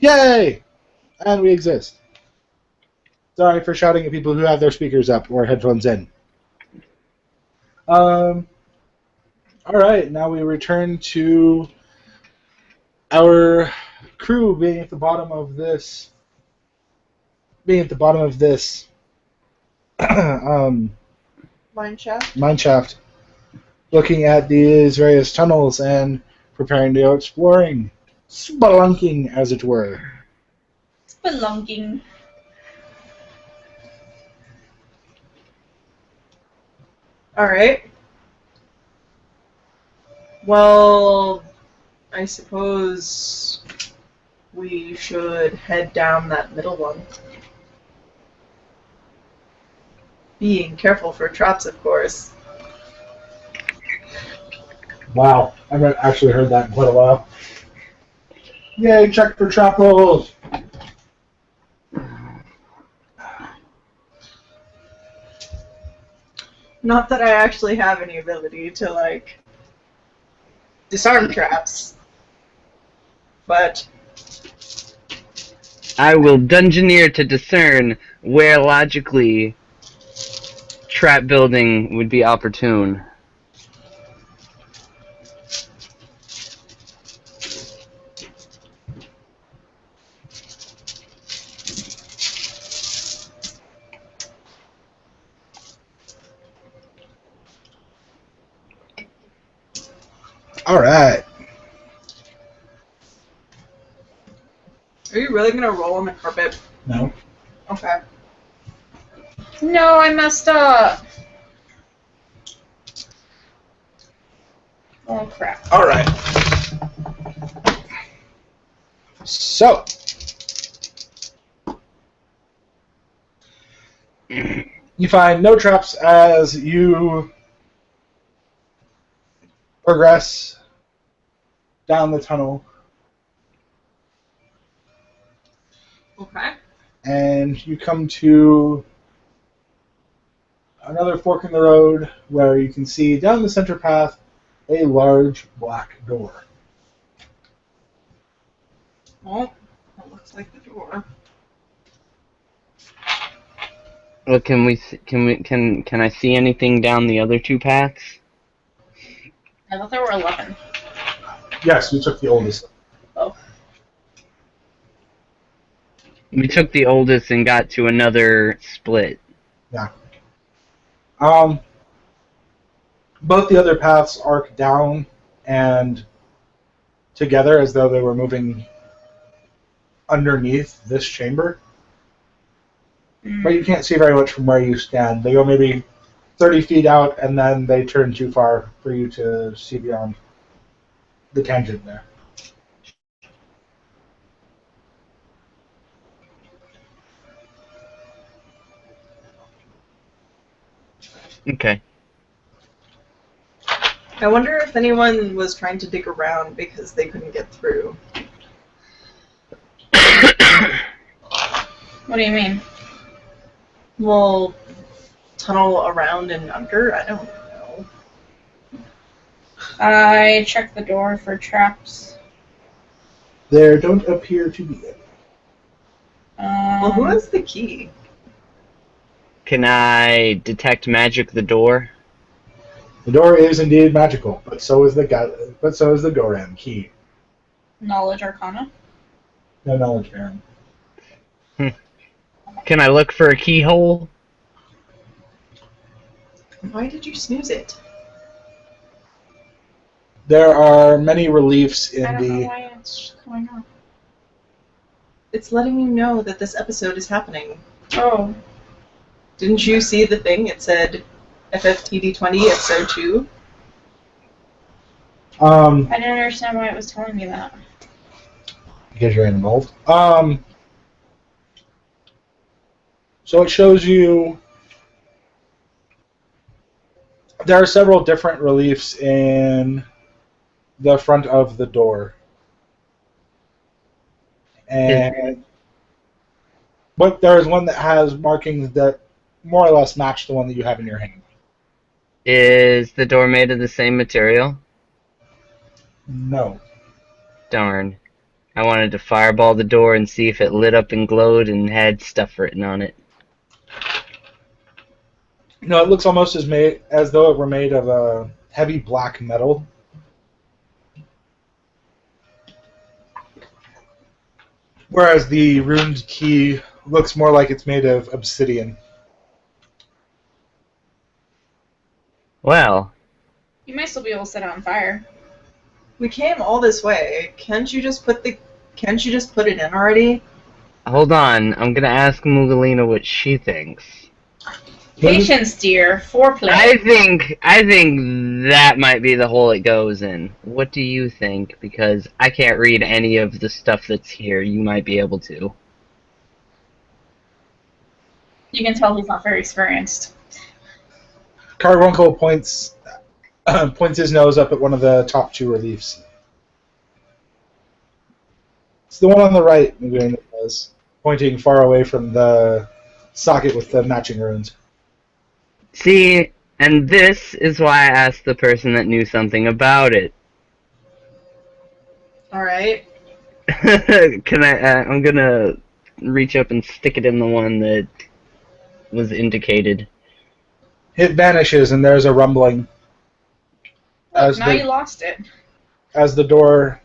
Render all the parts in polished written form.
Yay! And we exist. Sorry for shouting at people who have their speakers up or headphones in. All right, now we return to our crew being at the bottom of this. Mine shaft, looking at these various tunnels and preparing to go exploring, spelunking, as it were. Spelunking. Alright. Well, I suppose we should head down that middle one. Being careful for traps, of course. Wow, I haven't actually heard that in quite a while. Yay, check for trap holes! Not that I actually have any ability to, like, disarm traps. But I will dungeoneer to discern where logically trap building would be opportune. Alright. are you really gonna roll on the carpet? No. Okay. No, I messed up. Oh crap. Alright. So. You find no traps as you progress down the tunnel, Okay. and you come to another fork in the road where you can see down the center path a large black door. Well, that looks like the door. Well, can I see anything down the other two paths? I thought there were 11. Yes, you took the oldest. Oh. We took the oldest and got to another split. Yeah. Both the other paths arc down and together as though they were moving underneath this chamber. But you can't see very much from where you stand. They go maybe 30 feet out, and then they turn too far for you to see beyond the tangent there. Okay. I wonder if anyone was trying to dig around because they couldn't get through. What do you mean? Well, tunnel around and under? I don't know. I checked the door for traps. There don't appear to be any. Well, who has the key? Can I detect magic the door? The door is indeed magical, but so is the Goran key. Knowledge Arcana? No knowledge, Aaron. Can I look for a keyhole? Why did you snooze it? There are many reliefs in I don't know the. why it's going on. It's letting you know that this episode is happening. Oh. Didn't you see the thing? It said FFTd20 episode 2. I didn't understand why it was telling me that. Because you're involved. So it shows you there are several different reliefs in the front of the door. But there is one that has markings that more or less match the one that you have in your hand. Is the door made of the same material? No. Darn. I wanted to fireball the door and see if it lit up and glowed and had stuff written on it. No, it looks almost as though it were made of a heavy black metal. Whereas the runed key looks more like it's made of obsidian. Well, You might still be able to set it on fire. We came all this way. Can't you just put it in already? hold on. I'm gonna ask Moogalina what she thinks. Patience, dear. Foreplay. I think that might be the hole it goes in. What do you think? Because I can't read any of the stuff that's here. You might be able to. You can tell he's not very experienced. Carbuncle points his nose up at one of the top two reliefs. It's the one on the right, Moogalina says, pointing far away from the socket with the matching runes. See, and this is why I asked the person that knew something about it. Alright. Can I? I'm gonna reach up and stick it in the one that was indicated. It vanishes, and there's a rumbling. Look, now you lost it. As the door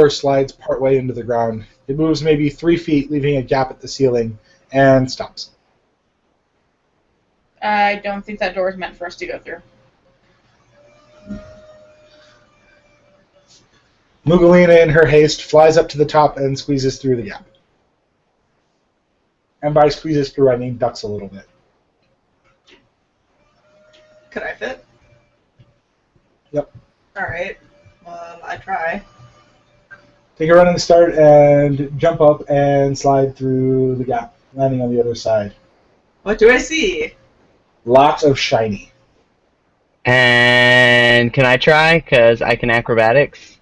slides partway into the ground. It moves maybe 3 feet, leaving a gap at the ceiling, and stops. I don't think that door is meant for us to go through. Moogalina, in her haste, flies up to the top and squeezes through the gap. And by squeezes through, I mean ducks a little bit. Could I fit? Yep. Alright. I try. Take a running start and jump up and slide through the gap, landing on the other side. What do I see? Lots of shiny. And can I try? Because I can acrobatics.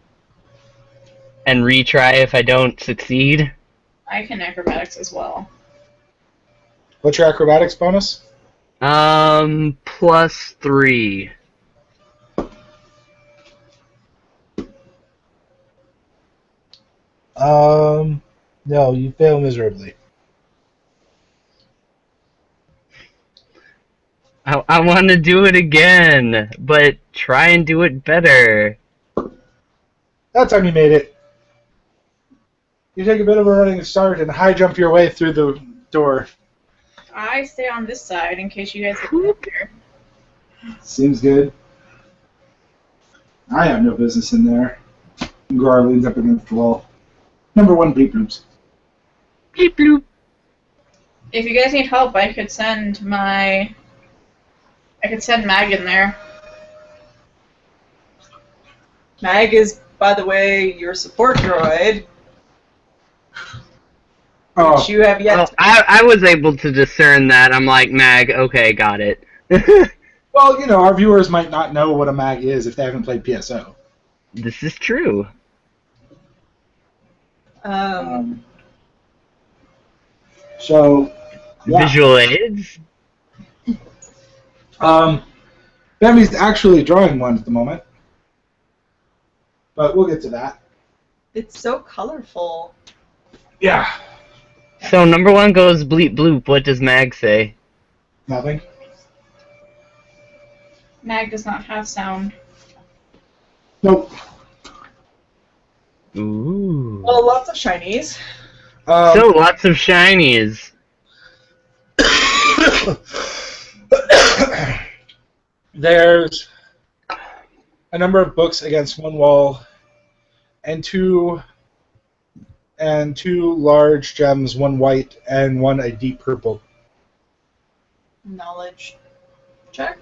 And retry if I don't succeed. I can acrobatics as well. What's your acrobatics bonus? +3. No, you fail miserably. I want to do it again, but try and do it better. That time you made it. You take a bit of a running start and high jump your way through the door. I stay on this side in case you guys get up here. Seems good. I have no business in there. Gar leans up against the wall. Number 1, bleep bloops. Bleep bloop. If you guys need help, I could send Mag in there. Mag is, by the way, your support droid, Oh, which you have yet Well, to... I was able to discern that. I'm like, Mag, okay, got it. well, you know, our viewers might not know what a mag is if they haven't played PSO. This is true. So, yeah. Visual aids? Bambi's actually drawing one at the moment. But we'll get to that. It's so colorful. Yeah. So number 1 goes bleep bloop. What does Mag say? Nothing. Mag does not have sound. Nope. Ooh. Well, lots of shinies. So lots of shinies. There's a number of books against one wall, and two large gems, one white and one a deep purple. Knowledge check.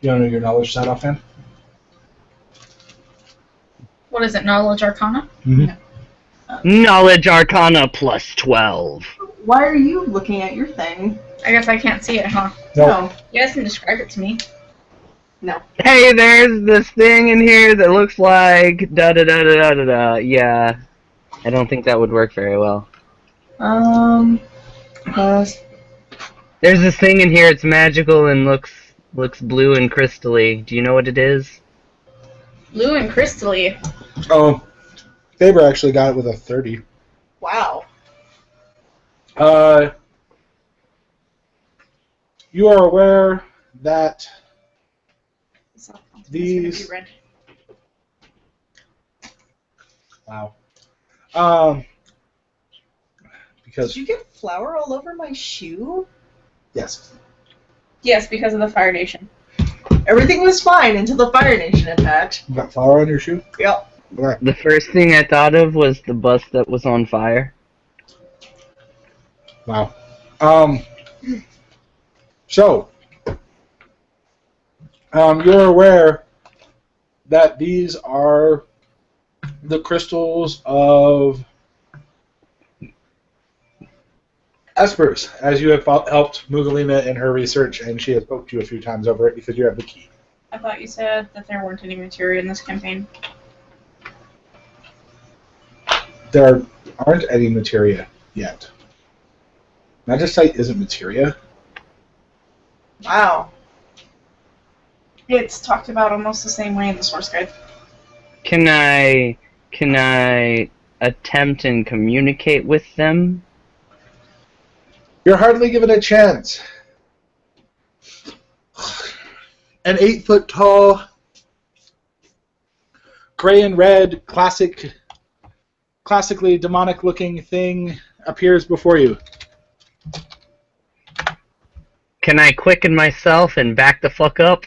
You don't know your knowledge side offhand? What is it, Knowledge Arcana? Mm-hmm. Knowledge Arcana +12. Why are you looking at your thing? I guess I can't see it, huh? No. You guys can describe it to me. No. Hey, there's this thing in here that looks like da da da da da da da. Yeah, I don't think that would work very well. There's this thing in here. It's magical and looks blue and crystally. Do you know what it is? Blue and crystally. Oh, Faber actually got it with a 30. Wow. You are aware that It's these... gonna be red. Wow. Because Did you get flour all over my shoe? yes, Yes, because of the Fire Nation. Everything was fine until the Fire Nation attacked. you got flour on your shoe. Yep. Okay. The first thing I thought of was the bus that was on fire. Wow. So, you're aware that these are the crystals of Espers, as you have helped Moogalina in her research, and she has spoke to you a few times over it because you have the key. I thought you said that there weren't any materia in this campaign. There aren't any materia yet. Magicite isn't materia. Wow. It's talked about almost the same way in the source guide. Can I attempt and communicate with them? You're hardly given a chance. An 8-foot tall, gray and red, classically demonic-looking thing appears before you. Can I quicken myself and back the fuck up?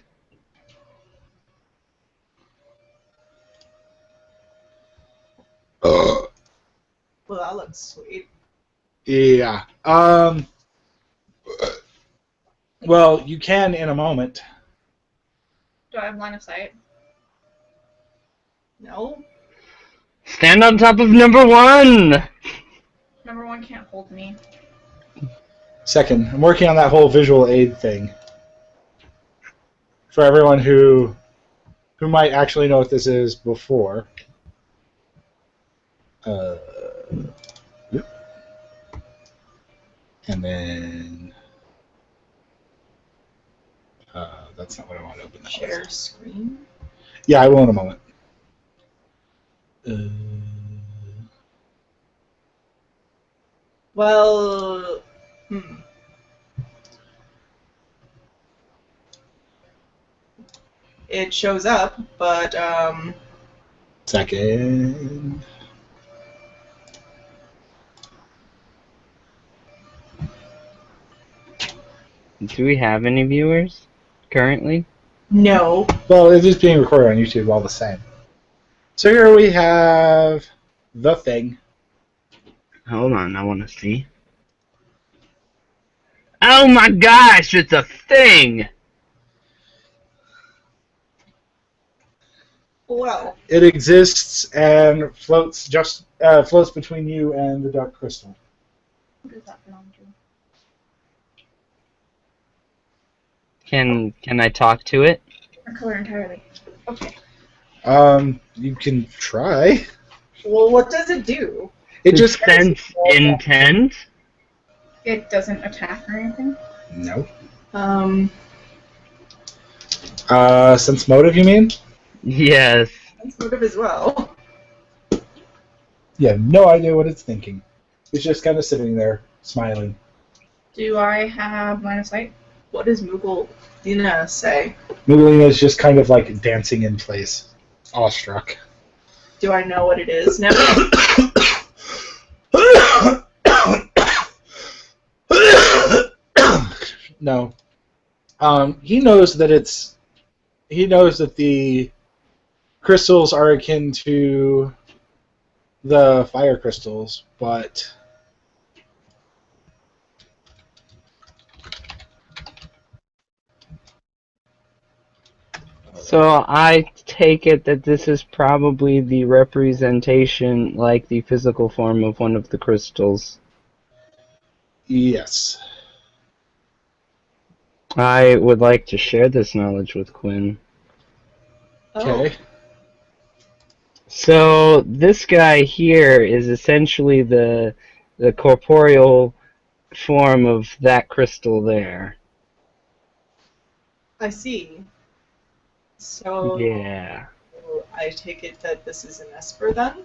Well, that looks sweet. Yeah. Well, you can in a moment. Do I have line of sight? No? Stand on top of number one! Number one can't hold me. Second, I'm working on that whole visual aid thing. For everyone who might actually know what this is before. Yep. And then... that's not what I want to open. That Share was. screen? Yeah, I will in a moment. Well, It shows up, but, Second. Do we have any viewers currently? no. Well, it is being recorded on YouTube all the same. So here we have the thing. Hold on, I want to see. Oh my gosh, it's a thing! Well, It exists and floats floats between you and the dark crystal. What does that belong to? Can I talk to it? Or color entirely. Okay. You can try. well, what does it do? It just sense intent? It doesn't attack or anything? no. Sense motive, you mean? Yes. That's motive as well. You have no idea what it's thinking. It's just kind of sitting there, smiling. Do I have line of sight? What does Moogalina say? Moogalina is just kind of like dancing in place, awestruck. Do I know what it is now? No. He knows that the crystals are akin to the fire crystals, but So I take it that this is probably the representation, like the physical form of one of the crystals. yes. I would like to share this knowledge with Quinn. Okay. So this guy here is essentially the corporeal form of that crystal there. I see. So Yeah. I take it that this is an Esper then?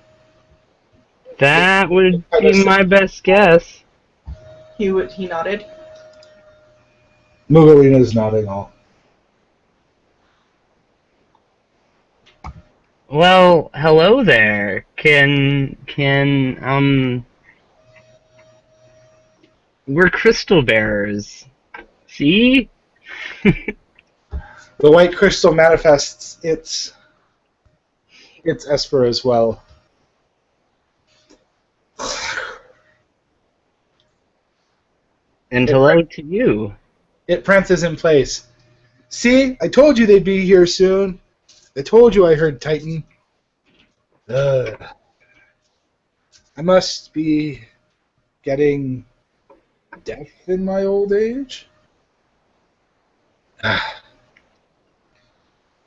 That would be my best guess. He nodded. Moogalina's nodding all. Well, hello there. We're crystal bearers. See? The white crystal manifests its Esper as well. And hello to you. It prances in place. See, I told you they'd be here soon. I told you I heard Titan. Ugh. I must be getting deaf in my old age.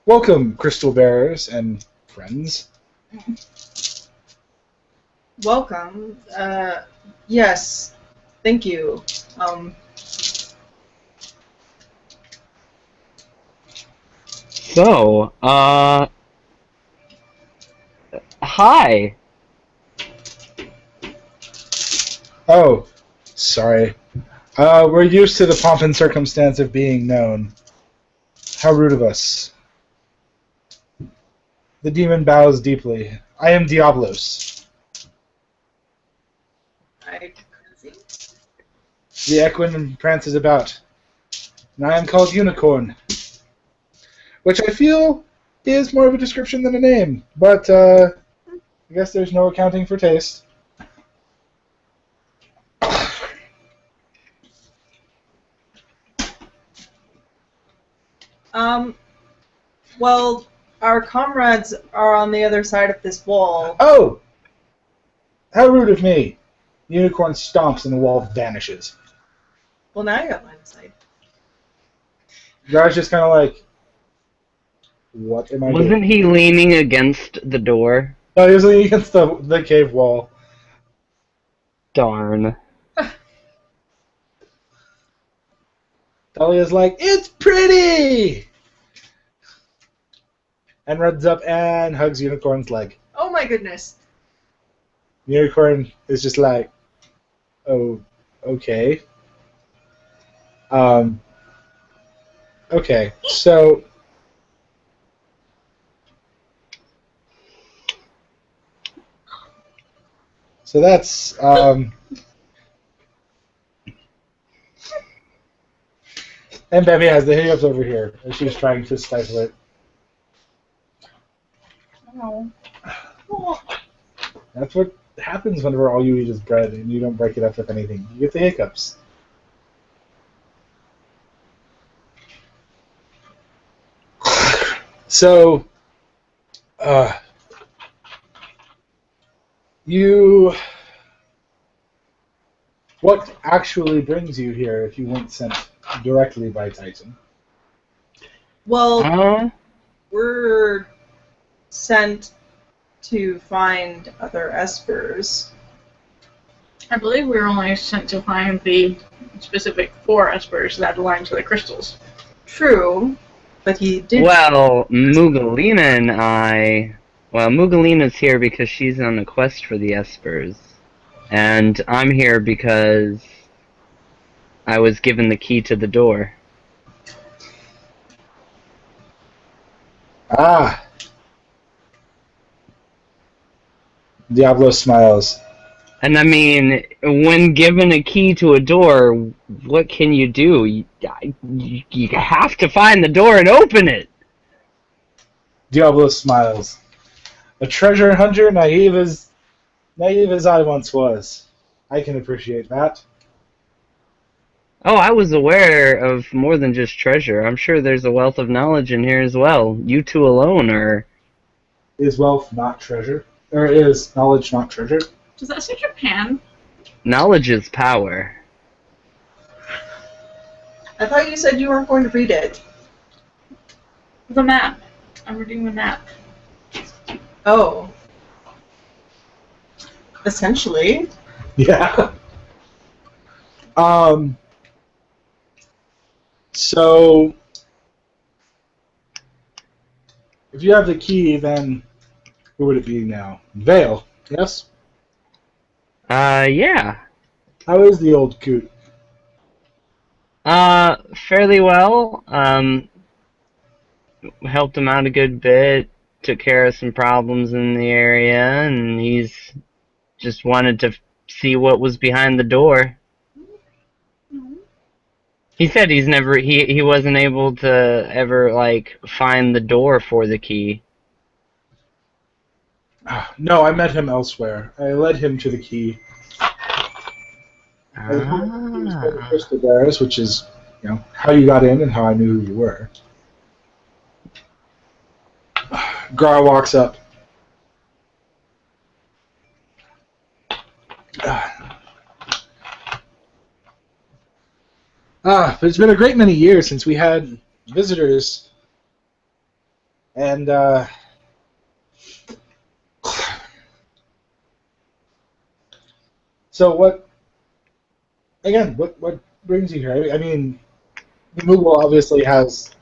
Welcome, crystal bearers and friends. Welcome. Yes. Thank you. So, hi. Oh, sorry. We're used to the pomp and circumstance of being known. How rude of us. The demon bows deeply. I am Diablos. I see. The equine prances about. And I am called Unicorn. Which I feel is more of a description than a name. But, I guess there's no accounting for taste. Well, our comrades are on the other side of this wall. Oh! How rude of me! The unicorn stomps and the wall vanishes. Well, now you got line of sight. Guy's just kind of like, what am I doing? Wasn't he leaning against the door? No, he was leaning against the cave wall. Darn. Dahlia's like, it's pretty! And runs up and hugs Unicorn's leg. Oh my goodness. Unicorn is just like, oh, okay. Okay, so that's and Bevy has the hiccups over here as she's trying to stifle it. Oh. That's what happens whenever all you eat is bread and you don't break it up with anything. You get the hiccups. So, what actually brings you here if you weren't sent directly by Titan? Well, we're sent to find other Espers. I believe we were only sent to find the specific 4 Espers that align to the crystals. True, but he did. Well, Moogalina and I... Well, Moogalina's here because she's on a quest for the Espers. And I'm here because I was given the key to the door. Ah! Diablo smiles. And I mean, when given a key to a door, what can you do? You have to find the door and open it! Diablo smiles. A treasure hunter, naive as I once was. I can appreciate that. Oh, I was aware of more than just treasure. I'm sure there's a wealth of knowledge in here as well. You two alone are... Is wealth not treasure? Or is knowledge not treasure? Does that say Japan? Knowledge is power. I thought you said you weren't going to read it. The map. I'm reading the map. Oh. Essentially. Yeah. Um. So, if you have the key, then who would it be now? Vale. Yes. Yeah. How is the old coot? Fairly well. Helped him out a good bit. Took care of some problems in the area, and he's just wanted to see what was behind the door. He said he wasn't able to ever like find the door for the key. No, I met him elsewhere. I led him to the key. I was one of the Ah. crystal bearers, which is, how you got in and how I knew who you were. Gar walks up. But it's been a great many years since we had visitors, and so what? Again, what brings you here? I mean, the Moogle obviously has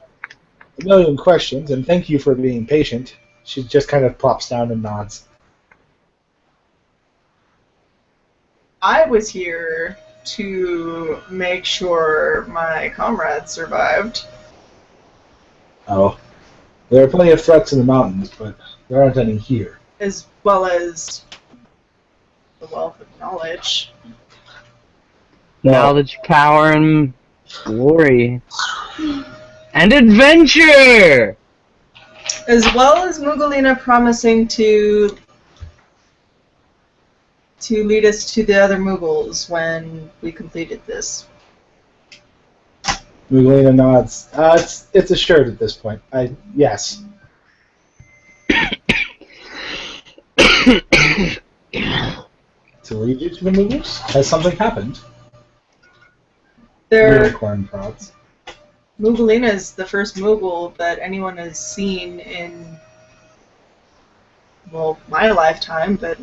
a million questions, and thank you for being patient. She just kind of plops down and nods. I was here to make sure my comrades survived. Oh, there are plenty of threats in the mountains, but there aren't any here. As well as the wealth of knowledge. Well, Knowledge, power, and glory. And adventure! As well as Moogalina promising to lead us to the other Moogles when we completed this. Moogalina nods. It's assured at this point. Yes. To lead you to the Moogles? Has something happened? Unicorn prods. Moogalina is the first Moogle that anyone has seen in, well, my lifetime, but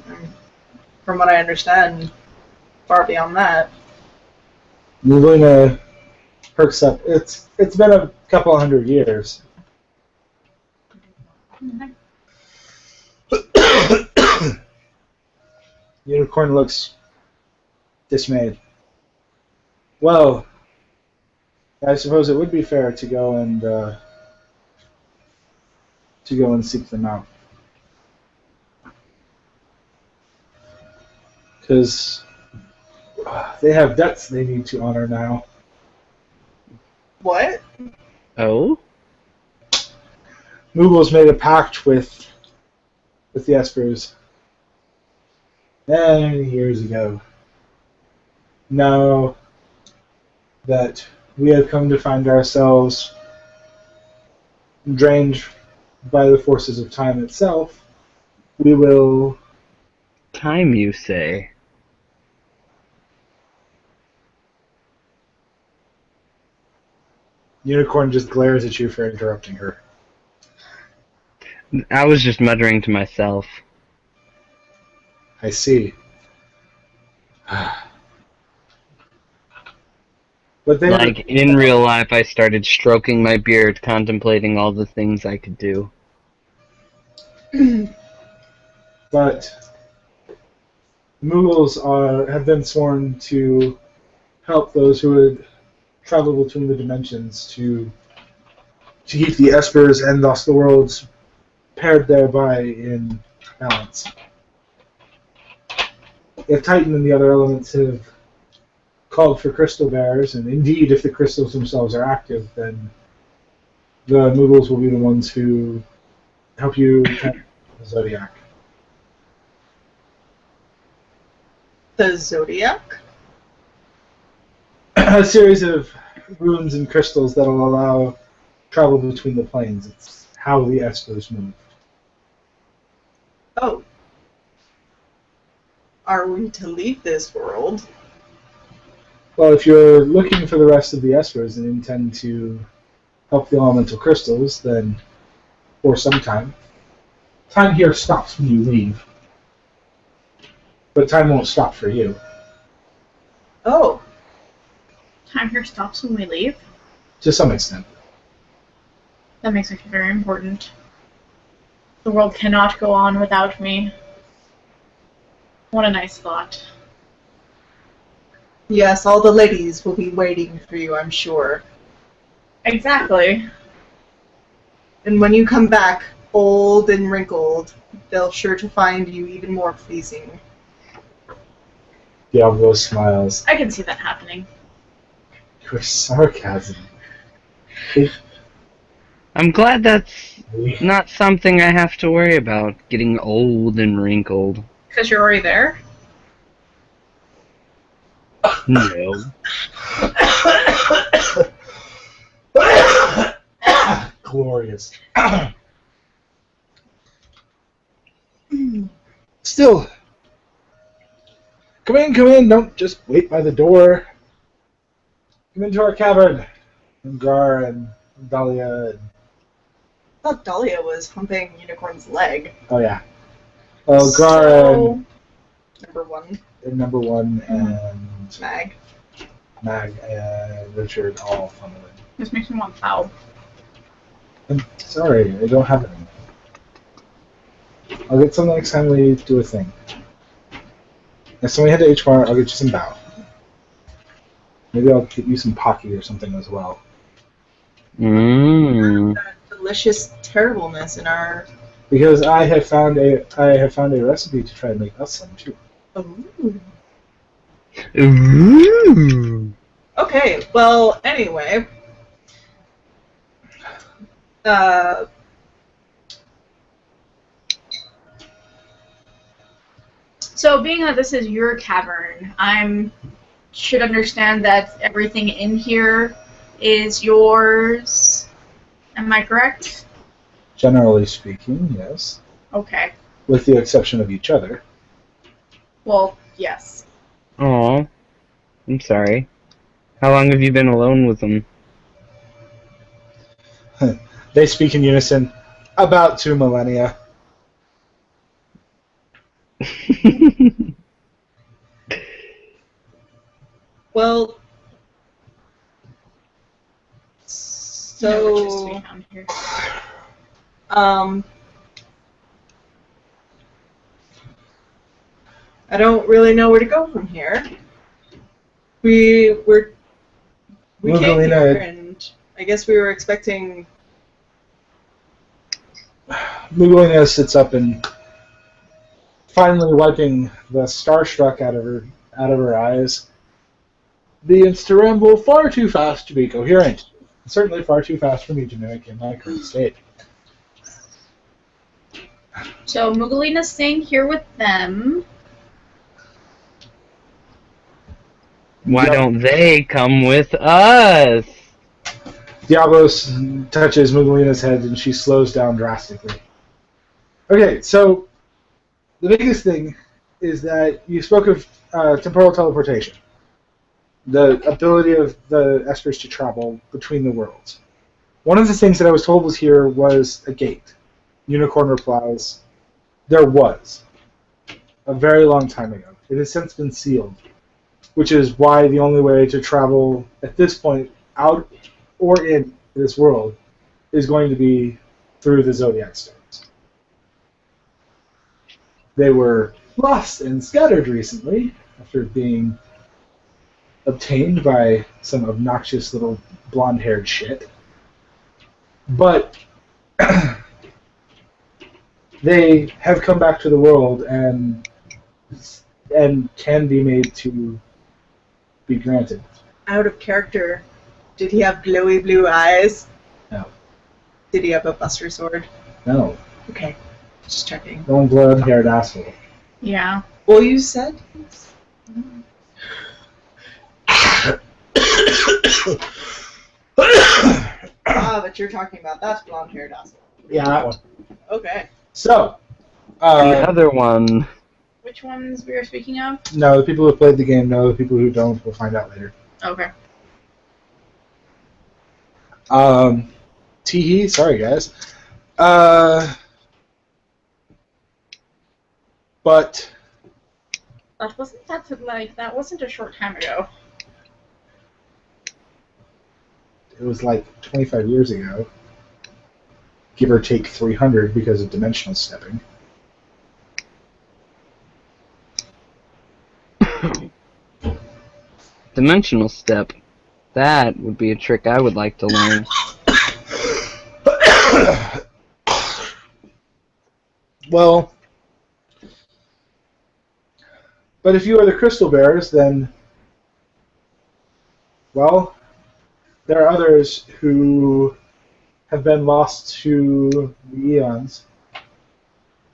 from what I understand, far beyond that. Moogalina perks up. It's been a couple 100 years. Unicorn looks dismayed. Well, I suppose it would be fair to go and seek them out, because they have debts they need to honor now. What? Oh? Moogles made a pact with the Espers many years ago. Now that we have come to find ourselves drained by the forces of time itself, we will... Time, you say? Unicorn just glares at you for interrupting her. I was just muttering to myself. I see. But they Like, in real life, I started stroking my beard, contemplating all the things I could do. But Moogles have been sworn to help those who would travel between the dimensions to keep the Espers and thus the worlds paired thereby in balance. If Titan and the other elements have called for crystal bearers, and indeed if the crystals themselves are active, then the Moogles will be the ones who help you tend the Zodiac. The Zodiac? A series of runes and crystals that will allow travel between the planes. It's how the Espers move. Oh. Are we to leave this world? Well, if you're looking for the rest of the Espers and intend to help the elemental crystals, then for some time here stops when you leave. But time won't stop for you. Oh. Time here stops when we leave. To some extent. That makes me feel very important. The world cannot go on without me. What a nice thought. Yes, all the ladies will be waiting for you, I'm sure. Exactly. And when you come back, old and wrinkled, they'll sure to find you even more pleasing. Diablo smiles. I can see that happening. Your sarcasm. It- I'm glad that's not something I have to worry about, getting old and wrinkled. Because you're already there? No. Glorious. Still. Come in, don't just wait by the door. Come into our cavern. And Gar and Dahlia and... I thought Dahlia was humping Unicorn's leg. Oh, yeah. Oh, Gar So, and number one and Mag. Mag and Richard all funnel in. this makes me want foul. I'm sorry, I don't have any. I'll get some next time we do a thing. Next time we head to HMAR, I'll get you some bow. Maybe I'll get you some Pocky or something as well. Mmm. Delicious terribleness in our... Because I have found a recipe to try and make us some too. Ooh. Ooh. Okay, well, anyway. So, being that this is your cavern, should understand that everything in here is yours. Am I correct? Generally speaking, yes. Okay. With the exception of each other. Well, yes. Aw. I'm sorry. How long have you been alone with them? They speak in unison. About 2 millennia. Well... No, which is to be So... found here. I don't really know where to go from here. We came Moogalina- here, and I guess we were expecting... Moogalina sits up and finally wiping the starstruck out of her eyes. Begins to ramble far too fast to be coherent. Certainly far too fast for me to mimic in my current state. So, Moogalina's staying here with them. Why Yep. don't they come with us? Diablos touches Moogalina's head and she slows down drastically. Okay, so the biggest thing is that you spoke of temporal teleportation. The ability of the Espers to travel between the worlds. One of the things that I was told was here was a gate. Unicorn replies, there was. A very long time ago. It has since been sealed. Which is why the only way to travel at this point out or in this world is going to be through the Zodiac Stones. They were lost and scattered recently after being obtained by some obnoxious little blonde-haired shit. But they have come back to the world and can be made to be granted. Out of character. Did he have glowy blue eyes? No. Did he have a buster sword? No. Okay. Just checking. Long blonde-haired asshole. Yeah. Well, you said... but you're talking about that blonde-haired asshole. Yeah, that one. Okay. So, The other one. Which ones we are speaking of? no, the people who played the game know. The people who don't, we'll find out later. Okay. Tee-hee, sorry guys. But That wasn't a short time ago. it was like 25 years ago. Give or take 300 because of dimensional stepping. Dimensional step. That would be a trick I would like to learn. Well, but if you are the crystal bearers, then, well, there are others who have been lost to the eons.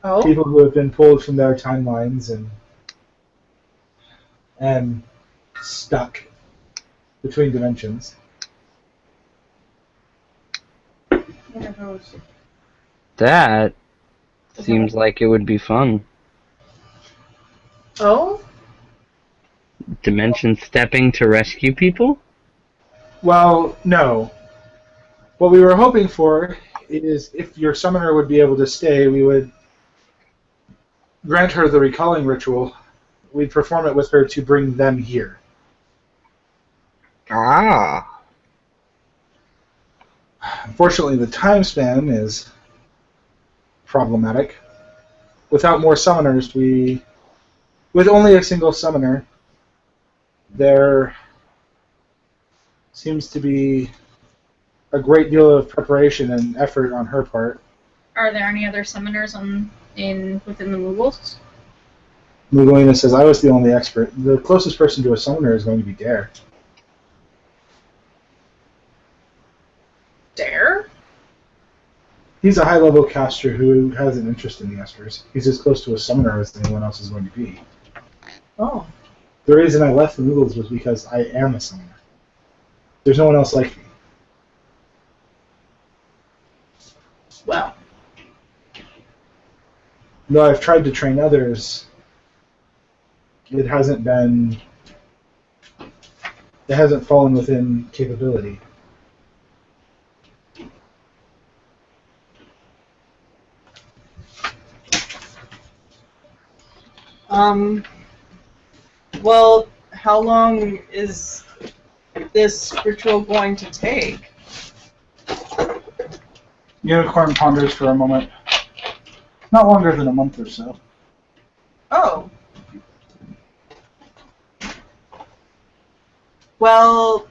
Oh. People who have been pulled from their timelines and stuck between dimensions. What are those? That seems like it would be fun. Oh? Dimension stepping to rescue people? Well, no. What we were hoping for is if your summoner would be able to stay, we would grant her the recalling ritual. We'd perform it with her to bring them here. Ah. Unfortunately, the time span is problematic. Without more summoners, with only a single summoner, there seems to be a great deal of preparation and effort on her part. Are there any other summoners within the Moogles? Moogalina says, I was the only expert. The closest person to a summoner is going to be Dare. Dare? He's a high-level caster who has an interest in the Espers. He's as close to a summoner as anyone else is going to be. Oh. The reason I left the Moogles was because I am a summoner. There's no one else like me. Well. Though I've tried to train others, it hasn't fallen within capability. Well, how long is this ritual going to take? Unicorn ponders for a moment. Not longer than a month or so. Oh. Well...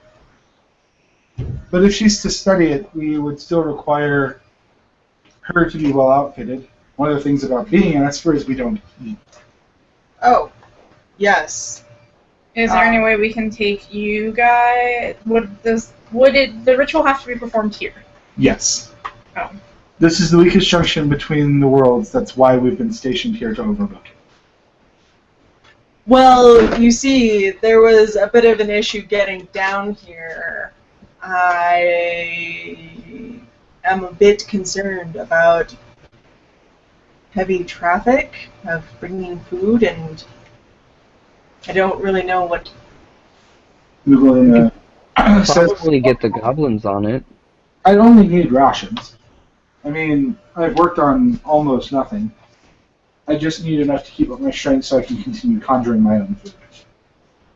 But if she's to study it, we would still require her to be well outfitted. One of the things about being an Esper is we don't eat. Oh. Yes. Is there any way we can take you guys? Would the ritual have to be performed here? Yes. Oh. This is the weakest junction between the worlds. That's why we've been stationed here to overlook it. Well, you see, there was a bit of an issue getting down here. I am a bit concerned about heavy traffic of bringing food, and I don't really know what... Moogalina says, Probably get the goblins on it. I'd only need rations. I mean, I've worked on almost nothing. I just need enough to keep up my strength so I can continue conjuring my own food.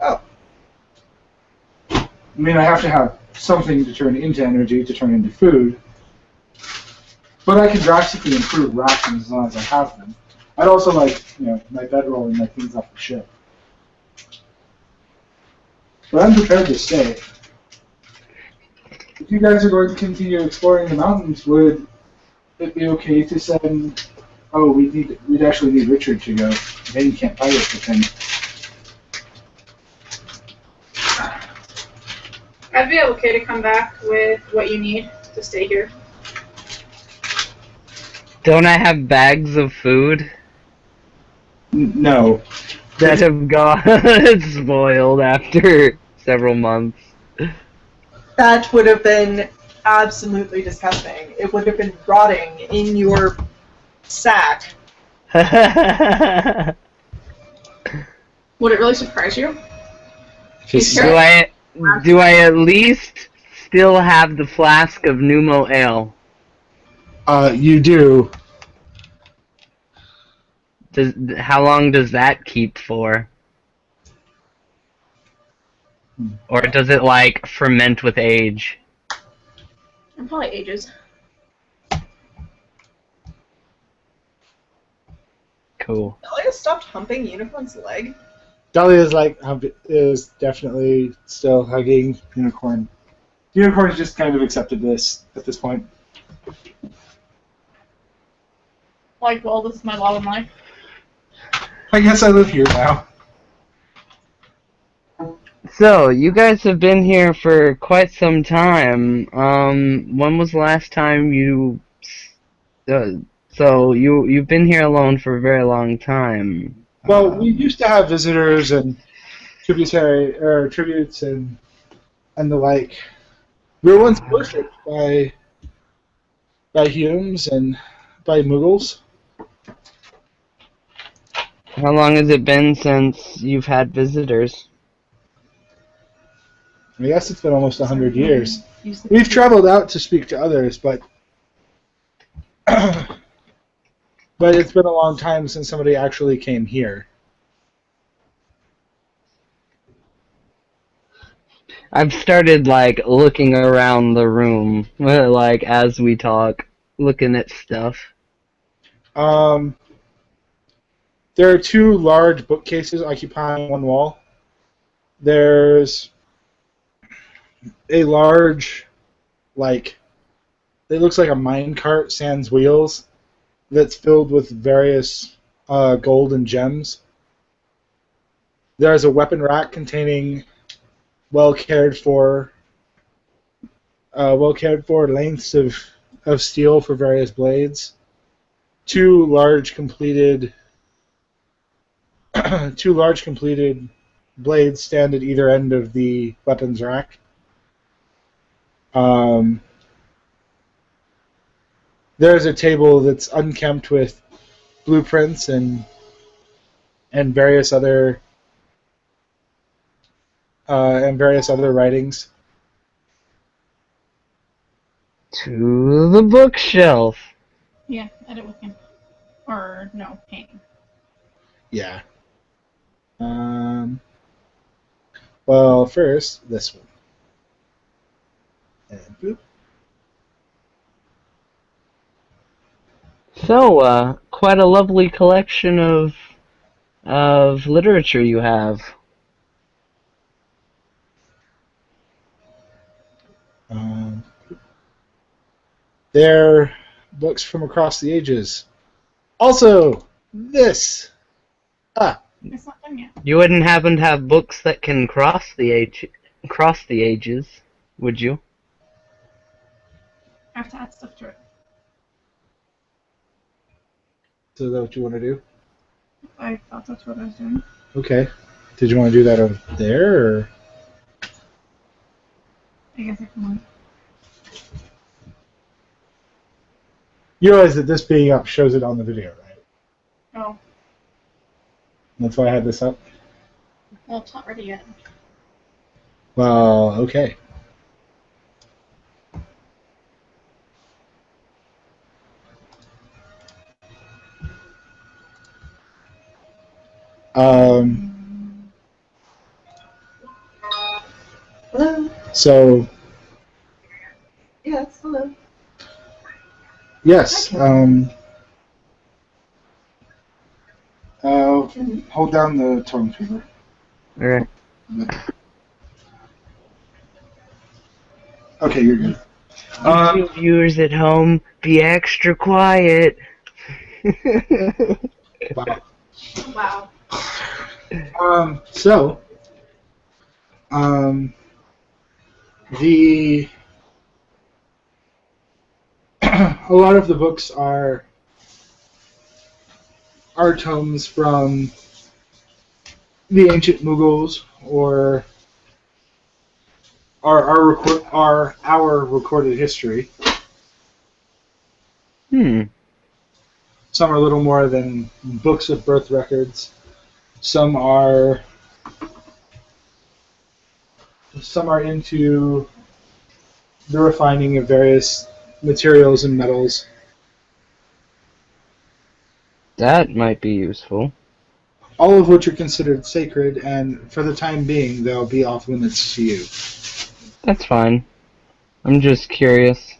Oh. I mean, I have to have something to turn into energy to turn into food. But I can drastically improve rations as long as I have them. I'd also like, my bedroll and my things off the ship. But I'm prepared to stay. If you guys are going to continue exploring the mountains, would it be okay to send... Oh, we'd actually need Richard to go. Then you can't pilot the thing. I'd be okay to come back with what you need to stay here. Don't I have bags of food No. that have gone spoiled after several months? That would have been absolutely disgusting. It would have been rotting in your sack. Would it really surprise you? Do I at least still have the flask of Pneumo Ale? You do. How long does that keep for? Or does it, ferment with age? Probably ages. Cool. Dahlia stopped humping Unicorn's leg. Dahlia is definitely still hugging Unicorn. Unicorn's just kind of accepted this at this point. Like, well, this is my lot in life. I guess I live here now. So, you guys have been here for quite some time. When was the last time you... so, you've been here alone for a very long time. Well, we used to have visitors and tributes and the like. We were once worshipped by humans and by Moogles. How long has it been since you've had visitors? I guess it's been almost 100 years. We've traveled out to speak to others, but but it's been a long time since somebody actually came here. I've started, like, looking around the room, like, as we talk, looking at stuff. There are two large bookcases occupying one wall. There's a large, like, it looks like a minecart sans wheels that's filled with various gold and gems. There's a weapon rack containing well cared for lengths of steel for various blades. Two large completed blades stand at either end of the weapons rack. There's a table that's unkempt with blueprints and various other writings. To the bookshelf. Yeah, edit with him. Or, no, paint. Yeah. Well, first, this one. And boop. So, quite a lovely collection of literature you have. They're books from across the ages. Also, this. It's not done yet. You wouldn't happen to have books that can cross the ages, would you? I have to add stuff to it. So is that what you want to do? I thought that's what I was doing. Okay. Did you want to do that over there, or? I guess I can. You realize that this being up shows it on the video, right? Oh. That's why I had this up? Well, it's not ready yet. Well, okay. Hello? So, Yes, hello. yes, hold down the tone fever. Alright. Okay, you're good. You viewers at home, be extra quiet. Wow. Wow. The a lot of the books are tomes from the ancient Mughals, or are our recorded history. Some are a little more than books of birth records. Some are into the refining of various materials and metals. That might be useful. All of which are considered sacred, and for the time being, they'll be off limits to you. That's fine. I'm just curious.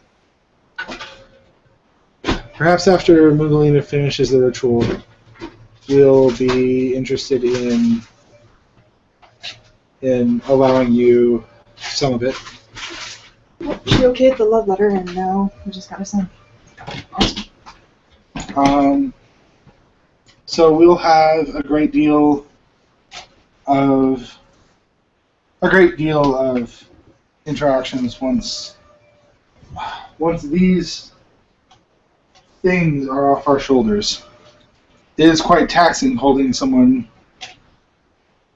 Perhaps after Moogalina finishes the ritual, we'll be interested in allowing you some of it. She okayed the love letter, and now we just gotta send. So we'll have a great deal of interactions once these things are off our shoulders. It is quite taxing holding someone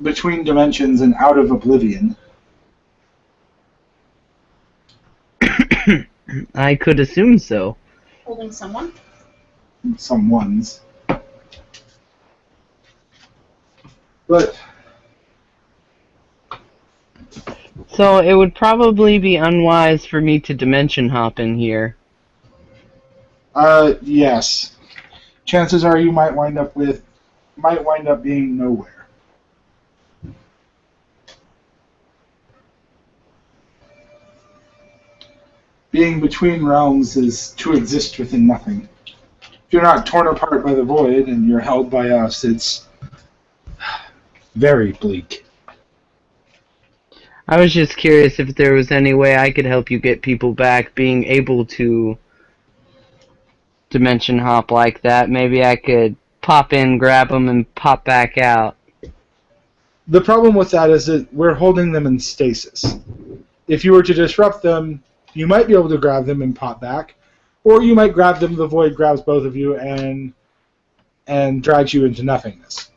between dimensions and out of oblivion. I could assume so. Holding someone? Someone's. But So it would probably be unwise for me to dimension hop in here. yes. Chances are you might wind up being nowhere. Being between realms is to exist within nothing. If you're not torn apart by the void and you're held by us, it's very bleak. I was just curious if there was any way I could help you get people back being able to dimension hop like that. Maybe I could pop in, grab them, and pop back out. The problem with that is that we're holding them in stasis. If you were to disrupt them, you might be able to grab them and pop back, or you might grab them, the void grabs both of you, and drags you into nothingness.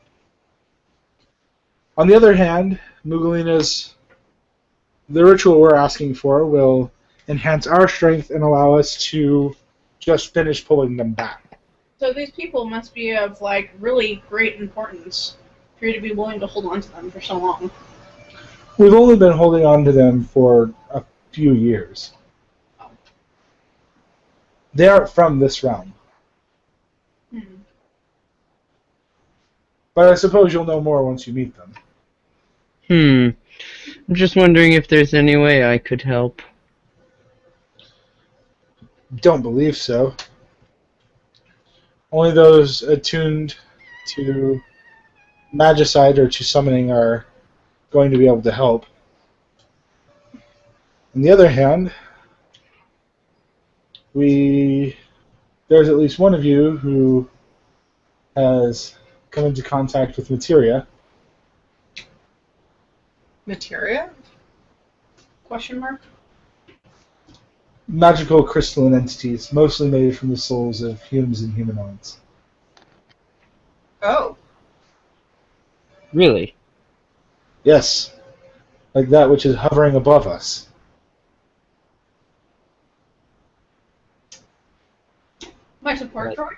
On the other hand, the ritual we're asking for will enhance our strength and allow us to just finish pulling them back. So these people must be of, like, really great importance for you to be willing to hold on to them for so long. We've only been holding on to them for a few years. They aren't from this realm. But I suppose you'll know more once you meet them. I'm just wondering if there's any way I could help. Don't believe so. Only those attuned to magicite or to summoning are going to be able to help. On the other hand, there's at least one of you who has come into contact with materia. Materia? Question mark? Magical crystalline entities, mostly made from the souls of humans and humanoids. Oh. Really? Yes, like that which is hovering above us. My support droid?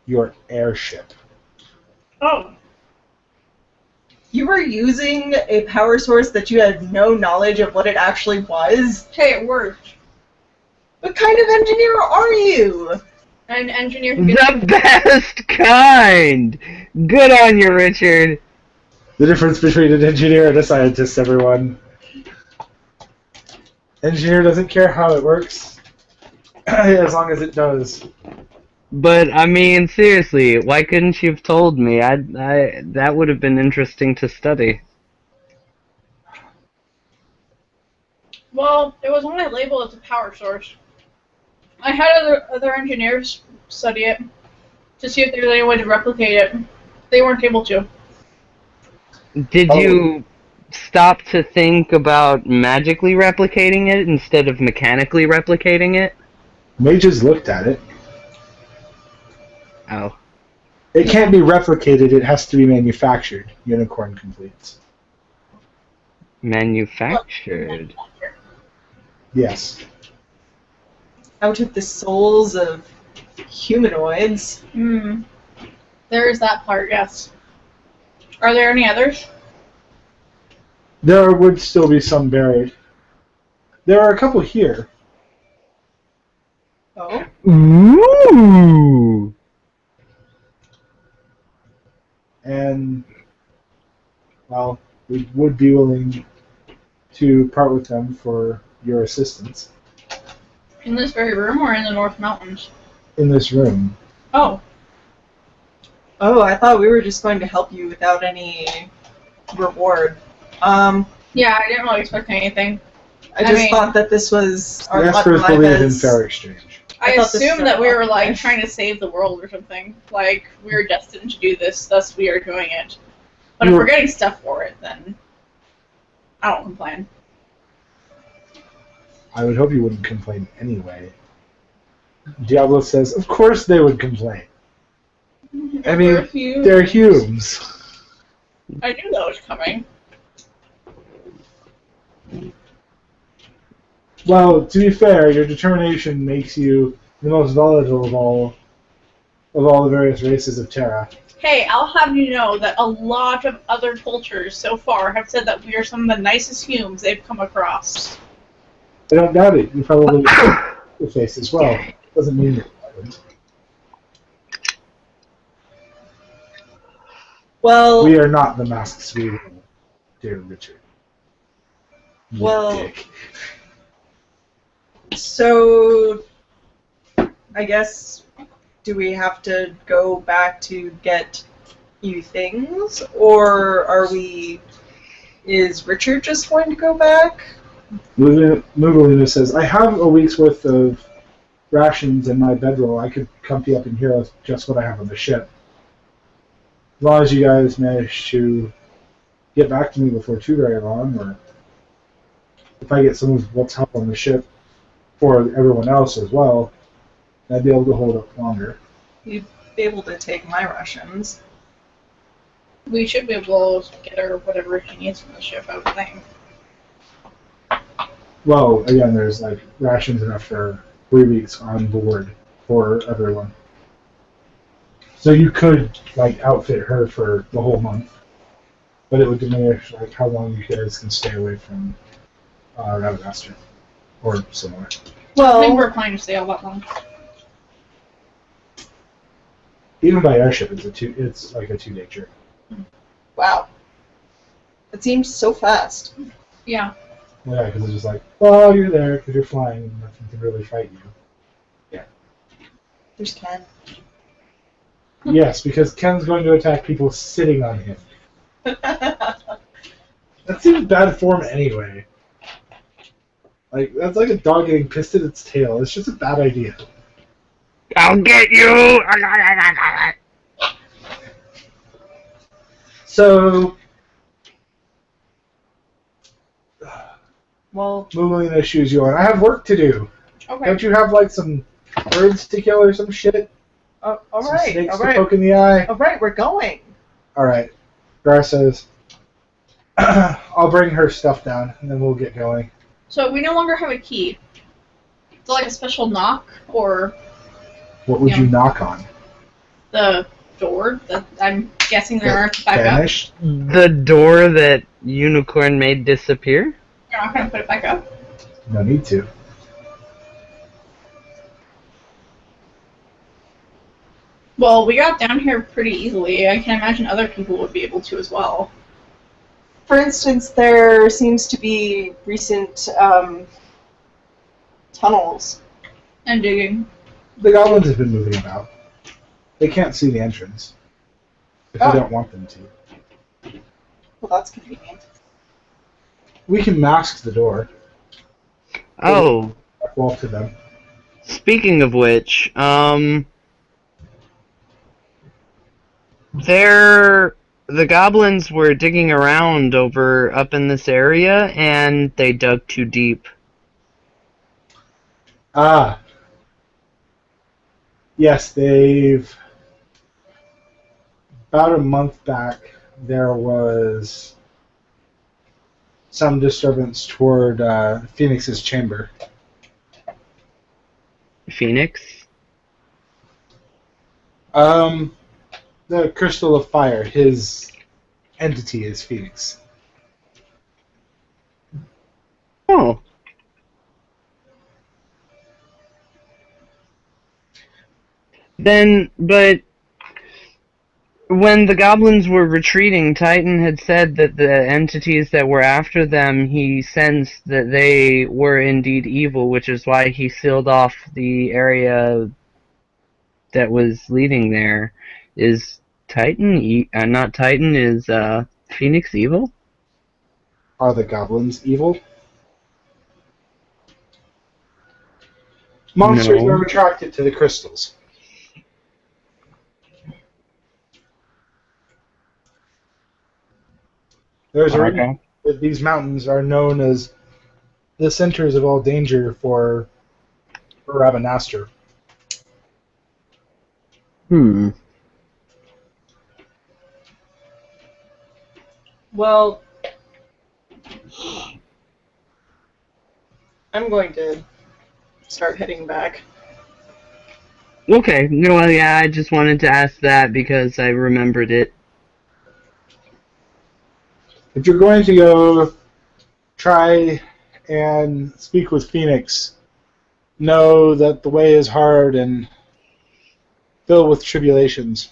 Your airship. Oh. You were using a power source that you had no knowledge of what it actually was? Hey, it worked. What kind of engineer are you? An engineer who gets... The best kind! Good on you, Richard. The difference between an engineer and a scientist, everyone. Engineer doesn't care how it works, as long as it does. But, I mean, seriously, why couldn't you have told me? That would have been interesting to study. Well, it was only labeled as a power source. I had other engineers study it to see if there was any way to replicate it. They weren't able to. Did you stop to think about magically replicating it instead of mechanically replicating it? Mages looked at it. Oh. It can't be replicated, it has to be manufactured, Unicorn completes. Manufactured. Yes. Out of the souls of humanoids. There is that part, yes. Are there any others? There would still be some buried. There are a couple here. Oh? Ooh! And, well, we would be willing to part with them for your assistance. In this very room or in the North Mountains? in this room. Oh. Oh, I thought we were just going to help you without any reward. Yeah, I didn't really expect anything. I just thought that this was The Espers believe in fair exchange. I thought this assumed was that we were, our like, life. trying to save the world or something. Like, we were destined to do this, thus we are doing it. But if we're getting stuff for it, then I don't complain. I would hope you wouldn't complain anyway. Diablo says, of course they would complain. I mean, they're Humes. I knew that was coming. Well, to be fair, your determination makes you the most volatile of all the various races of Terra. Hey, I'll have you know that a lot of other cultures so far have said that we are some of the nicest Humes they've come across. I don't doubt it. You probably your face as well. Doesn't mean it happens. Well, We are not the masks we were, dear Richard. You Well- dick. so I guess, do we have to go back to get you things, or is Richard just going to go back? Moogalina says, I have a week's worth of rations in my bedroll. I could company up in here with just what I have on the ship. As long as you guys manage to get back to me before too very long, or if I get some of what's up on the ship for everyone else as well, I'd be able to hold up longer. You'd be able to take my rations. We should be able to get her whatever she needs from the ship, I would think. Well, again, there's like rations enough for 3 weeks on board for everyone. So you could like outfit her for the whole month, but it would diminish like how long you guys can stay away from Radamaster or similar. I think Well, we're planning to stay all that long. Even by airship, it's like a 2-day trip. wow. It seems so fast. Yeah. Yeah, because it's just like, well, you're there because you're flying, and nothing can really fight you. There's Ken. Yes, because Ken's going to attack people sitting on him. That seems bad form anyway. Like, that's like a dog getting pissed at its tail. It's just a bad idea. I'll get you! So, Well, Moogalina shoes you on. I have work to do. Okay. Don't you have like some birds to kill or some shit? all Some right, snakes all to right, poke in the eye? all right. We're going. Alright. Gar says, I'll bring her stuff down, and then we'll get going. So we no longer have a key. Is it like a special knock, or What would Yeah. you knock on? the door that I'm guessing there are to back up? Vanished? The door that Unicorn made disappear? You're not gonna put it back up? No need to. Well, we got down here pretty easily. I can imagine other people would be able to as well. For instance, there seems to be recent tunnels. And digging. The goblins have been moving about. They can't see the entrance. If Oh. they don't want them to. Well, that's convenient. We can mask the door. Oh, Walk to them. speaking of which, the goblins were digging around up in this area, and they dug too deep. Ah. Yes, they've... About a month back, there was some disturbance toward Phoenix's chamber. Phoenix? The Crystal of Fire, his entity is Phoenix. Oh. But when the goblins were retreating, Titan had said that the entities that were after them, he sensed that they were indeed evil, which is why he sealed off the area that was leading there. Is not Titan, is Phoenix evil? Are the goblins evil? Monsters No. are attracted to the crystals. There's a reason Okay. that these mountains are known as the centers of all danger for Rabanastre. Hmm. Well, I'm going to start heading back. Okay. No, well, yeah, I just wanted to ask that because I remembered it. If you're going to go try and speak with Phoenix, know that the way is hard and filled with tribulations.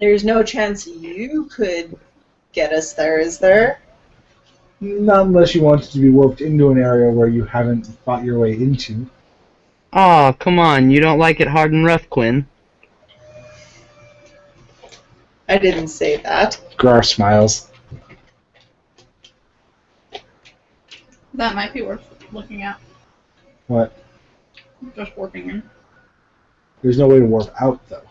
There's no chance you could get us there, is there? Not unless you wanted to be warped into an area where you haven't fought your way into. Oh, come on. You don't like it hard and rough, Quinn. I didn't say that. Gar smiles. That might be worth looking at. What? Just warping in. There's no way to warp out, though.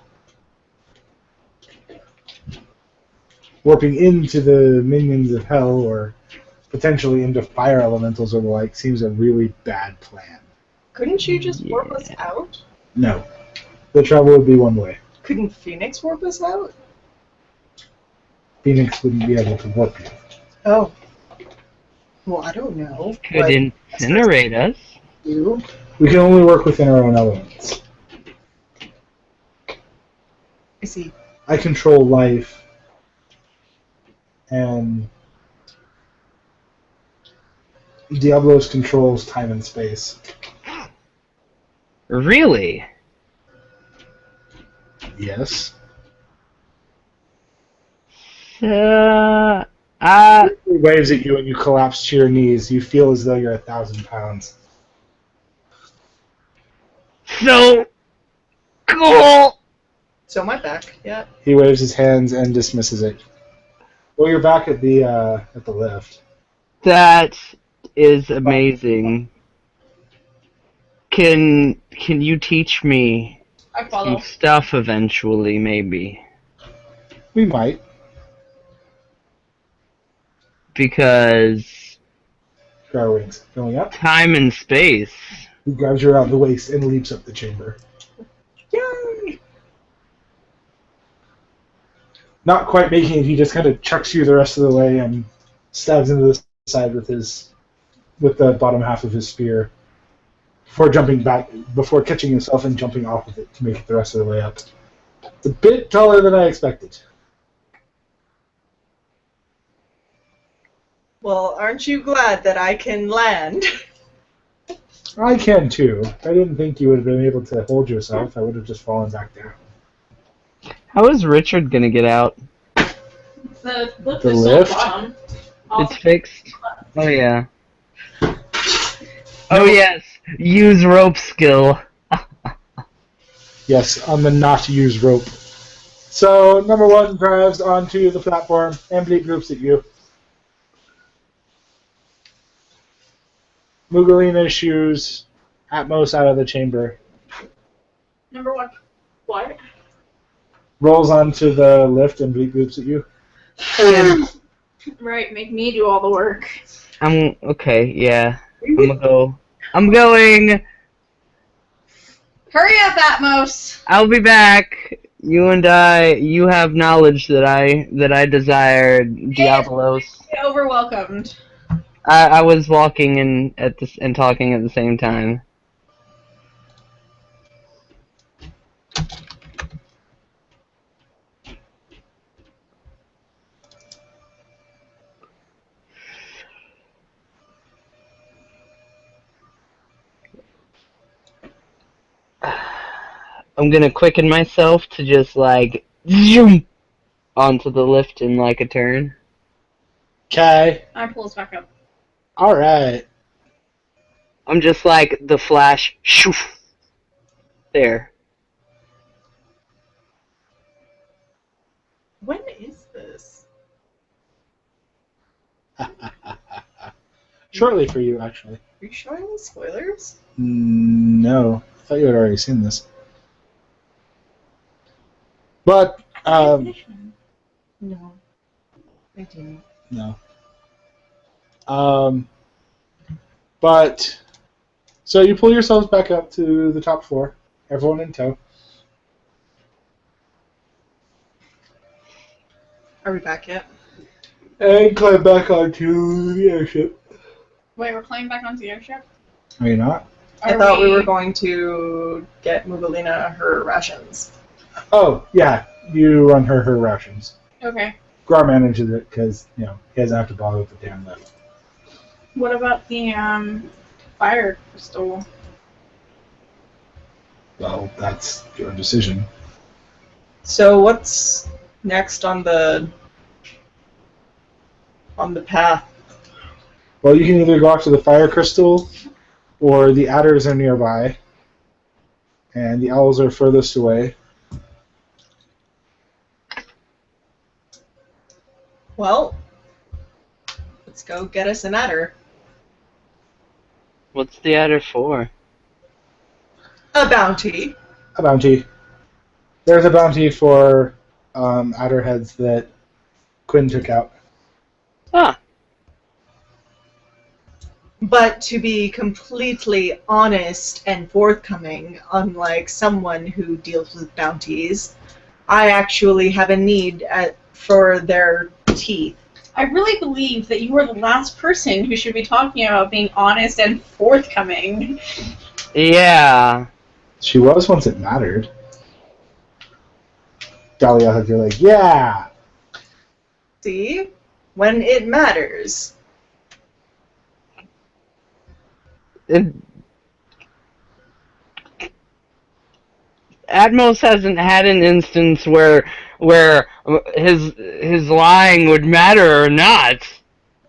Warping into the minions of hell or potentially into fire elementals or the like seems a really bad plan. Couldn't you just warp us out? No. The travel would be one way. Couldn't Phoenix warp us out? Phoenix wouldn't be able to warp you. Oh. Well, I don't know. Could incinerate us. You? We can only work within our own elements. I see. I control life, and Diablos controls time and space. Really? Yes. He waves at you and you collapse to your knees. You feel as though you're 1,000 pounds. So cool. So my back, yeah. He waves his hands and dismisses it. Well, you're back at the lift. That is amazing. Can you teach me I follow. some stuff eventually, maybe? We might. Because Gar wings going up. time and space. He grabs you around the waist and leaps up the chamber. Yay! Not quite making it, he just kind of chucks you the rest of the way and stabs into the side with the bottom half of his spear. Before catching himself and jumping off of it to make it the rest of the way up. It's a bit taller than I expected. Well, aren't you glad that I can land? I can too. I didn't think you would have been able to hold yourself. I would have just fallen back down. How is Richard gonna get out? The lift The is lift? still bottom. It's fixed. Oh yeah. Oh yes. Use rope skill. Yes, on the not to use rope. So, number one drives onto the platform and bleep groups at you. Moogalina shoes Atmos out of the chamber. Number one. What? Rolls onto the lift and bleep groups at you. Right, make me do all the work. I'm okay. Yeah. I'm going. Hurry up, Atmos! I'll be back. You have knowledge that I desire, Diablos. Get overwelcomed. I was walking and talking at the same time. I'm gonna quicken myself to just like zoom onto the lift in like a turn. Okay. I pull us back up. Alright. I'm just like the Flash. Shoof. There. When is this? Shortly for you, actually. Are you showing me spoilers? No, I thought you had already seen this. But No, I didn't. no. But so you pull yourselves back up to the top floor, everyone in tow. Are we back yet? And climb back onto the airship. Wait, we're climbing back onto the airship? Are you not? I thought we were going to get Moogalina her rations. Oh, yeah. You run her rations. Okay. Gar manages it because, he doesn't have to bother with the damn lift. What about the fire crystal? Well, that's your decision. So what's next on the path? Well, you can either go after the fire crystal, or the adders are nearby, and the owls are furthest away. Well, let's go get us an adder. What's the adder for? A bounty. A bounty. There's a bounty for adder heads that Quinn took out. Ah, But to be completely honest and forthcoming, unlike someone who deals with bounties, I actually have a need for their teeth. I really believe that you are the last person who should be talking about being honest and forthcoming. yeah. She was once it mattered. Dahlia, you're like, yeah! See? When it matters. Atmos hasn't had an instance where his lying would matter or not.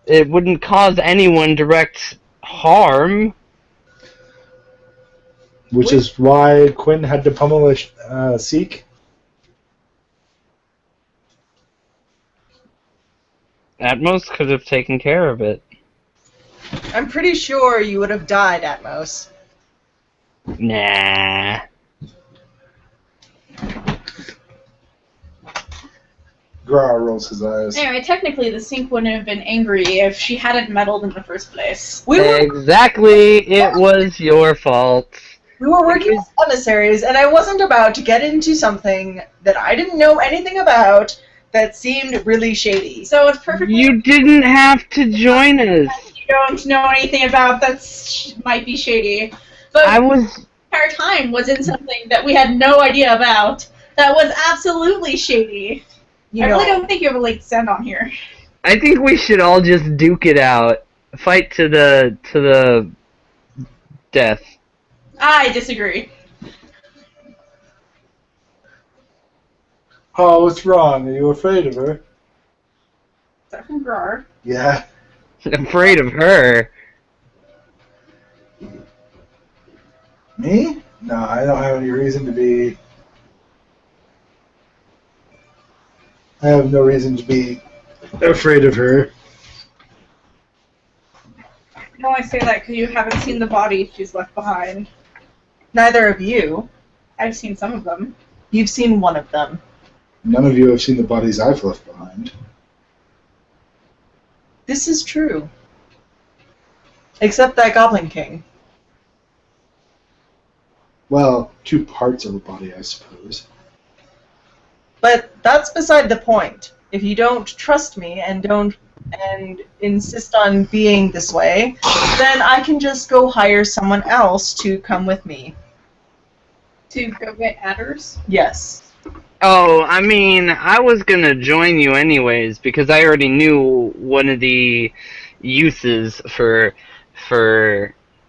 It wouldn't cause anyone direct harm. Which is why Quinn had to pummel a Seek. Atmos could have taken care of it. I'm pretty sure you would have died, Atmos. Nah. Gra rolls his eyes. Anyway, technically the Sink wouldn't have been angry if she hadn't meddled in the first place. We were Exactly, it was your fault. working as emissaries, and I wasn't about to get into something that I didn't know anything about that seemed really shady. So it's perfectly You didn't have to join us. you don't know anything about that might be shady. But I was... the entire time was in something that we had no idea about that was absolutely shady. You I know, really don't think you have a leg to stand on here. I think we should all just duke it out. Fight to the death. I disagree. Oh, what's wrong? Are you afraid of her? Is that from Grar? Yeah. I'm afraid of her. Me? No, I don't have any reason to be. I have no reason to be afraid of her. No, I say that because you haven't seen the body she's left behind. neither of you. I've seen some of them. You've seen one of them. None of you have seen the bodies I've left behind. This is true. Except that Goblin King. Well, two parts of the body, I suppose. But that's beside the point. If you don't trust me and insist on being this way, then I can just go hire someone else to come with me. To go get adders? Yes. Oh, I mean, I was gonna join you anyways because I already knew one of the uses for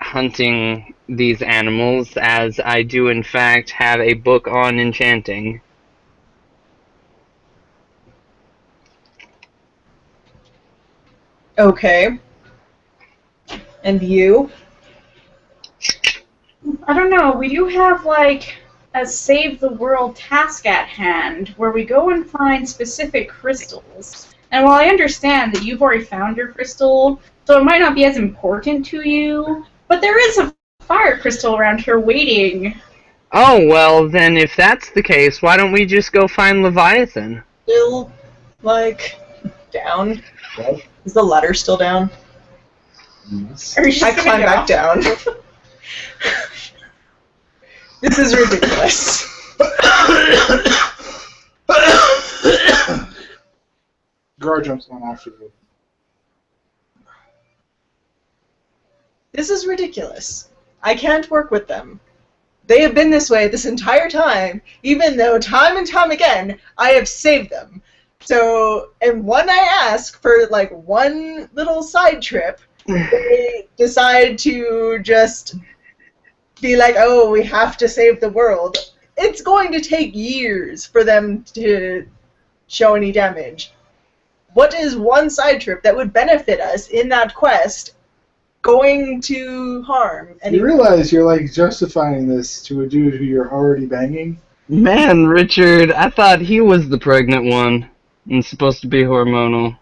hunting these animals, as I do in fact have a book on enchanting. Okay. And you? I don't know. We do have, like, a Save the World task at hand, where we go and find specific crystals. And while I understand that you've already found your crystal, so it might not be as important to you, but there is a fire crystal around here waiting. Oh, well, then if that's the case, why don't we just go find Leviathan? Still, like, down. What? Is the ladder still down? Yes. Are you just I gonna climb go? back down. This is ridiculous. Gar jumps on after you. This is ridiculous. I can't work with them. They have been this way this entire time, even though time and time again I have saved them. So, and when I ask for like one little side trip, they decide to just be like, oh, we have to save the world. It's going to take years for them to show any damage. What is one side trip that would benefit us in that quest going to harm? And You realize you're like justifying this to a dude who you're already banging? Man, Richard, I thought he was the pregnant one and supposed to be hormonal.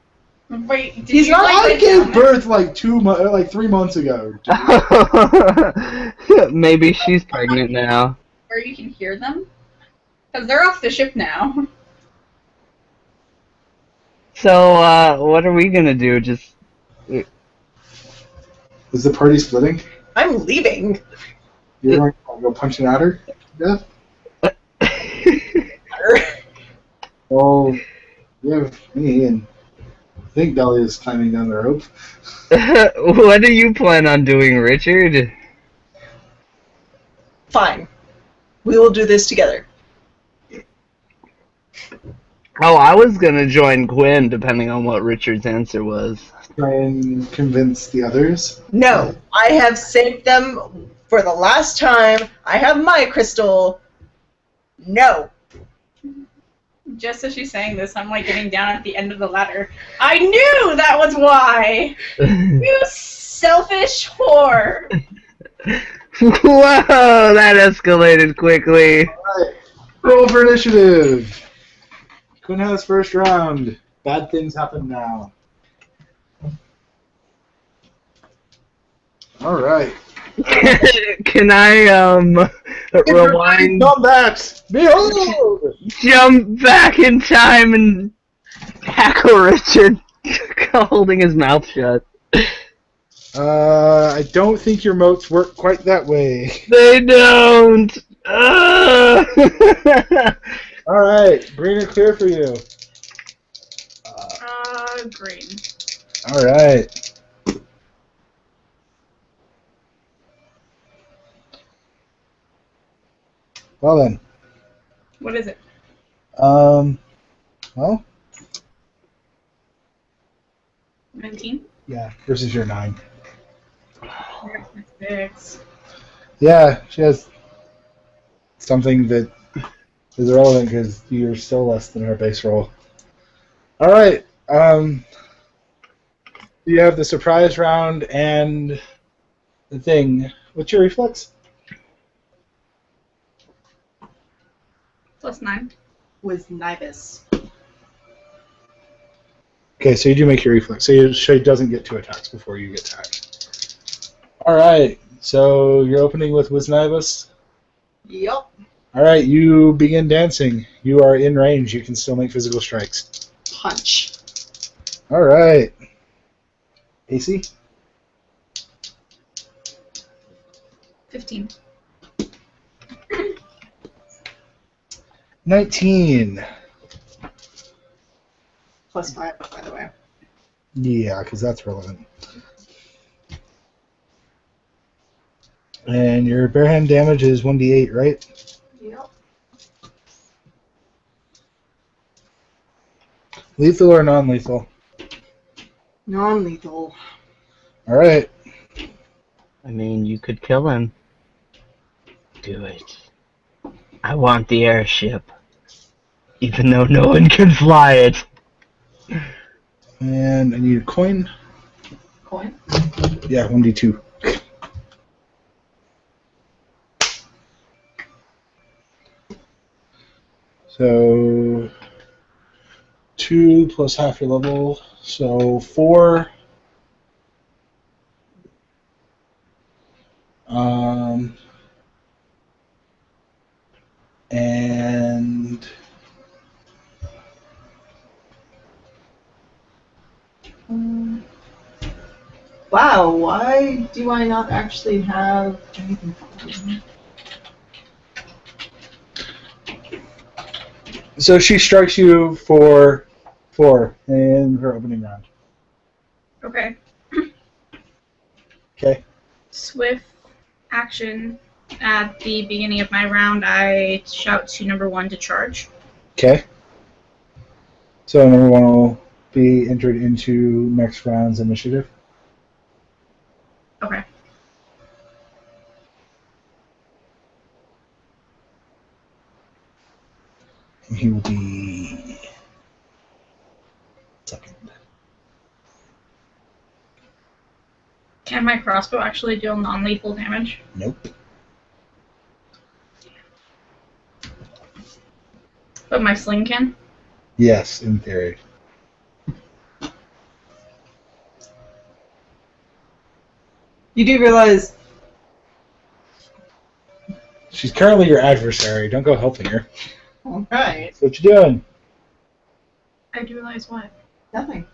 Wait, did He's you not- like I it gave down? birth like 3 months ago. Maybe she's pregnant now. Where you can hear them? Because they're off the ship now. So, what are we gonna do? Just Is the party splitting? I'm leaving. You're going to go punching at her? Yeah. Well, you have me, and I think Dahlia is climbing down the rope. what do you plan on doing, Richard? Fine. We will do this together. Oh, I was gonna join Gwen, depending on what Richard's answer was. Try and convince the others. No, I have saved them for the last time. I have my crystal. No. Just as she's saying this, I'm like getting down at the end of the ladder. I knew that was why! You selfish whore! Whoa, that escalated quickly. Alright, roll for initiative. Quinn has first round. Bad things happen now. Alright. Can I, rewind, Combats! Behold! jump back in time and tackle Richard, holding his mouth shut? I don't think your moats work quite that way. They don't! Alright, green or clear for you. Green. Alright. Well then. What is it? Well, 19? yeah, versus your 9. 6. Yeah, she has something that is irrelevant because you're still less than her base roll. Alright, you have the surprise round and the thing. What's your reflex? +9. With Nibus. Okay, so you do make your reflex. So she doesn't get 2 attacks before you get attacked. Alright, so you're opening with Wisnibus. Yup. Alright, you begin dancing. You are in range. You can still make physical strikes. Punch. Alright. AC? 15. 19. +5, by the way. Yeah, because that's relevant. And your bare hand damage is 1d8, right? Yep. Lethal or non-lethal? Non-lethal. Alright. I mean, you could kill him. Do it. I want the airship. Even though no one can fly it. And I need a coin. Coin? Yeah, 1d2. So 2 plus half your level, so 4. And Wow, why do I not actually have anything for you? so she strikes you for 4 in her opening round. Okay. Okay. Swift action. At the beginning of my round, I shout to number 1 to charge. Okay. So number 1 will be entered into next round's initiative. Okay. He will be second. Can my crossbow actually deal non-lethal damage? Nope. But my sling can? Yes, in theory. You do realize She's currently your adversary. Don't go helping her. Alright. That's what you doing. I do realize what? Nothing.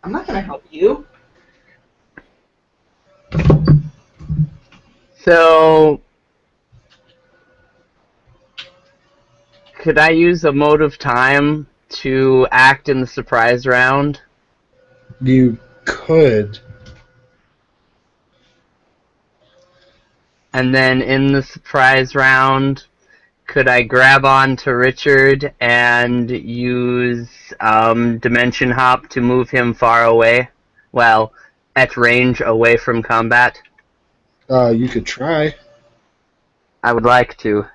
I'm not gonna help you. So, could I use a mode of time to act in the surprise round? You could. And then in the surprise round, could I grab on to Richard and use Dimension Hop to move him far away? Well, at range away from combat? You could try. I would like to.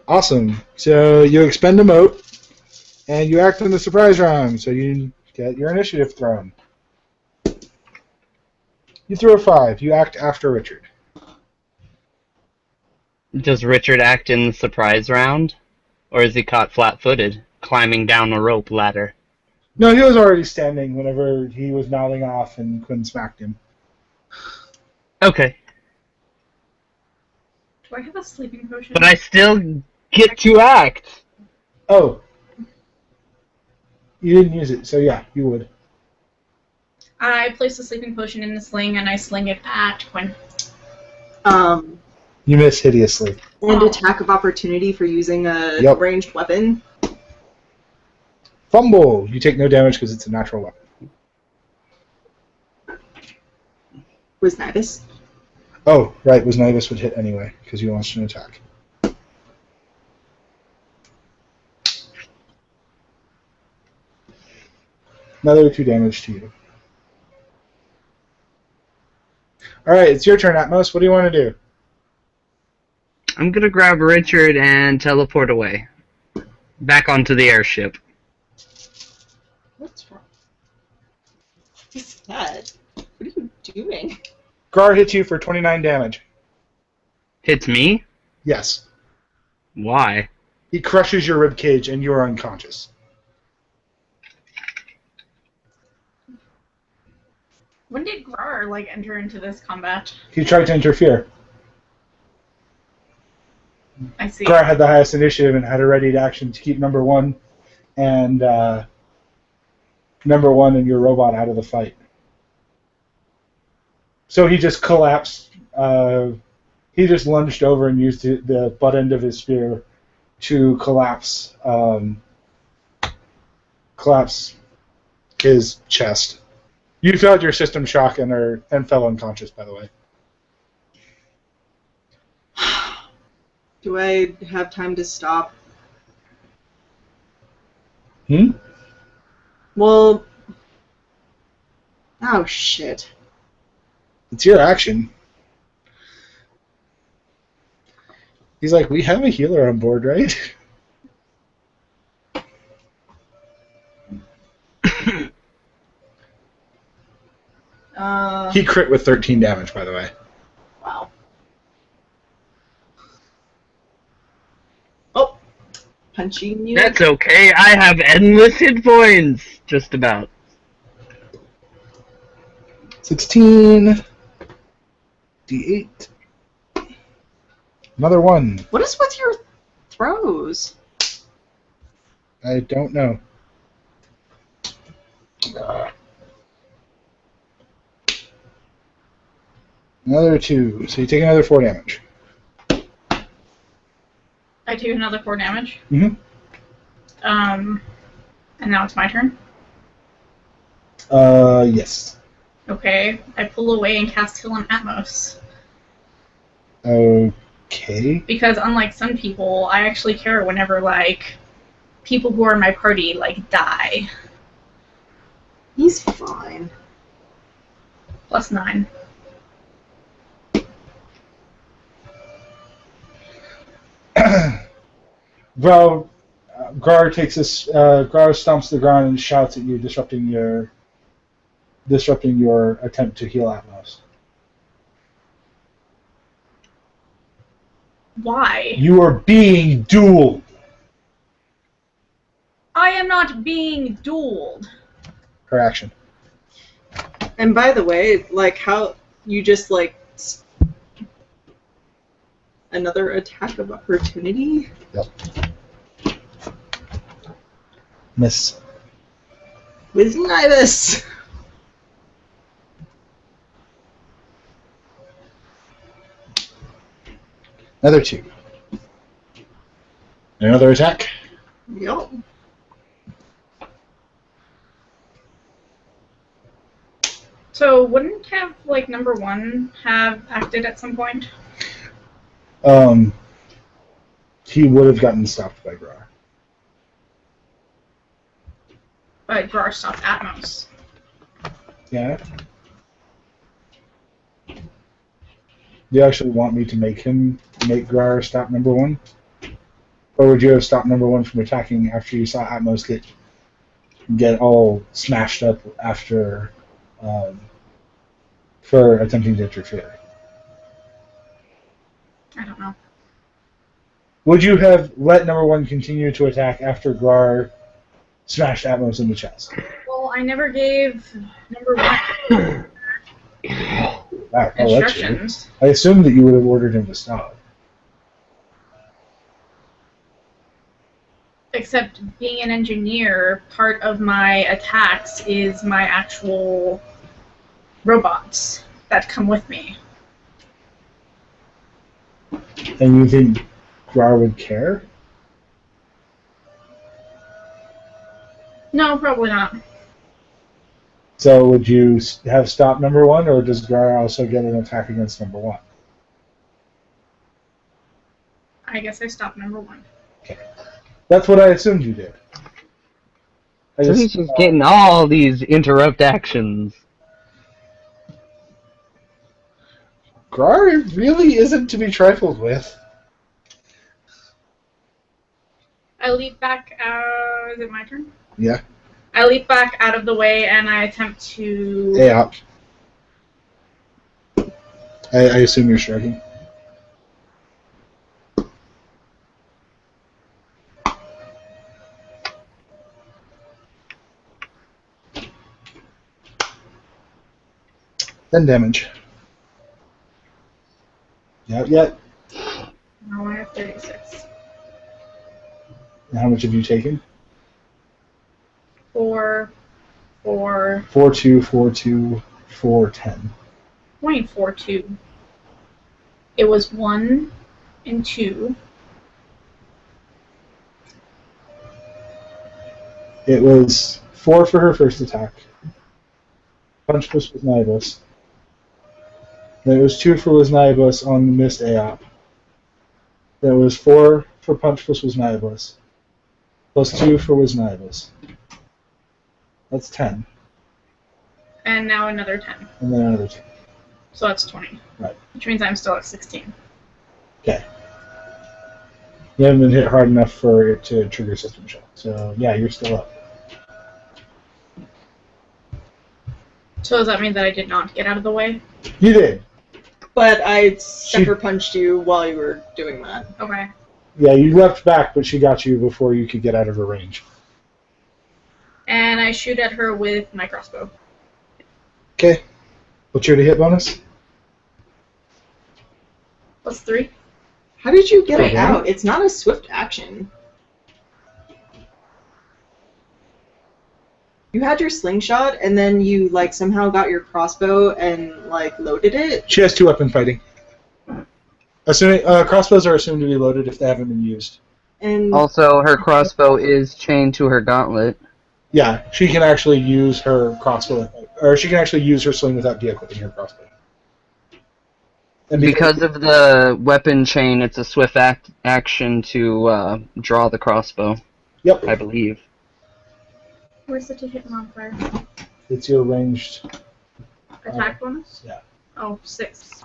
Awesome. So you expend a mote, and you act in the surprise round, so you get your initiative thrown. You throw a 5. You act after Richard. Does Richard act in the surprise round? Or is he caught flat-footed, climbing down a rope ladder? No, he was already standing whenever he was mouthing off and Quinn smacked him. Okay. Do I have a sleeping potion? But I still get to act! Oh. You didn't use it, so yeah, you would. I place the sleeping potion in the sling and I sling it at Quinn. You miss hideously. And attack of opportunity for using a Yep. ranged weapon. Fumble! You take no damage because it's a natural weapon. Was Nibus. Oh, right, was Nivus would hit anyway, because you launched an attack. Another 2 damage to you. Alright, it's your turn, Atmos. What do you want to do? I'm gonna grab Richard and teleport away. Back onto the airship. What's wrong? What's that? What are you doing? Grar hits you for 29 damage. Hits me? Yes. Why? He crushes your ribcage and you are unconscious. When did Grar enter into this combat? He tried to interfere. I see. Grar had the highest initiative and had a ready action to keep number 1 and number 1 and your robot out of the fight. So he just collapsed. He just lunged over and used the butt end of his spear to collapse his chest. You felt your system shock and fell unconscious, by the way. Do I have time to stop? Hmm? Well... Oh, shit. It's your action. He's like, we have a healer on board, right? He crit with 13 damage, by the way. Wow. Oh! punching you. That's okay. I have endless hit points. Just about. 16. D8. Another 1. What is with your throws? I don't know. Another 2. So you take another 4 damage. I take another 4 damage. Mm-hmm. And now it's my turn. Yes. Okay, I pull away and cast Heal on Atmos. Okay. Because unlike some people, I actually care whenever, like, people who are in my party, like, die. He's fine. Plus 9. Well, Gar takes this. Gar stomps the ground and shouts at you, disrupting your attempt to heal Atmos. Why? You are being dueled. I am not being dueled. Her action. And by the way, like how you just like another attack of opportunity? Yep. Miss. With Nibus. Another 2. Another attack. Yup. So wouldn't have, like, number 1 have acted at some point? He would have gotten stopped by Gar. But Grar stopped Atmos. Yeah. Do you actually want me to make Gar stop number 1? Or would you have stopped number 1 from attacking after you saw Atmos get all smashed up after for attempting to interfere? I don't know. Would you have let number 1 continue to attack after Gar smashed Atmos in the chest? Well, I never gave number 1 Wow, instructions. I assumed that you would have ordered him to stop. Except being an engineer, part of my attacks is my actual robots that come with me. And you think Gar would care? No, probably not. So would you have stopped number 1, or does Gar also get an attack against number 1? I guess I stopped number 1. That's what I assumed you did. So he's just getting all these interrupt actions. Gar really isn't to be trifled with. I leap back out. Is it my turn? Yeah. I leap back out of the way and I attempt to. Yeah. I assume you're striking. Then damage. Not yet. No, I have 36. And how much have you taken? 4, 4, 4, 2, 4, 2, 4, 10. 0.42. It was 1 and 2. It was 4 for her first attack. Punch push with Nibus. Then it was 2 for Wisnaibus on the missed AOP. Then it was 4 for Punch plus Wisnaibus. Plus 2 for Wisnaibus. That's 10. And now another 10. And then another 10. So that's 20. Right. Which means I'm still at 16. Okay. You haven't been hit hard enough for it to trigger system shock. So, yeah, you're still up. So does that mean that I did not get out of the way? You did. But I sucker punched you while you were doing that. Okay. Yeah, you leapt back, but she got you before you could get out of her range. And I shoot at her with my crossbow. Okay. What's your to hit bonus? +3. How did you get it Okay. out? It's not a swift action. You had your slingshot, and then you like somehow got your crossbow and like loaded it. She has 2-weapon fighting. Assuming crossbows are assumed to be loaded if they haven't been used. And Also, her crossbow is chained to her gauntlet. Yeah, she can actually use her crossbow, or she can actually use her sling without de-equipping her crossbow. And Because of the weapon chain, it's a swift action to draw the crossbow, Yep, I believe. Where's the to hit modifier? it's your ranged. Attack bonus? Yeah. Oh, 6.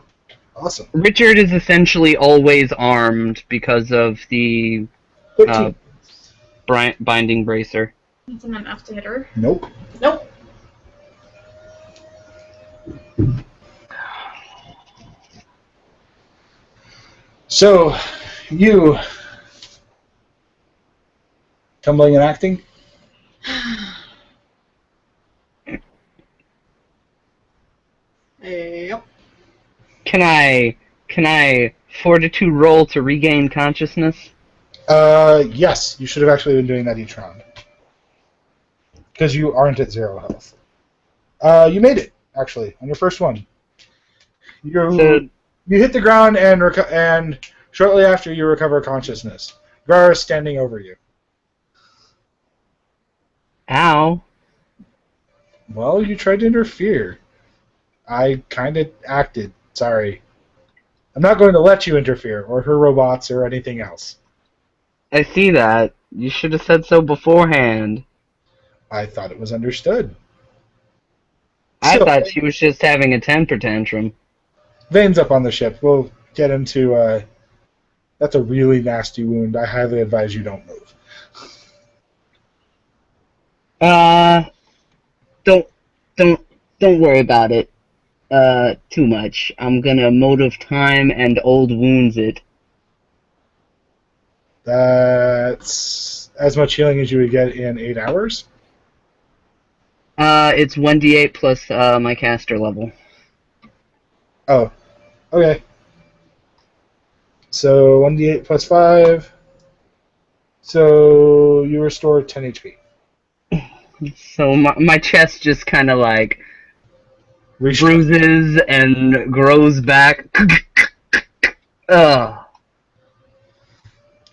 Awesome. Richard is essentially always armed because of the 13. binding bracer. Isn't enough to hit her. Nope. Nope. So, you tumbling and acting. yep. Can I fortitude roll to regain consciousness? Yes, you should have actually been doing that each round. Because you aren't at 0 health. You made it, actually, on your first one. You hit the ground, and shortly after you recover consciousness. Gar is standing over you. Ow. Well, you tried to interfere. I kind of acted. Sorry. I'm not going to let you interfere, or her robots, or anything else. I see that. You should have said so beforehand. I thought it was understood. I So, thought she was just having a temper tantrum. Vane's up on the ship. We'll get into, that's a really nasty wound. I highly advise you don't move. Don't worry about it. Too much. I'm gonna motive time and old wounds it. That's as much healing as you would get in 8 hours. It's 1d8 plus my caster level. Oh, okay. So 1d8 plus 5. So you restore 10 HP. So my chest just kind of like Restore. bruises and grows back. Ugh.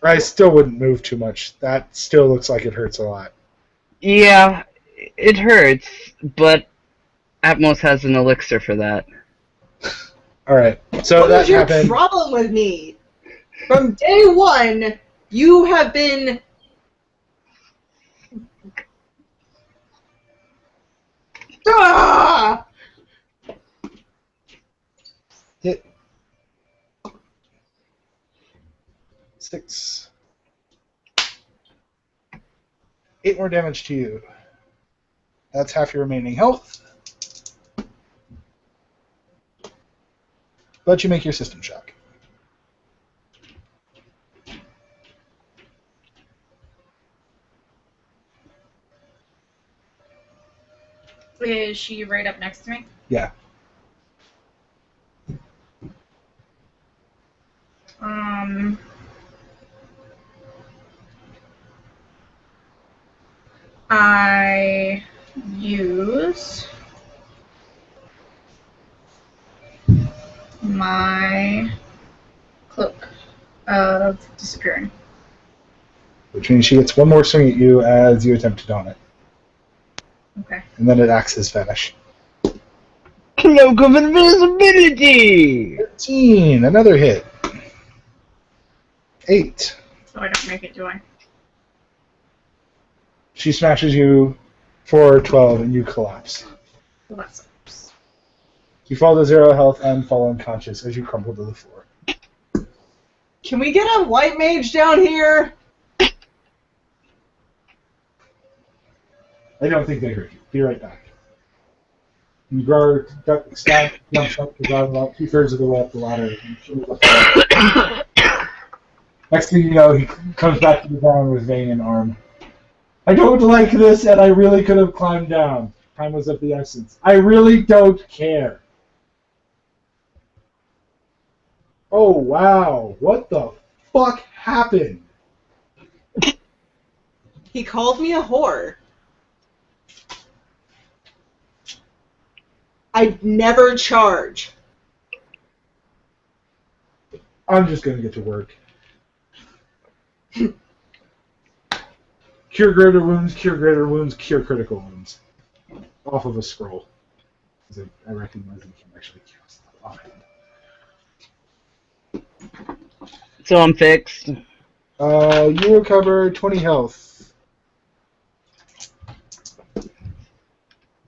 I still wouldn't move too much. That still looks like it hurts a lot. Yeah, it hurts, but Atmos has an elixir for that. Alright, so What that is your happened. problem with me? From day one, you have been. Ah! Hit. 6. 8 more damage to you. That's half your remaining health. But you make your system shock. Is she right up next to me? Yeah. I use my cloak of disappearing. Which means she gets one more swing at you as you attempt to don it. Okay. And then it acts as vanish. Cloak of invisibility! 13, another hit. 8. So I don't make it, do I? She smashes you for 12 and you collapse. Well, that sucks. You fall to 0 health and fall unconscious as you crumple to the floor. Can we get a white mage down here? I don't think they hurt you. Be right back. And Grar jumps up to Grar about 2/3 of the way up the ladder. And she was up there. Next thing you know, he comes back to the ground with vein and arm. I don't like this, and I really could have climbed down. Time was of the essence. I really don't care. Oh, wow. What the fuck happened? He called me a whore. I'd never charge. I'm just going to get to work. Cure greater wounds, cure greater wounds, cure critical wounds. Off of a scroll. Because I recognize you can actually cast that offhand. So I'm fixed. You recover 20 health.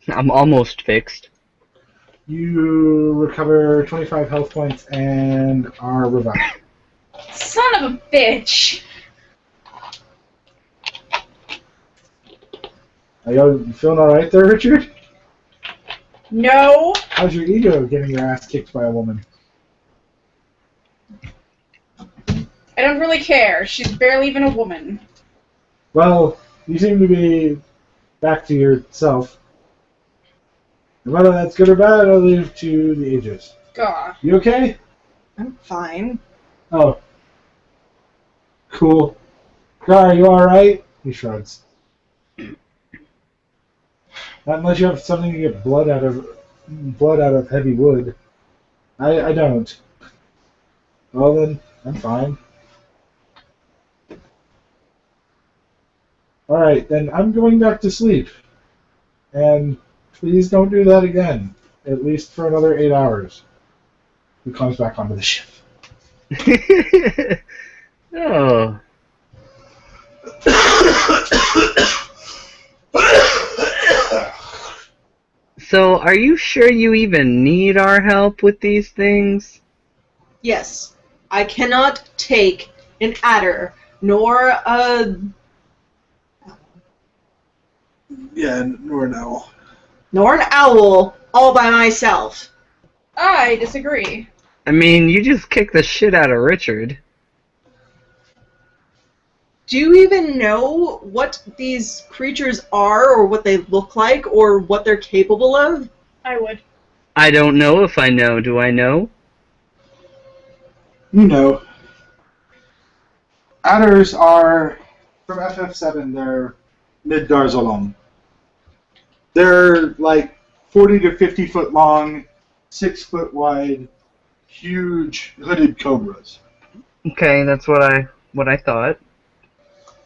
I'm almost fixed. You recover 25 health points and are revived. Son of a bitch! Are you feeling alright there, Richard? No! How's your ego getting your ass kicked by a woman? I don't really care. She's barely even a woman. Well, you seem to be back to yourself. And whether that's good or bad, I'll leave to the ages. God. You okay? I'm fine. Oh. Cool. Gar, are you alright? He shrugs. Not unless you have something to get blood out of heavy wood. I don't. Well then, I'm fine. Alright, then I'm going back to sleep. And please don't do that again. At least for another 8 hours. He comes back onto the ship. Oh. So, are you sure you even need our help with these things? Yes, I cannot take an adder, nor a... Yeah, nor an owl. nor an owl all by myself. I disagree. I mean, you just kicked the shit out of Richard. Do you even know what these creatures are, or what they look like, or what they're capable of? I would. I don't know if I know. Do I know? You know. Adders are, from FF7, they're mid-Darzalom. They're like 40 to 50 foot long, 6 foot wide, huge hooded cobras. Okay, that's what I thought.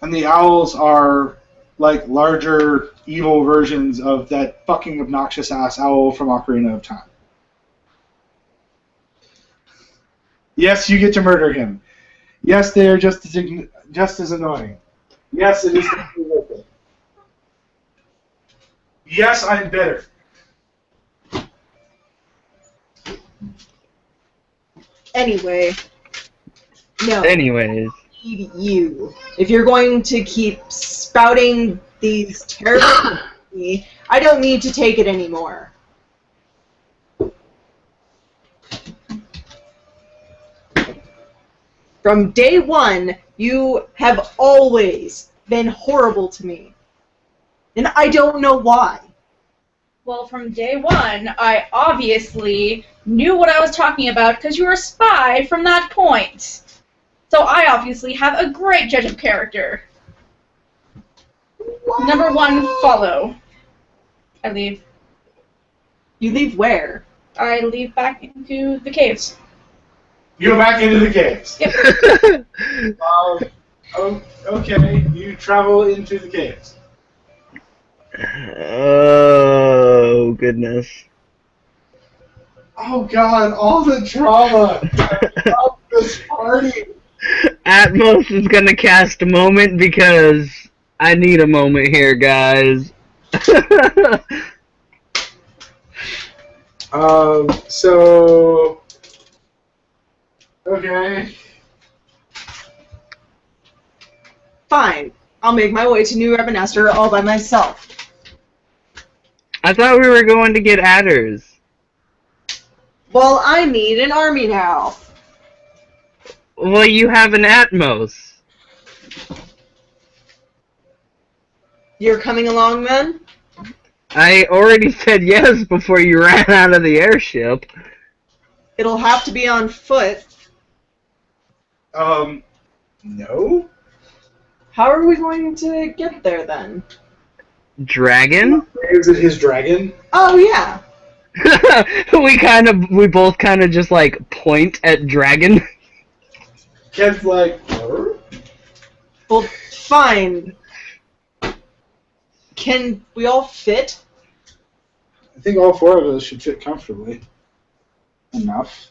And the owls are like larger, evil versions of that fucking obnoxious ass owl from Ocarina of Time. Yes, you get to murder him. Yes, they are just as annoying. Yes, it is worth it. Yes, I'm bitter. Anyway, no. Anyways. Need you. If you're going to keep spouting these terrible me, I don't need to take it anymore. From day one, you have always been horrible to me. And I don't know why. Well, from day one, I obviously knew what I was talking about because you were a spy from that point. So I obviously have a great judge of character. What? Number one, follow. I leave. You leave where? I leave back into the caves. You go back into the caves. Yep. Okay, you travel into the caves. Oh, goodness. Oh god, all the trauma of this party. Atmos is gonna cast a moment because I need a moment here, guys. So okay. Fine. I'll make my way to New Ebenezer all by myself. I thought we were going to get adders. Well, I need an army now. Well, you have an Atmos. You're coming along then? I already said yes before you ran out of the airship. It'll have to be on foot. No? How are we going to get there then? Dragon? Is it his dragon? Oh, yeah. we both kind of just like point at Dragon. Ken's like, "Huh?" Well, fine. Can we all fit? I think all four of us should fit comfortably. Enough.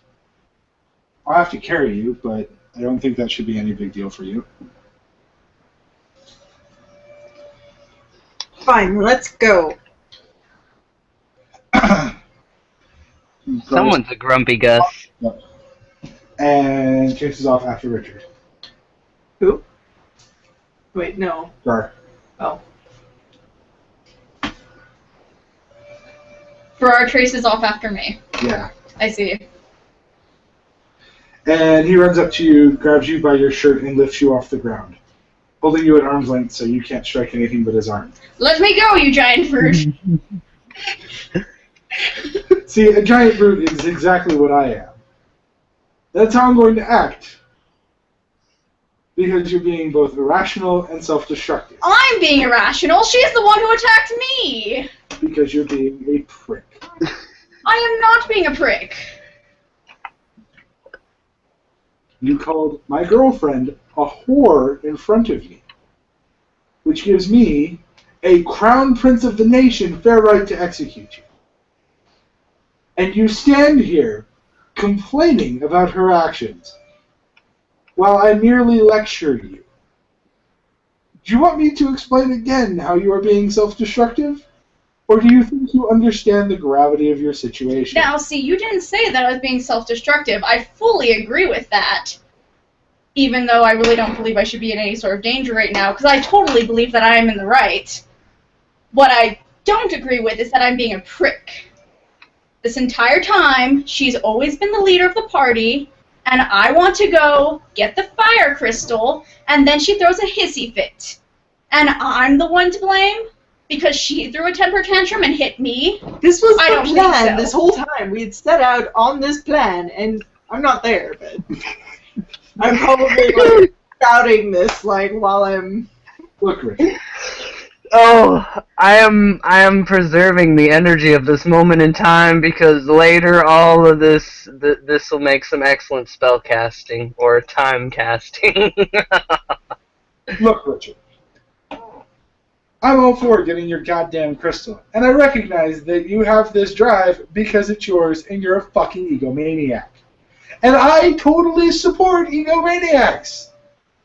I'll have to carry you, but I don't think that should be any big deal for you. Fine, let's go. Someone's a grumpy Gus. And chases off after Richard. Who? Wait, no. Gar. Oh. Farrar traces off after me. Yeah. I see. And he runs up to you, grabs you by your shirt, and lifts you off the ground, holding you at arm's length so you can't strike anything but his arm. Let me go, you giant fruit! See, a giant brute is exactly what I am. That's how I'm going to act. Because you're being both irrational and self-destructive. I'm being irrational. She's the one who attacked me. Because you're being a prick. I am not being a prick. You called my girlfriend a whore in front of me, which gives me, a crown prince of the nation, fair right to execute you. And you stand here complaining about her actions while I merely lecture you. Do you want me to explain again how you are being self-destructive? Or do you think you understand the gravity of your situation? Now, see, you didn't say that I was being self-destructive. I fully agree with that. Even though I really don't believe I should be in any sort of danger right now, because I totally believe that I am in the right. What I don't agree with is that I'm being a prick. This entire time, she's always been the leader of the party, and I want to go get the fire crystal, and then she throws a hissy fit. And I'm the one to blame? Because she threw a temper tantrum and hit me? This was I the don't think plan so. this whole time. We had set out on this plan, and I'm not there, but I'm probably like shouting this like while I'm. Look, Richard. Oh, I am preserving the energy of this moment in time because later all of this will make some excellent spell casting or time casting. Look, Richard. I'm all for getting your goddamn crystal, and I recognize that you have this drive because it's yours and you're a fucking egomaniac. And I totally support egomaniacs.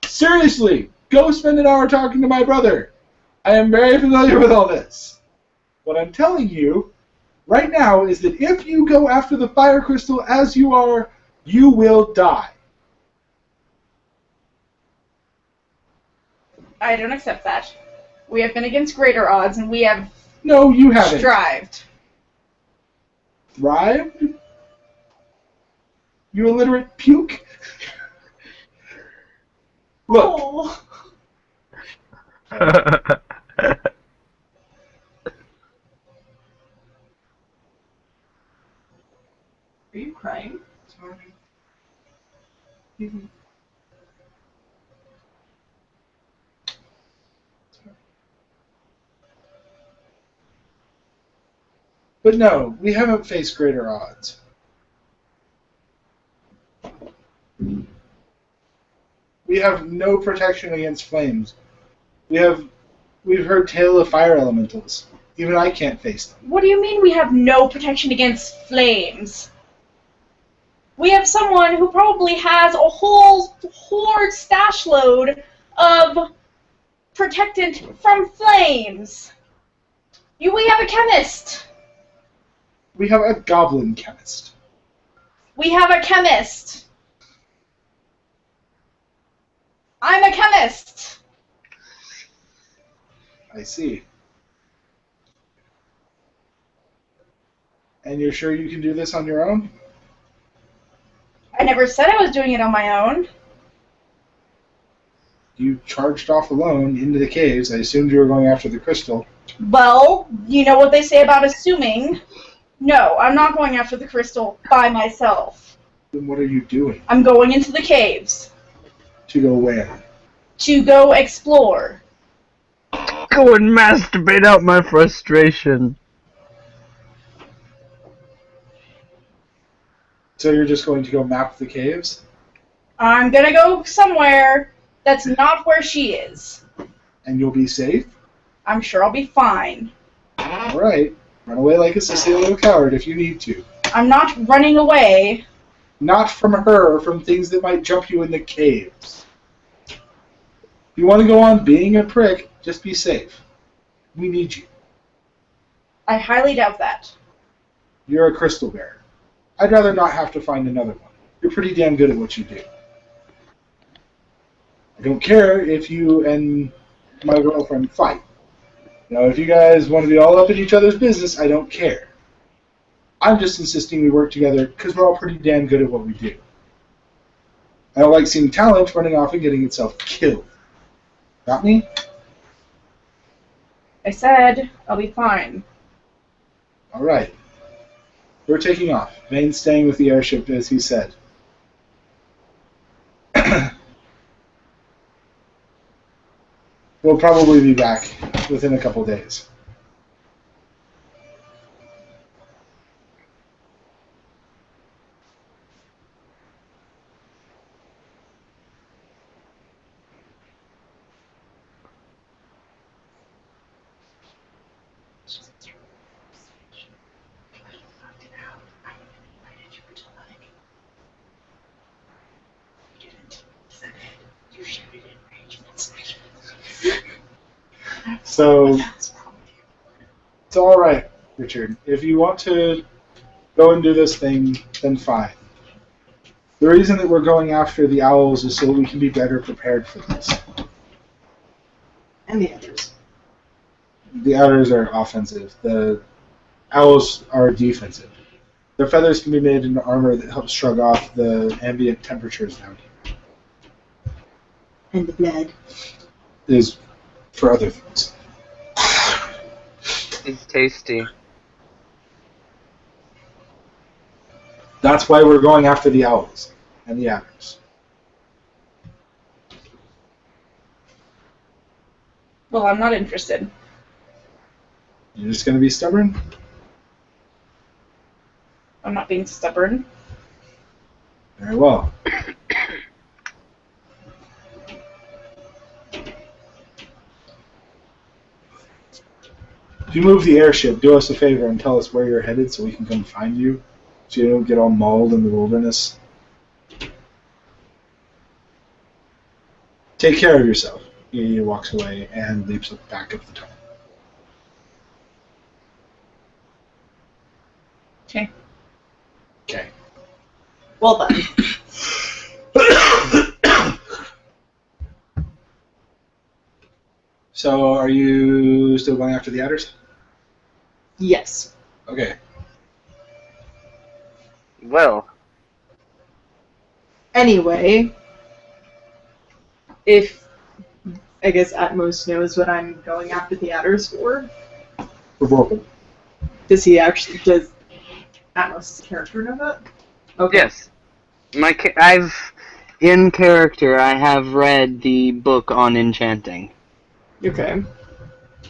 Seriously, go spend an hour talking to my brother. I am very familiar with all this. What I'm telling you right now is that if you go after the fire crystal as you are, you will die. I don't accept that. We have been against greater odds, and we have No, you haven't. strived. Thrived? You illiterate puke? Look, Oh. Are you crying? sorry. But no, we haven't faced greater odds. We have no protection against flames. We've heard tale of fire elementals. Even I can't face them. What do you mean we have no protection against flames? We have someone who probably has a whole hoard stash load of protectant from flames. We have a chemist. We have a goblin chemist. We have a chemist. I'm a chemist. I see. And you're sure you can do this on your own? I never said I was doing it on my own. You charged off alone into the caves. I assumed you were going after the crystal. Well, you know what they say about assuming. No, I'm not going after the crystal by myself. Then what are you doing? I'm going into the caves. To go where? To go explore. Go and masturbate out my frustration. So you're just going to go map the caves? I'm gonna go somewhere that's not where she is. And you'll be safe? I'm sure I'll be fine. Alright. Run away like a Sicilian coward if you need to. I'm not running away. Not from her, from things that might jump you in the caves. If you want to go on being a prick, just be safe. We need you. I highly doubt that. You're a crystal bearer. I'd rather not have to find another one. You're pretty damn good at what you do. I don't care if you and my girlfriend fight. Now, if you guys want to be all up in each other's business, I don't care. I'm just insisting we work together because we're all pretty damn good at what we do. I don't like seeing talent running off and getting itself killed. Got me? I said I'll be fine. Alright. We're taking off. Vane's staying with the airship, as he said. We'll probably be back within a couple days. So, it's alright, Richard. If you want to go and do this thing, then fine. The reason that we're going after the owls is so that we can be better prepared for this. And the others. The others are offensive. The owls are defensive. Their feathers can be made into armor that helps shrug off the ambient temperatures down here. And the blood. Is for other things. It's tasty. That's why we're going after the owls and the adders. Well, I'm not interested. You're just going to be stubborn? I'm not being stubborn. Very well. If you move the airship, do us a favor and tell us where you're headed so we can come find you, so you don't get all mauled in the wilderness. Take care of yourself. He walks away and leaps back up the tunnel. Okay. Okay. Well done. So, are you still going after the adders? Yes. Okay. Well, Anyway, if I guess Atmos knows what I'm going after the adders for, For Vorpal. does Atmos' character know that? Okay. yes. In character, I have read the book on enchanting. Okay.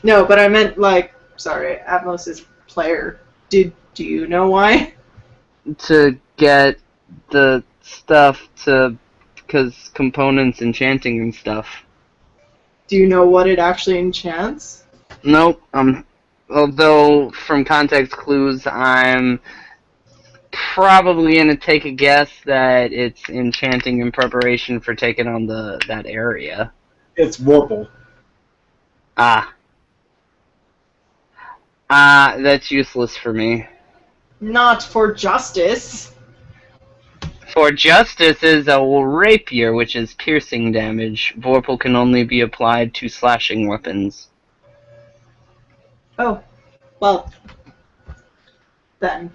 No, but I meant sorry, Atmos' player. Do you know why? To get the stuff because components enchanting and stuff. Do you know what it actually enchants? Nope. Although from context clues, I'm probably gonna take a guess that it's enchanting in preparation for taking on that area. It's Vorpal. That's useless for me. Not for justice. For justice is a rapier, which is piercing damage. Vorpal can only be applied to slashing weapons. Oh. Well. Then.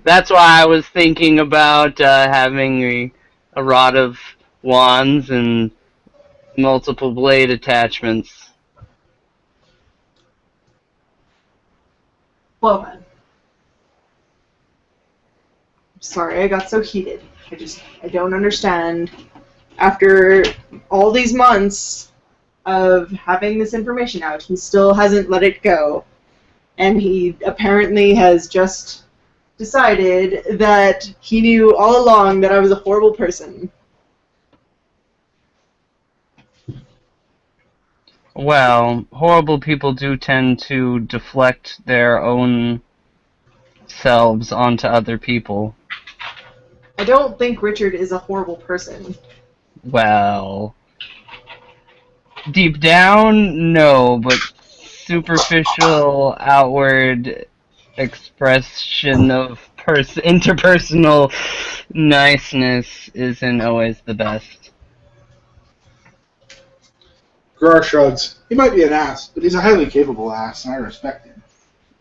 That's why I was thinking about having a rod of wands and multiple blade attachments. Well then. Sorry I got so heated. I don't understand. After all these months of having this information out, he still hasn't let it go. And he apparently has just decided that he knew all along that I was a horrible person. Well, horrible people do tend to deflect their own selves onto other people. I don't think Richard is a horrible person. Well, deep down, no, but superficial, outward expression of interpersonal niceness isn't always the best. Garrar shrugs. He might be an ass, but he's a highly capable ass, and I respect him.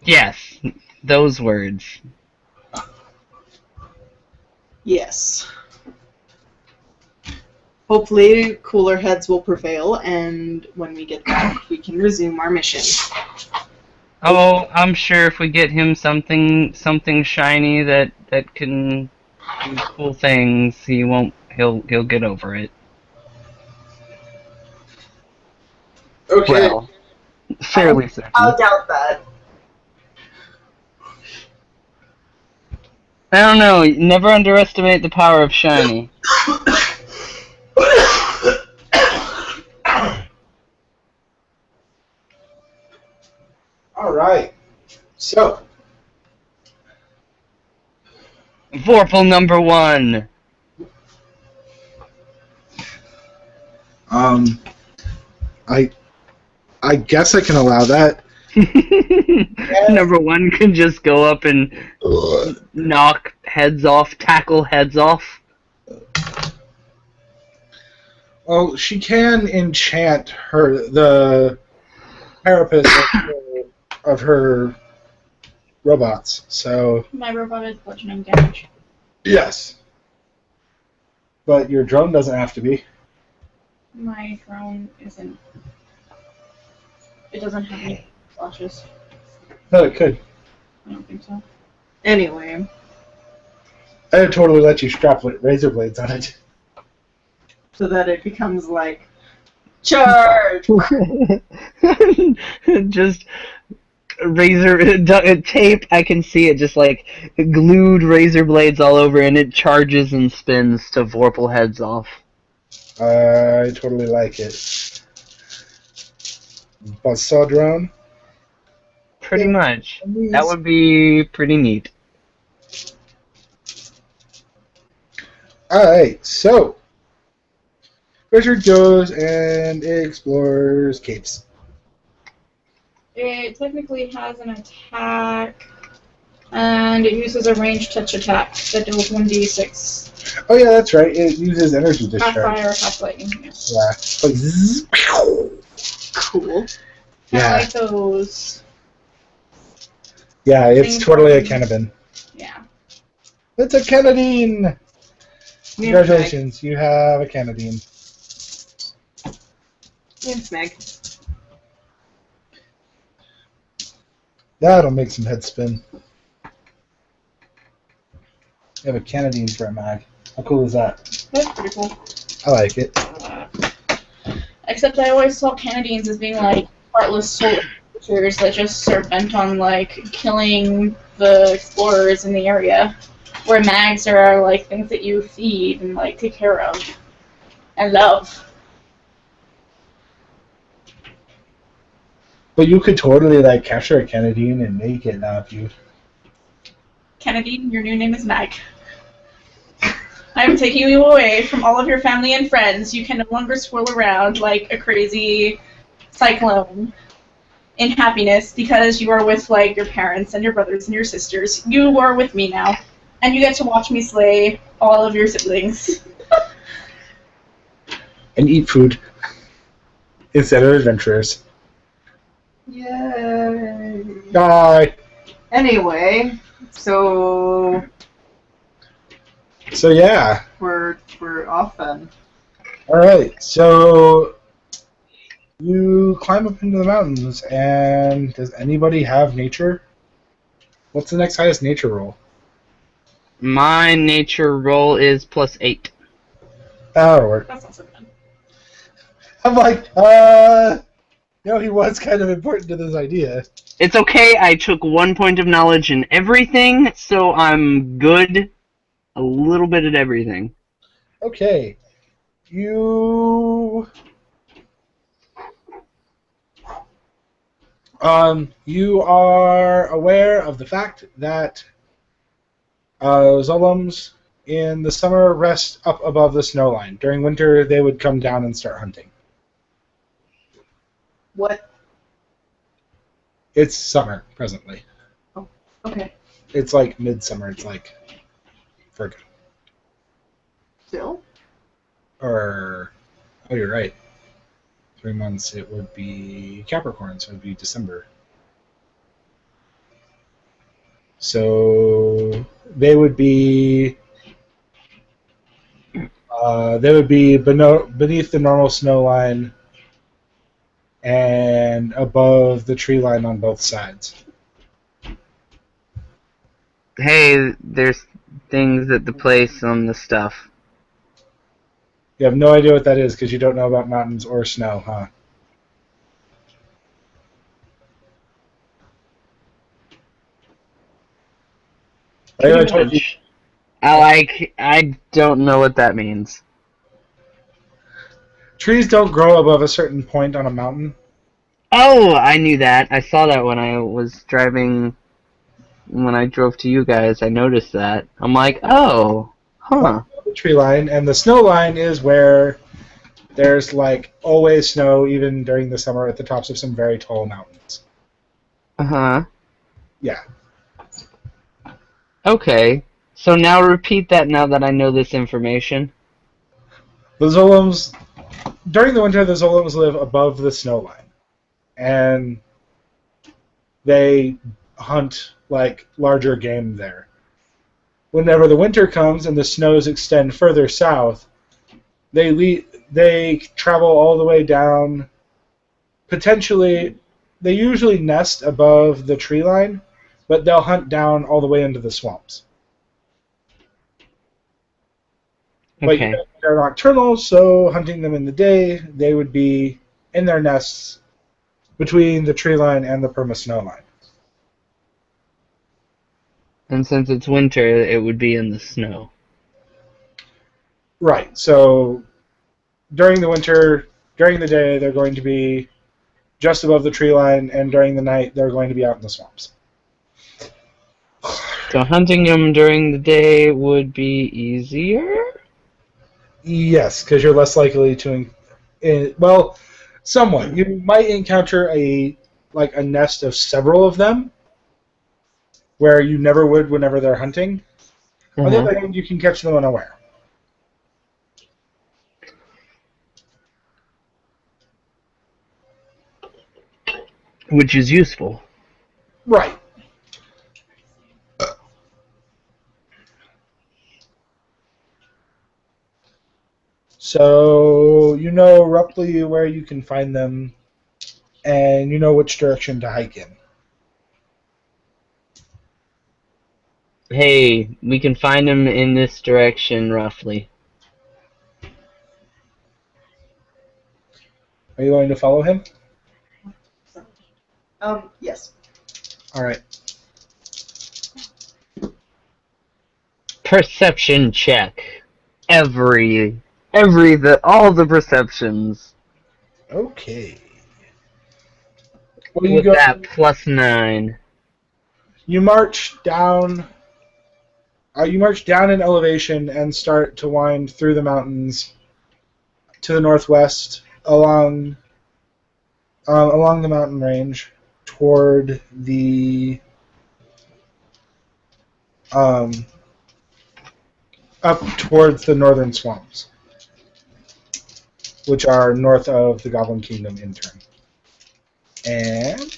Yes, those words. Yes. Hopefully, cooler heads will prevail, and when we get back, we can resume our mission. Oh, I'm sure if we get him something shiny that can do cool things, he'll get over it. Okay. Well, fairly certain. I'll doubt that. I don't know. Never underestimate the power of shiny. All right. So, Vorpal number 1. I guess I can allow that. Number 1 can just go up and knock heads off, tackle heads off. Well, she can enchant the carapace of her robots. So My robot is bludgeoning damage. yes, but your drone doesn't have to be. My drone isn't. It doesn't have any flashes. No, it could. I don't think so. Anyway, I'd totally let you strap razor blades on it. so that it becomes like, charge! Just tape. I can see it just like glued razor blades all over, and it charges and spins to Vorpal heads off. I totally like it. Buzzsaw drone. Pretty much. That would be pretty neat. Alright, so Richard goes and explores capes. It technically has an attack, and it uses a ranged touch attack that deals 1d6. Oh yeah, that's right. It uses energy Half discharge. fire, half lightning. Yes. Yeah. Like zzz. Cool. Yeah. I like those. Yeah, it's Things totally a like- Cannabin. Yeah. It's a Cannadine! Congratulations, you have a Cannadine. Thanks, Meg. That'll make some head spin. You have a Cannadine for a mag. How cool is that? That's pretty cool. I like it. Except I always saw Canadians as being like heartless soul creatures that just are bent on like killing the explorers in the area. Where mags are like things that you feed and like take care of and love. But you could totally like capture a Cannadine and make it now if you. Canadian, your new name is Mag. I am taking you away from all of your family and friends. You can no longer swirl around like a crazy cyclone in happiness because you are with like your parents and your brothers and your sisters. You are with me now. And you get to watch me slay all of your siblings. And eat food. Instead of adventurers. Yay. Bye! Anyway, so So yeah. we're off then. Alright, so You climb up into the mountains, and does anybody have nature? What's the next highest nature roll? My nature roll is +8. That'll work. That's not so bad. I'm like, he was kind of important to this idea. It's okay, I took 1 point of knowledge in everything, so I'm good a little bit at everything. Okay. You are aware of the fact that Zolums in the summer rest up above the snow line. During winter, they would come down and start hunting. What? It's summer presently. Okay. It's like midsummer. It's like Virgo. Still? Or, oh, you're right. 3 months, it would be Capricorn, so it would be December. So they would be beneath the normal snow line and above the tree line on both sides. Hey, there's things at the place on the stuff. You have no idea what that is because you don't know about mountains or snow, huh? I told you. I don't know what that means. Trees don't grow above a certain point on a mountain. Oh, I knew that. I saw that when I was driving. When I drove to you guys, I noticed that. I'm like, oh, huh. The tree line, and the snow line is where there's like always snow, even during the summer, at the tops of some very tall mountains. Uh-huh. Yeah. Okay. So now repeat that now that I know this information. The Zolums, during the winter, the Zolums live above the snow line, and they hunt like larger game there. Whenever the winter comes and the snows extend further south, they travel all the way down. Potentially, they usually nest above the tree line, but they'll hunt down all the way into the swamps. Okay. But they're nocturnal, so hunting them in the day, they would be in their nests between the tree line and the perma-snow line. And since it's winter, it would be in the snow. Right. So during the winter, during the day, they're going to be just above the tree line, and during the night, they're going to be out in the swamps. So hunting them during the day would be easier? Yes, because you're less likely to, well, somewhat. You might encounter a nest of several of them, where you never would whenever they're hunting. Mm-hmm. On the other hand, you can catch them unaware. Which is useful. Right. So you know roughly where you can find them, and you know which direction to hike in. Hey, we can find them in this direction, roughly. Are you going to follow him? Yes. All right. Perception check. All the perceptions. Okay. Well, With that +9. You march down. You march down in elevation and start to wind through the mountains to the northwest along the mountain range toward the up towards the northern swamps, which are north of the Goblin Kingdom in turn. And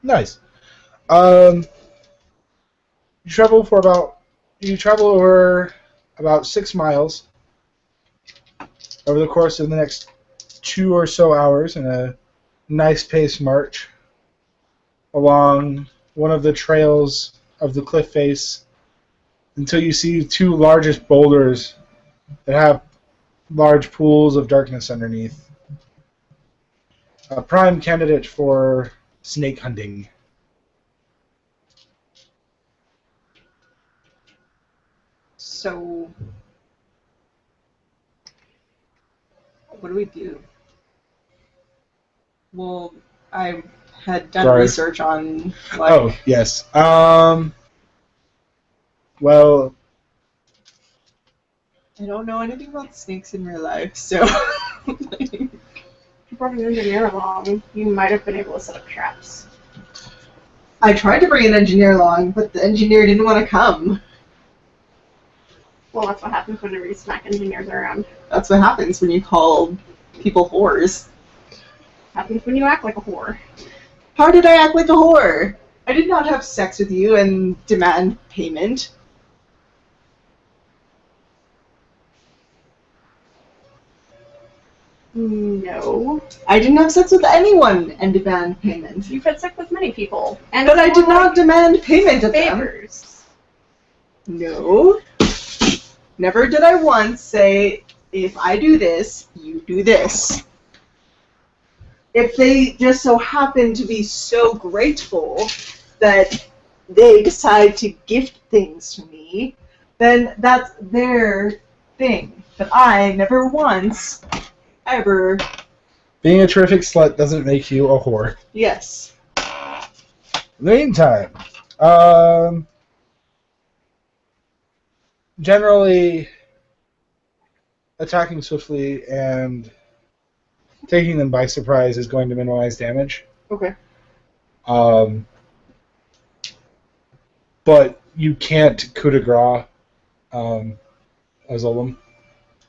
nice. You travel over about 6 miles, over the course of the next 2 or so hours in a nice pace march along one of the trails of the cliff face until you see 2 largest boulders that have large pools of darkness underneath. A prime candidate for snake hunting. So, what do we do? Well, I had done Sorry. research on, like, Oh, yes. Well, I don't know anything about snakes in real life, so. If you brought an engineer along, you might have been able to set up traps. I tried to bring an engineer along, but the engineer didn't want to come. Well, that's what happens whenever you smack engineers around. That's what happens when you call people whores. Happens when you act like a whore. How did I act like a whore? I did not have sex with you and demand payment. No. I didn't have sex with anyone and demand payment. You've had sex with many people. And But I did not demand payment of them. favors. No. Never did I once say, if I do this, you do this. If they just so happen to be so grateful that they decide to gift things to me, then that's their thing. But I never once, ever, being a terrific slut doesn't make you a whore. yes. In the meantime, generally, attacking swiftly and taking them by surprise is going to minimize damage. Okay. But you can't coup de grace a Zolom.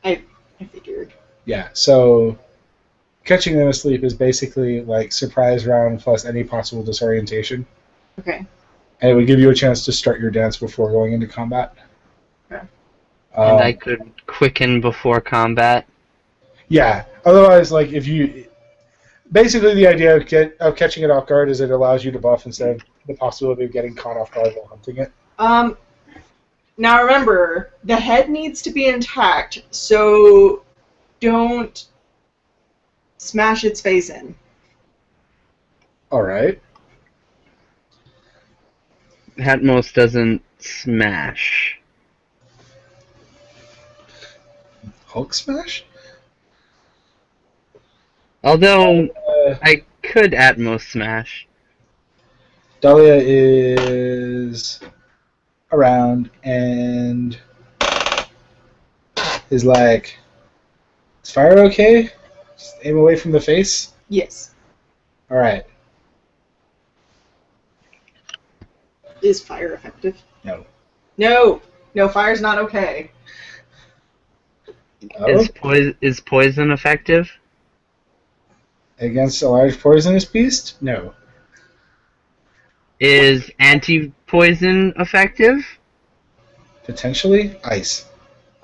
I figured. Yeah, so catching them asleep is basically like surprise round plus any possible disorientation. Okay. And it would give you a chance to start your dance before going into combat. Okay. And I could quicken before combat. Yeah. Otherwise, like if you, basically the idea of catching it off guard is it allows you to buff instead of the possibility of getting caught off guard while hunting it. Now remember, the head needs to be intact, so don't smash its face in. All right. Atmos doesn't smash. Hulk smash? Although, I could Atmos smash. Dahlia is around and is like, is fire okay? Just aim away from the face? Yes. Alright. Is fire effective? No. No! No, fire's not okay. Oh? Is poison effective? Against a large poisonous beast? No. Is anti-poison effective? Potentially? Ice.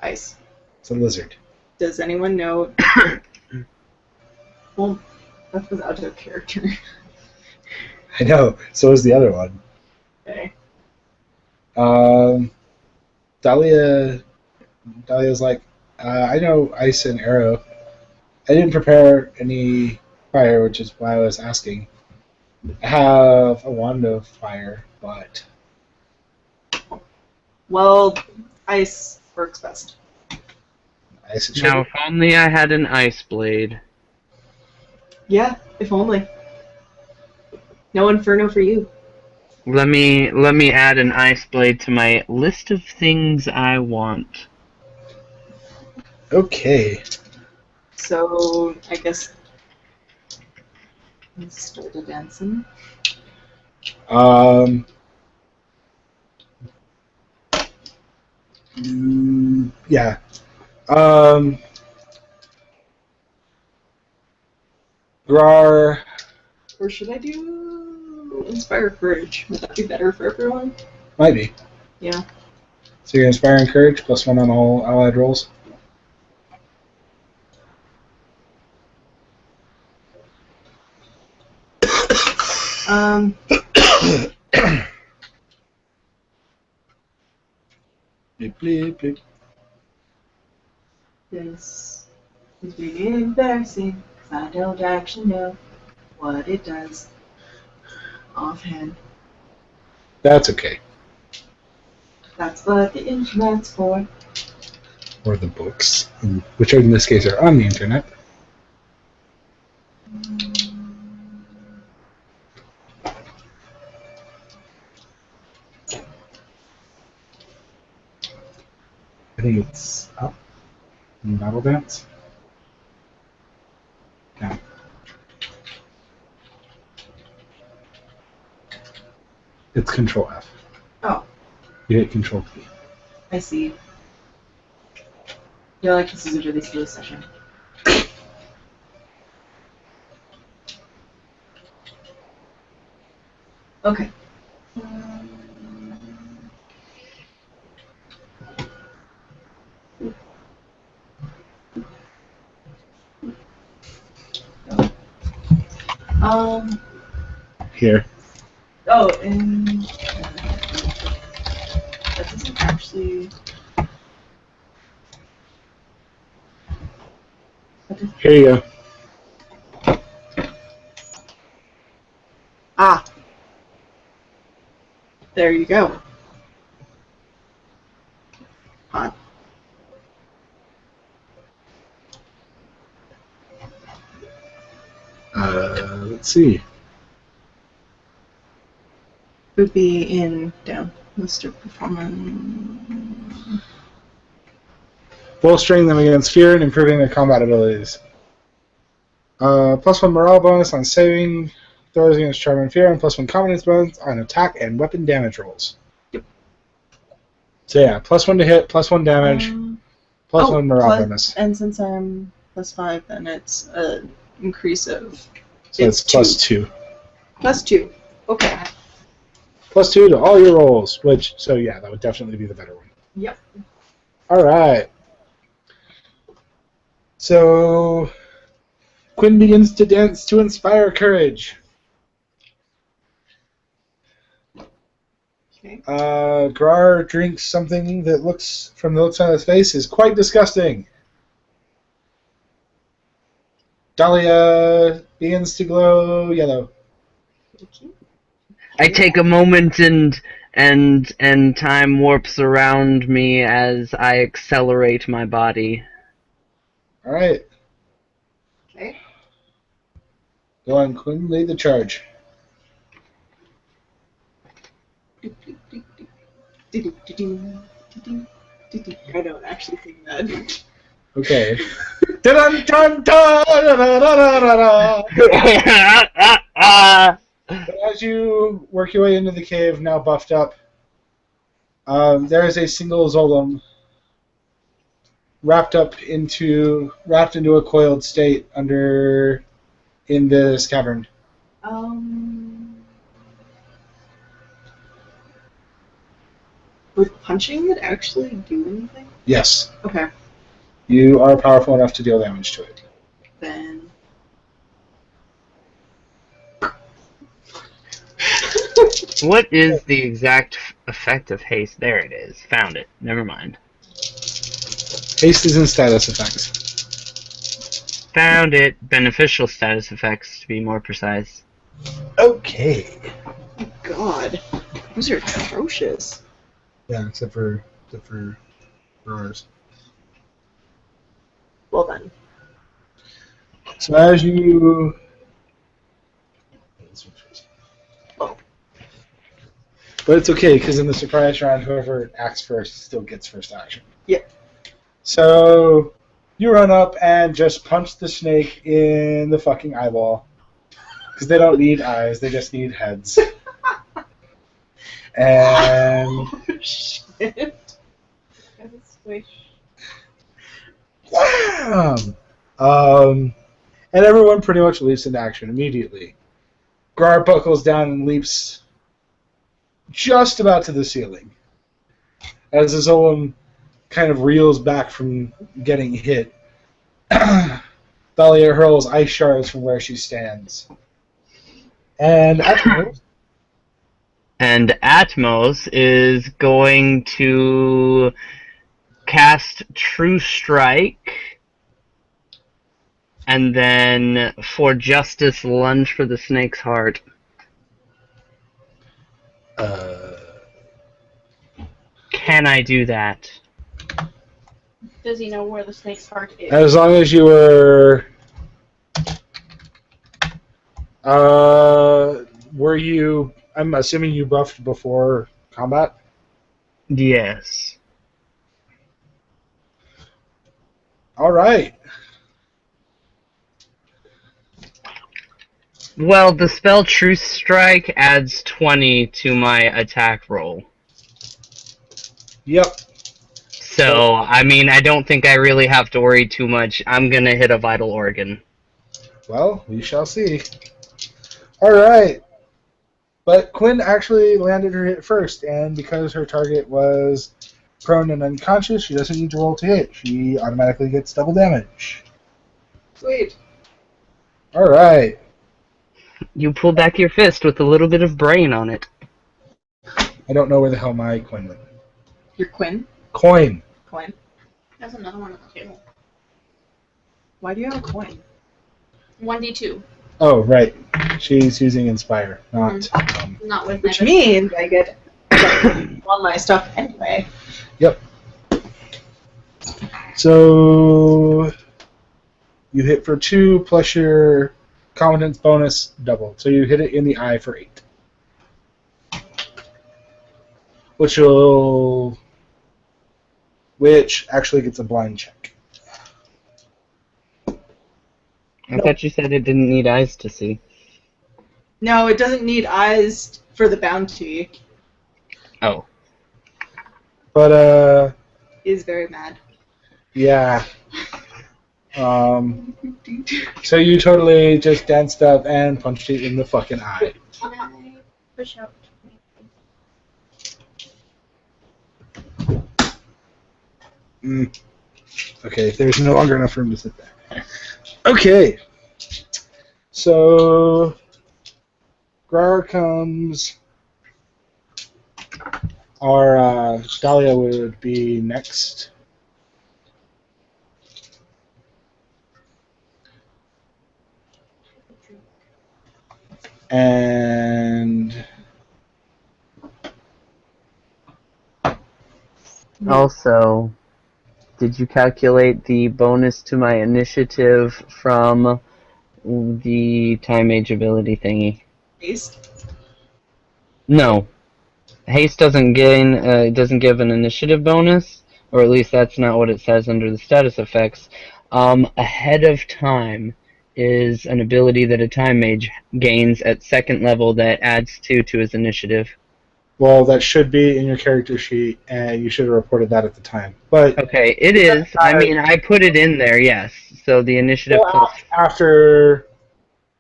Ice. It's a lizard. Does anyone know? Well, that was out of character. I know. So is the other one. Okay. Dahlia's like, I know ice and arrow. I didn't prepare any fire, which is why I was asking. I have a wand of fire, but Well, ice works best. ice it Now, if only I had an ice blade. Yeah, if only. No inferno for you. Let me add an ice blade to my list of things I want. Okay. So, I guess let's start a dancing. Yeah. Grar. Or should I do Inspire Courage? Would that be better for everyone? Might be. Yeah. So you're inspiring courage, +1 on all allied rolls. Bleep, bleep, bleep. This is really embarrassing because I don't actually know what it does offhand. That's okay. That's what the internet's for. Or the books, which in this case are on the internet. I think it's up. Battle Dance. Yeah. It's Control F. Oh. You hit Control P. I see. You're like, this is a really slow session. Okay. Here. Oh, and that doesn't actually. Here you go. Ah. There you go. Hot. Let's see. Would be in down list of performance. Bolstering them against fear and improving their combat abilities. +1 morale bonus on saving throws against charm and fear, and +1 confidence bonus on attack and weapon damage rolls. Yep. So yeah, +1 to hit, +1 damage, +1 morale bonus. And since I'm +5, then it's an increase of. So it's +2. +2. Okay. +2 to all your rolls, which, so yeah, that would definitely be the better one. Yep. Alright. So, Quinn begins to dance to inspire courage. Okay. Grar drinks something that looks, from the looks on his face, is quite disgusting. Dahlia begins to glow yellow. Okay. I take a moment and time warps around me as I accelerate my body. Alright. Okay. Go on, Quinn, lead the charge. I don't actually think that. Okay. But as you work your way into the cave, now buffed up, there is a single Zolom wrapped into a coiled state in this cavern. Would punching it actually do anything? Yes. Okay. You are powerful enough to deal damage to it. Then. What is the exact effect of haste? There it is. Found it. Never mind. Haste is in status effects. Found it. Beneficial status effects, to be more precise. Okay. Oh God, those are atrocious. Yeah, except for ours. Well then. So as you... Oh. But it's okay, because in the surprise round, whoever acts first still gets first action. Yeah. So you run up and just punch the snake in the fucking eyeball. Because they don't need eyes, they just need heads. And... Oh, shit. Wham! And everyone pretty much leaps into action immediately. Grar buckles down and leaps just about to the ceiling. As the Zolom kind of reels back from getting hit, Thalia hurls ice shards from where she stands. And afterwards, And Atmos is going to cast True Strike, and then for Justice, lunge for the snake's heart. Can I do that? Does he know where the snake's heart is? As long as you were... were you... I'm assuming you buffed before combat? Yes. Alright. Well, the spell True Strike adds 20 to my attack roll. Yep. So, I mean, I don't think I really have to worry too much. I'm gonna hit a vital organ. Well, we shall see. Alright. But Quinn actually landed her hit first, and because her target was prone and unconscious, she doesn't need to roll to hit. She automatically gets double damage. Sweet. Alright. You pull back your fist with a little bit of brain on it. I don't know where the hell my coin went. Your Quinn? Coin. Coin. There's another one on the table. Why do you have a coin? 1d2. Oh, right. She's using Inspire, not... Not with Which negative. means I get on my stuff anyway. Yep. So... You hit for 2 plus your competence bonus double. So you hit it in the eye for 8. Which actually gets a blind check. I thought you said it didn't need eyes to see. No, it doesn't need eyes for the bounty. Oh. But, Is very mad. yeah. So you totally just danced up and punched it in the fucking eye. Can I push out? Okay, there's no longer enough room to sit there. Okay. So... Grar comes... Our Dahlia would be next. And... Also, did you calculate the bonus to my initiative from the Time Age ability thingy? Haste. No. Haste doesn't doesn't give an initiative bonus, or at least that's not what it says under the status effects. Ahead of Time is an ability that a Time Mage gains at 2nd level that adds 2 to his initiative. Well, that should be in your character sheet, and you should have reported that at the time. But Okay, it is. I mean, I put it in there, yes. So the initiative plus... after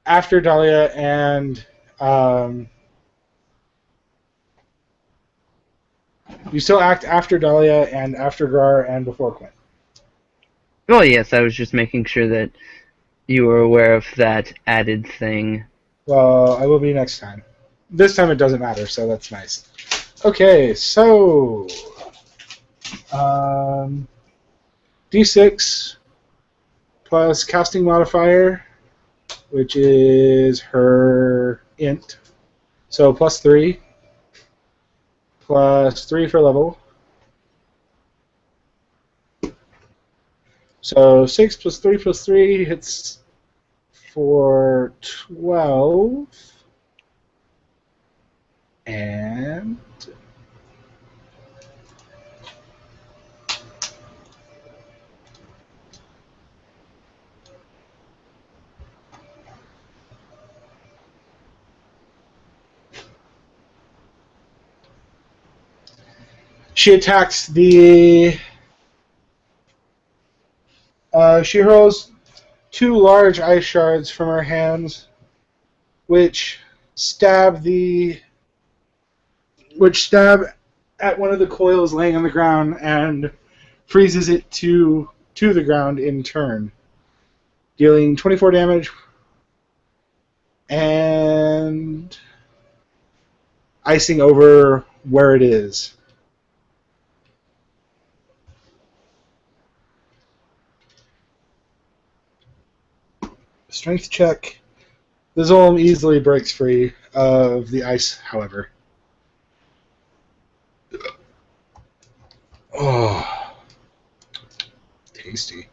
Dahlia and you still act after Dahlia and after Grar and before Quinn. Oh, yes, I was just making sure that you were aware of that added thing. Well, I will be next time. This time it doesn't matter, so that's nice. Okay, so D6 plus casting modifier, which is her int. So plus 3. Plus 3 for level. So 6 plus 3 plus 3 hits for 12. And she attacks the... she hurls 2 large ice shards from her hands, which stab at one of the coils laying on the ground and freezes it to the ground in turn, dealing 24 damage. And icing over where it is. Strength check. The Zolom easily breaks free of the ice, however. Oh, tasty.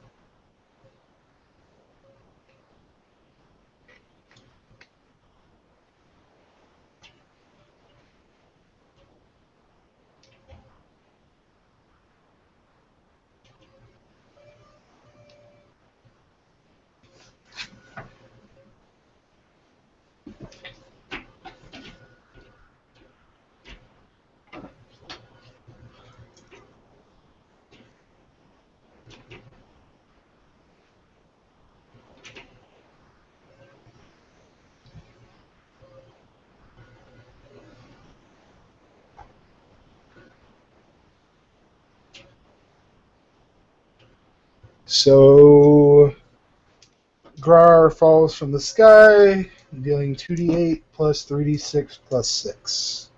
So, Grar falls from the sky, dealing 2d8 plus 3d6 plus 6.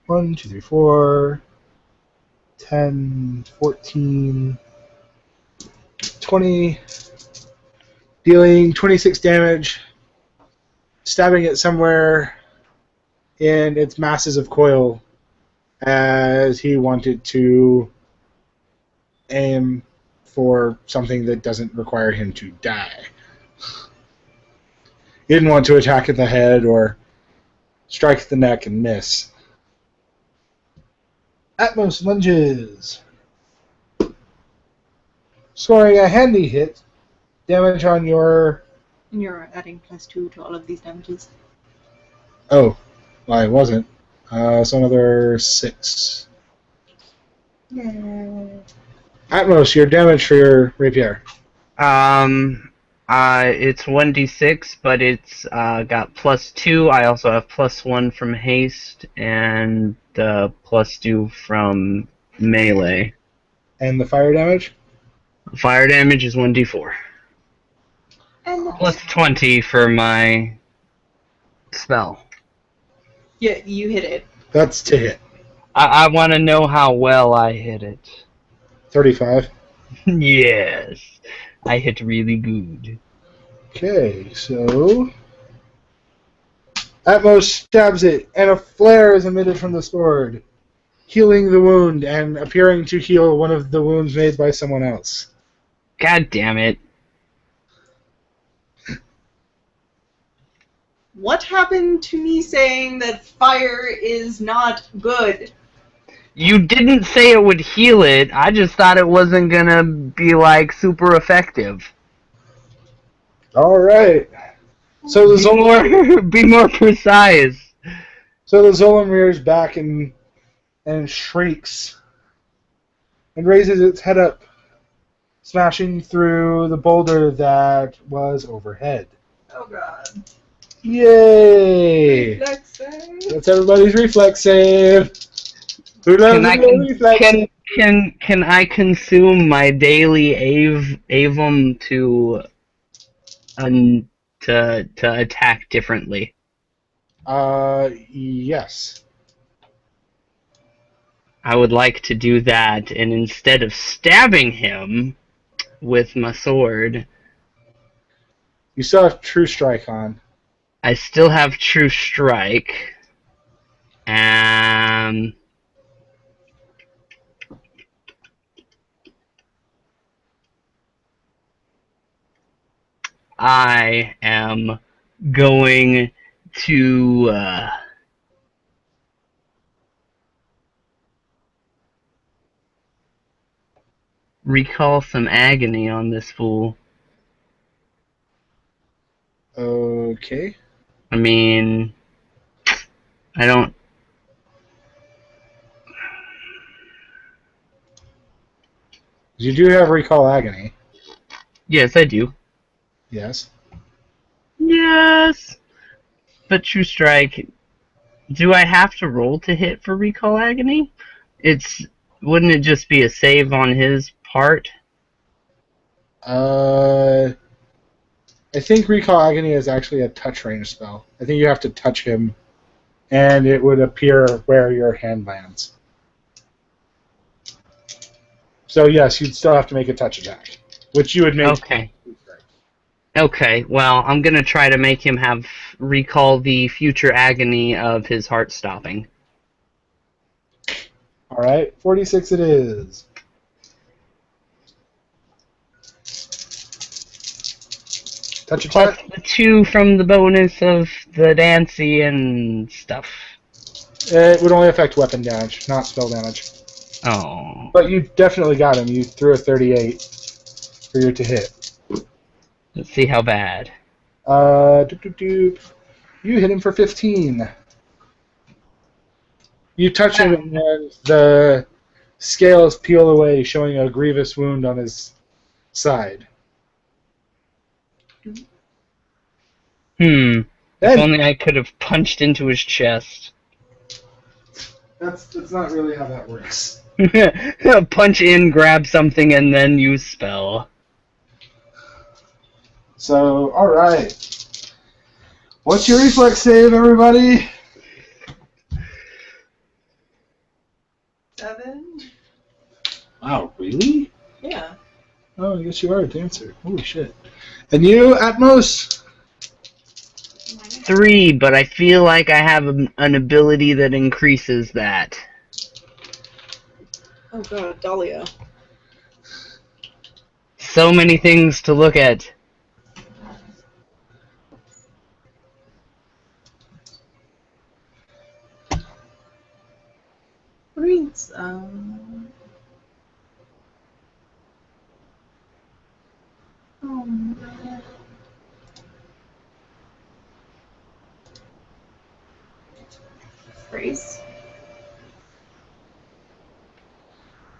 One, 2, 3, 4, 10, 14, 20, dealing 26 damage, stabbing it somewhere in its masses of coil as he wanted to aim for something that doesn't require him to die. He didn't want to attack at the head or strike at the neck and miss. Atmos lunges. Scoring a handy hit. Damage on your... And you're adding +2 to all of these damages. Oh, well, I wasn't. So another 6. Yay. Atmos, your damage for your rapier. It's 1d6, but it's got +2. I also have +1 from haste and +2 from melee. And the fire damage? Fire damage is 1d4. And the +20 for my spell. Yeah, you hit it. That's to hit. I want to know how well I hit it. 35. Yes, I hit really good. Okay, so... Atmos stabs it, and a flare is emitted from the sword, healing the wound and appearing to heal one of the wounds made by someone else. God damn it. What happened to me saying that fire is not good? You didn't say it would heal it. I just thought it wasn't gonna be, like, super effective. Alright. So the Zolom... Be more precise. So the Zolom rears back and shrieks and raises its head up, smashing through the boulder that was overhead. Oh god. Yay! Reflex save. That's everybody's reflex save. Who loves a reflex save? Can I consume my daily avum to attack differently? Yes. I would like to do that, and instead of stabbing him with my sword, You still have True Strike on. I still have True Strike, and I am going to recall some agony on this fool. Okay. I mean, I don't... You do have Recall Agony. Yes, I do. Yes. Yes! But True Strike... Do I have to roll to hit for Recall Agony? Wouldn't it just be a save on his part? I think Recall Agony is actually a touch range spell. I think you have to touch him, and it would appear where your hand lands. So yes, you'd still have to make a touch attack, which you would make. Okay. Okay, well, I'm gonna try to make him recall the future agony of his heart stopping. All right, 46 it is. Touch Plus attack. the 2 from the bonus of the Dancy and stuff. It would only affect weapon damage, not spell damage. Oh. But you definitely got him. You threw a 38 for you to hit. Let's see how bad. Doop, doop, doop. You hit him for 15. You touch him, and then the scales peel away, showing a grievous wound on his side. If Then, only I could have punched into his chest. that's not really how that works. Punch in, grab something, and then use spell. So, all right. What's your reflex save, everybody? 7? Wow, really? Yeah. Oh, I guess you are a dancer. Holy shit. And you, Atmos? 3, but I feel like I have an ability that increases that. Oh god, Dahlia. So many things to look at. Reads, Oh man. Grace.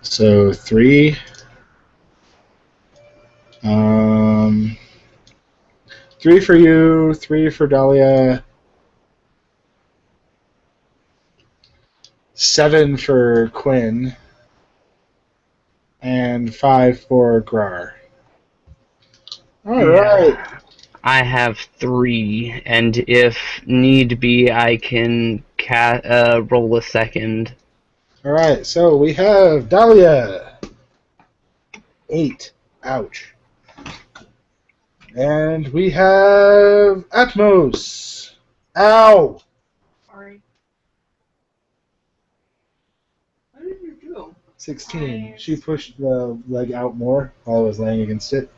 So 3. 3 for you, 3 for Dahlia, 7 for Quinn, and 5 for Grar. All right. I have 3, and if need be, I can roll a second. All right. So we have Dahlia. 8. Ouch. And we have Atmos. Ow. Sorry. What did you do? 16. She pushed the leg out more while I was laying against it.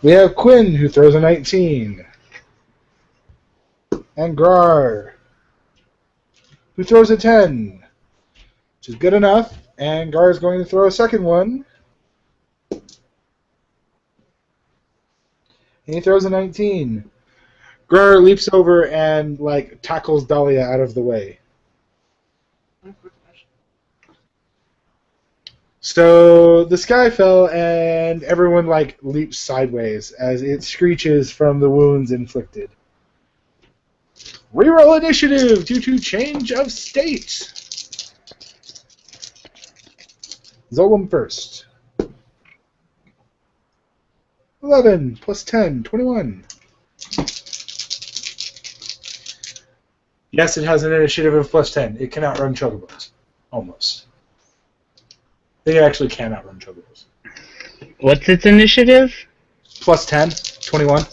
We have Quinn, who throws a 19. And Grar, who throws a 10. Which is good enough. And Gar is going to throw a second one. And he throws a 19. Gar leaps over and tackles Dahlia out of the way. So the sky fell and everyone leaps sideways as it screeches from the wounds inflicted. Reroll initiative due to change of state. Zolom first. 11 plus 10, 21. Yes, it has an initiative of plus 10. It can outrun chocobos. Almost. I think it actually can outrun chocobos. What's its initiative? Plus 10, 21.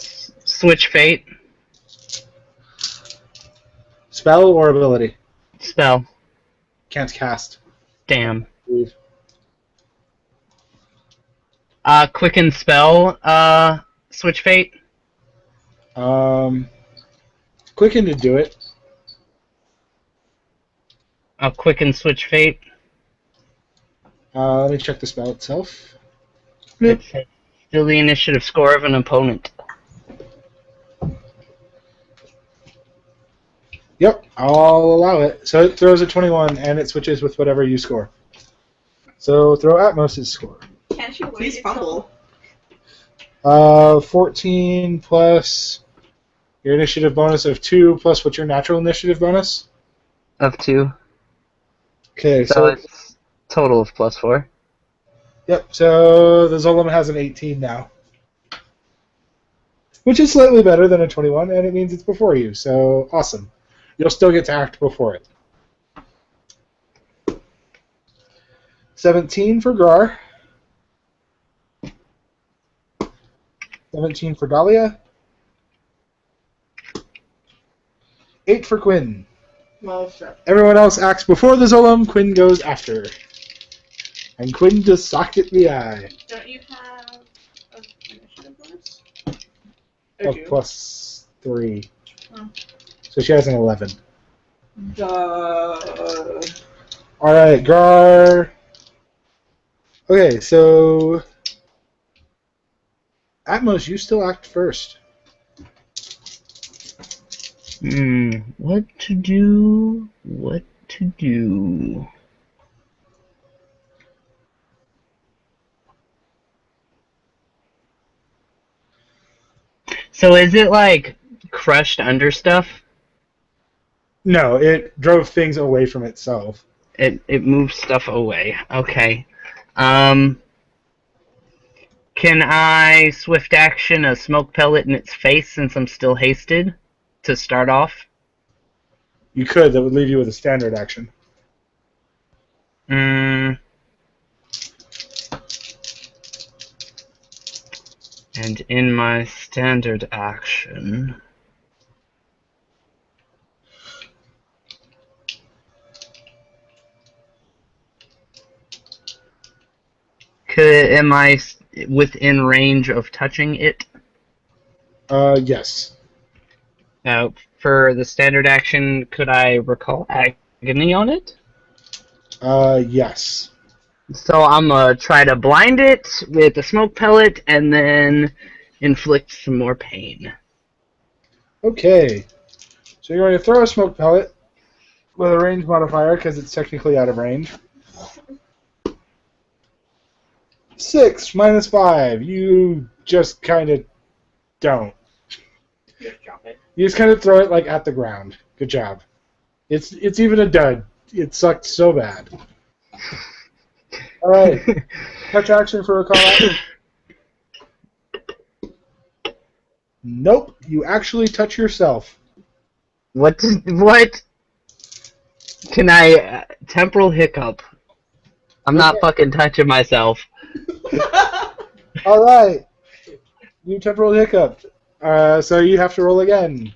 Switch fate. Spell or ability? Spell. Can't cast. Damn. Leave. Quicken spell. Switch fate. Quicken to do it. I'll quicken switch fate. Let me check the spell itself. It's still the initiative score of an opponent. Yep, I'll allow it. So it throws a 21, and it switches with whatever you score. So throw Atmos' score. Can't you wait Please until- fumble. 14 plus your initiative bonus of 2 plus what's your natural initiative bonus? Of 2. Okay, So so it's Total of +4. Yep, so the Zolom has an 18 now. Which is slightly better than a 21, and it means it's before you, so awesome. You'll still get to act before it. 17 for Grar. 17 for Dahlia. 8 for Quinn. Well, sure. Everyone else acts before the Zolom, Quinn goes after. And Quinn just socked it in the eye. Don't you have an initiative bonus? I Of do. +3. Oh. So she has an 11. Alright, Gar. Okay, so Atmos, you still act first. What to do? What to do? So is it like crushed under stuff? No, it drove things away from itself. It moves stuff away. Okay. Can I swift action a smoke pellet in its face since I'm still hasted to start off? You could, that would leave you with a standard action. And in my standard action, am I within range of touching it? Yes. Now, for the standard action, could I recall agony on it? Yes. So I'm gonna try to blind it with a smoke pellet and then inflict some more pain. Okay. So you're going to throw a smoke pellet with a range modifier because it's technically out of range. 6 minus 5. You just kind of don't. Just drop it. You just kind of throw it like at the ground. Good job. It's even a dud. It sucked so bad. All right. Touch action for a call out. Nope. You actually touch yourself. What? Can I temporal hiccup? I'm not fucking touching myself. All right. You temporal hiccuped. So you have to roll again.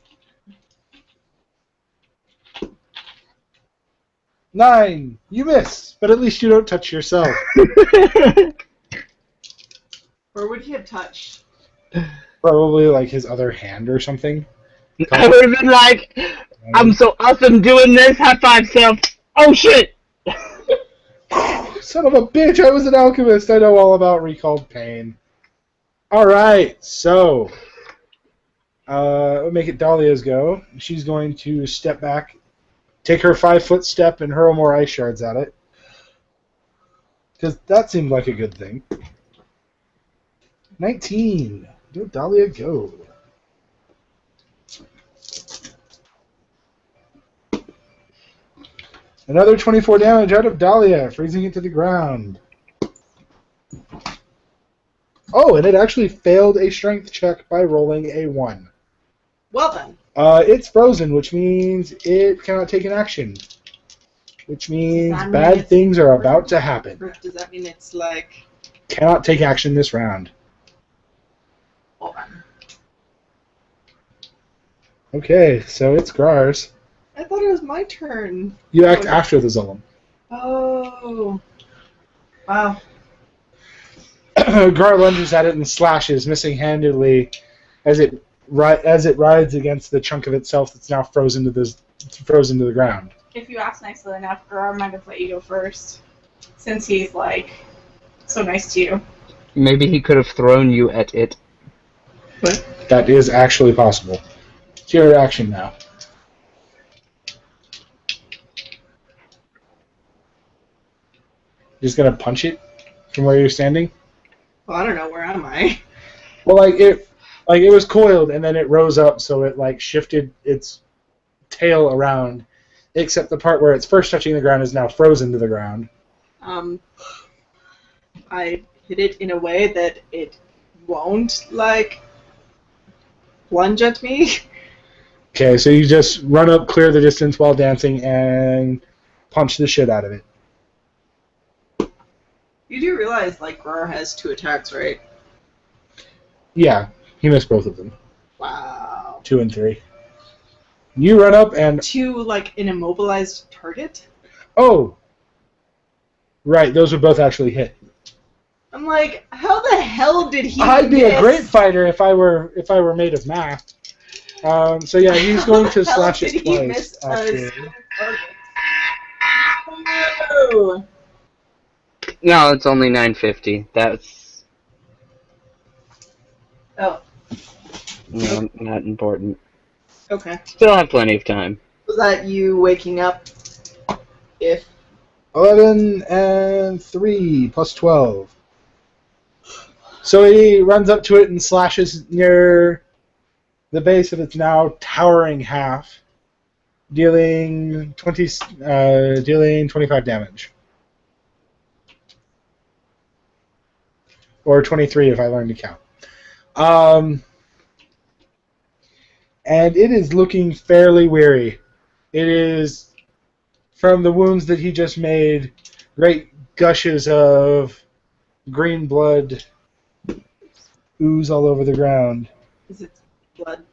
9. You miss, but at least you don't touch yourself. Where would he have touched? Probably like his other hand or something. I would have been like, I'm so awesome doing this. High five self. Oh shit! Son of a bitch! I was an alchemist. I know all about recalled pain. All right, so we'll make it Dahlia's go. She's going to step back, take her 5-foot step, and hurl more ice shards at it. Because that seemed like a good thing. 19. Go, Dahlia, go. Another 24 damage out of Dahlia, freezing it to the ground. Oh, and it actually failed a strength check by rolling a 1. Well then. It's frozen, which means it cannot take an action. Which means Does that mean bad it's- things are about to happen. Or does that mean it's like... Cannot take action this round. Well then. Okay, so it's Grar's. I thought it was my turn. You act after the Zolom. Oh. Wow. Gar lunges at it and slashes, missing handedly as it rides against the chunk of itself that's now frozen to the ground. If you ask nicely enough, Gerard might have let you go first, since he's like so nice to you. Maybe he could have thrown you at it. What? That is actually possible. It's your action now. Just gonna punch it from where you're standing? Well, I don't know. Where am I? Well, it was coiled and then it rose up, so it like shifted its tail around, except the part where it's first touching the ground is now frozen to the ground. I hit it in a way that it won't, like, lunge at me. Okay, so you just run up, clear the distance while dancing, and punch the shit out of it. You do realize, like, Grar has 2 attacks, right? Yeah, he missed both of them. Wow. 2 and 3. You run up and... 2, like, an immobilized target? Oh! Right, those would both actually hit. I'm like, how the hell did he I'd be miss? a great fighter if I were made of math. So yeah, he's going to slash it twice. Actually. Oh. No, it's only 950. That's Oh, no, not important. okay. Still have plenty of time. Was that you waking up? If 11 and 3 plus 12. So he runs up to it and slashes near the base of its now towering half, dealing 25 damage. Or 23 if I learn to count. And it is looking fairly weary. It is, from the wounds that he just made, great gushes of green blood ooze all over the ground. is it blood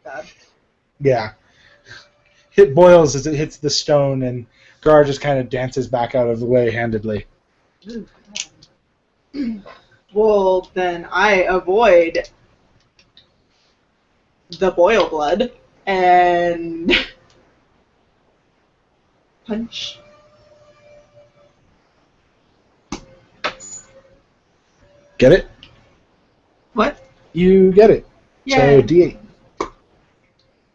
bad? Yeah. It boils as it hits the stone, and Gar just kind of dances back out of the way handedly. Well, then I avoid the boil blood and punch. Get it? What? You get it. Yeah. So D8.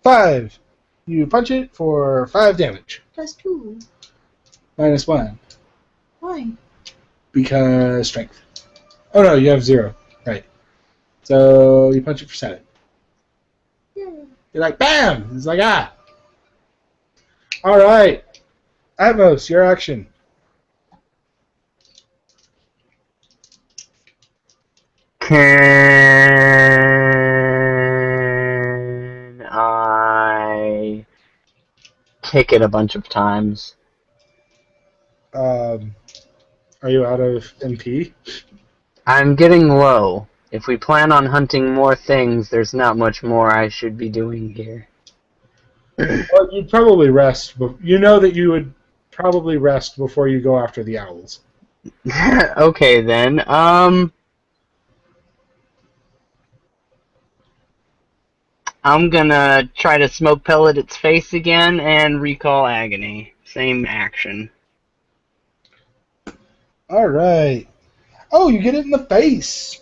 5. You punch it for 5 damage. +2. -1. Why? Because strength. Oh no, you have 0. Right. So you punch it for 7. Yeah. You're like, BAM! It's like, ah! Alright. Atmos, your action. Can I kick it a bunch of times? Are you out of MP? I'm getting low. If we plan on hunting more things, there's not much more I should be doing here. Well, you'd probably rest. You know that you would probably rest before you go after the owls. Okay then. I'm gonna try to smoke pellet its face again and recall agony. Same action. Alright. Oh, you get it in the face!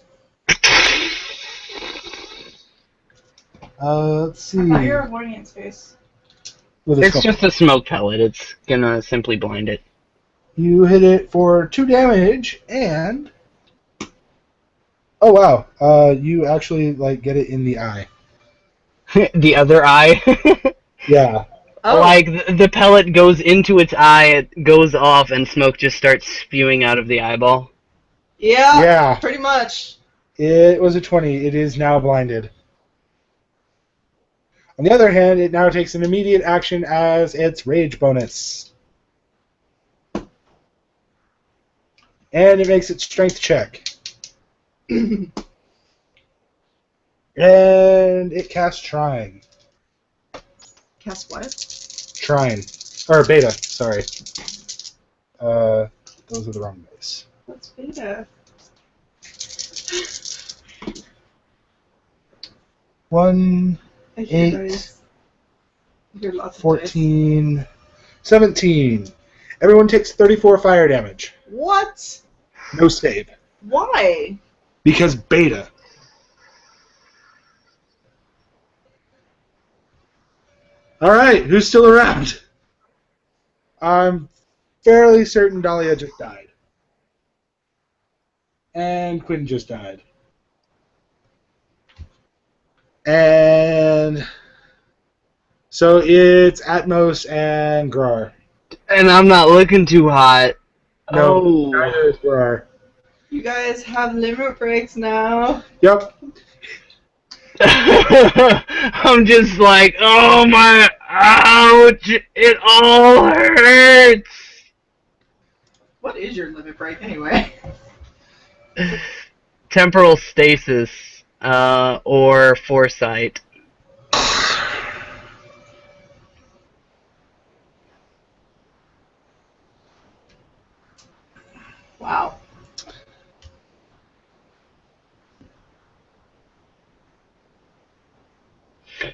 Let's see. I thought you were avoiding its face. With a It's smoke. just a smoke pellet. It's gonna simply blind it. You hit it for 2 damage, and... Oh, wow. You actually, like, get it in the eye. The other eye. Yeah. Oh. Like, the pellet goes into its eye, it goes off, and smoke just starts spewing out of the eyeball. Yeah. Yeah. Pretty much. It was a 20. It is now blinded. On the other hand, it now takes an immediate action as its rage bonus. And it makes its strength check. And it casts Trine. Cast what? Trine. Or Beta, sorry. Those are the wrong dice. What's beta? 1, I hear 8, dice. I hear lots of dice. 14, 17. Everyone takes 34 fire damage. What? No save. Why? Because Beta. Alright, who's still around? I'm fairly certain Dahlia just died. And Quinn just died. And so it's Atmos and Grar. And I'm not looking too hot. No, Oh. neither is Grar. You guys have limit breaks now. Yep. I'm just like, oh my, ouch, it all hurts. What is your limit break anyway? Temporal stasis, or foresight. Wow.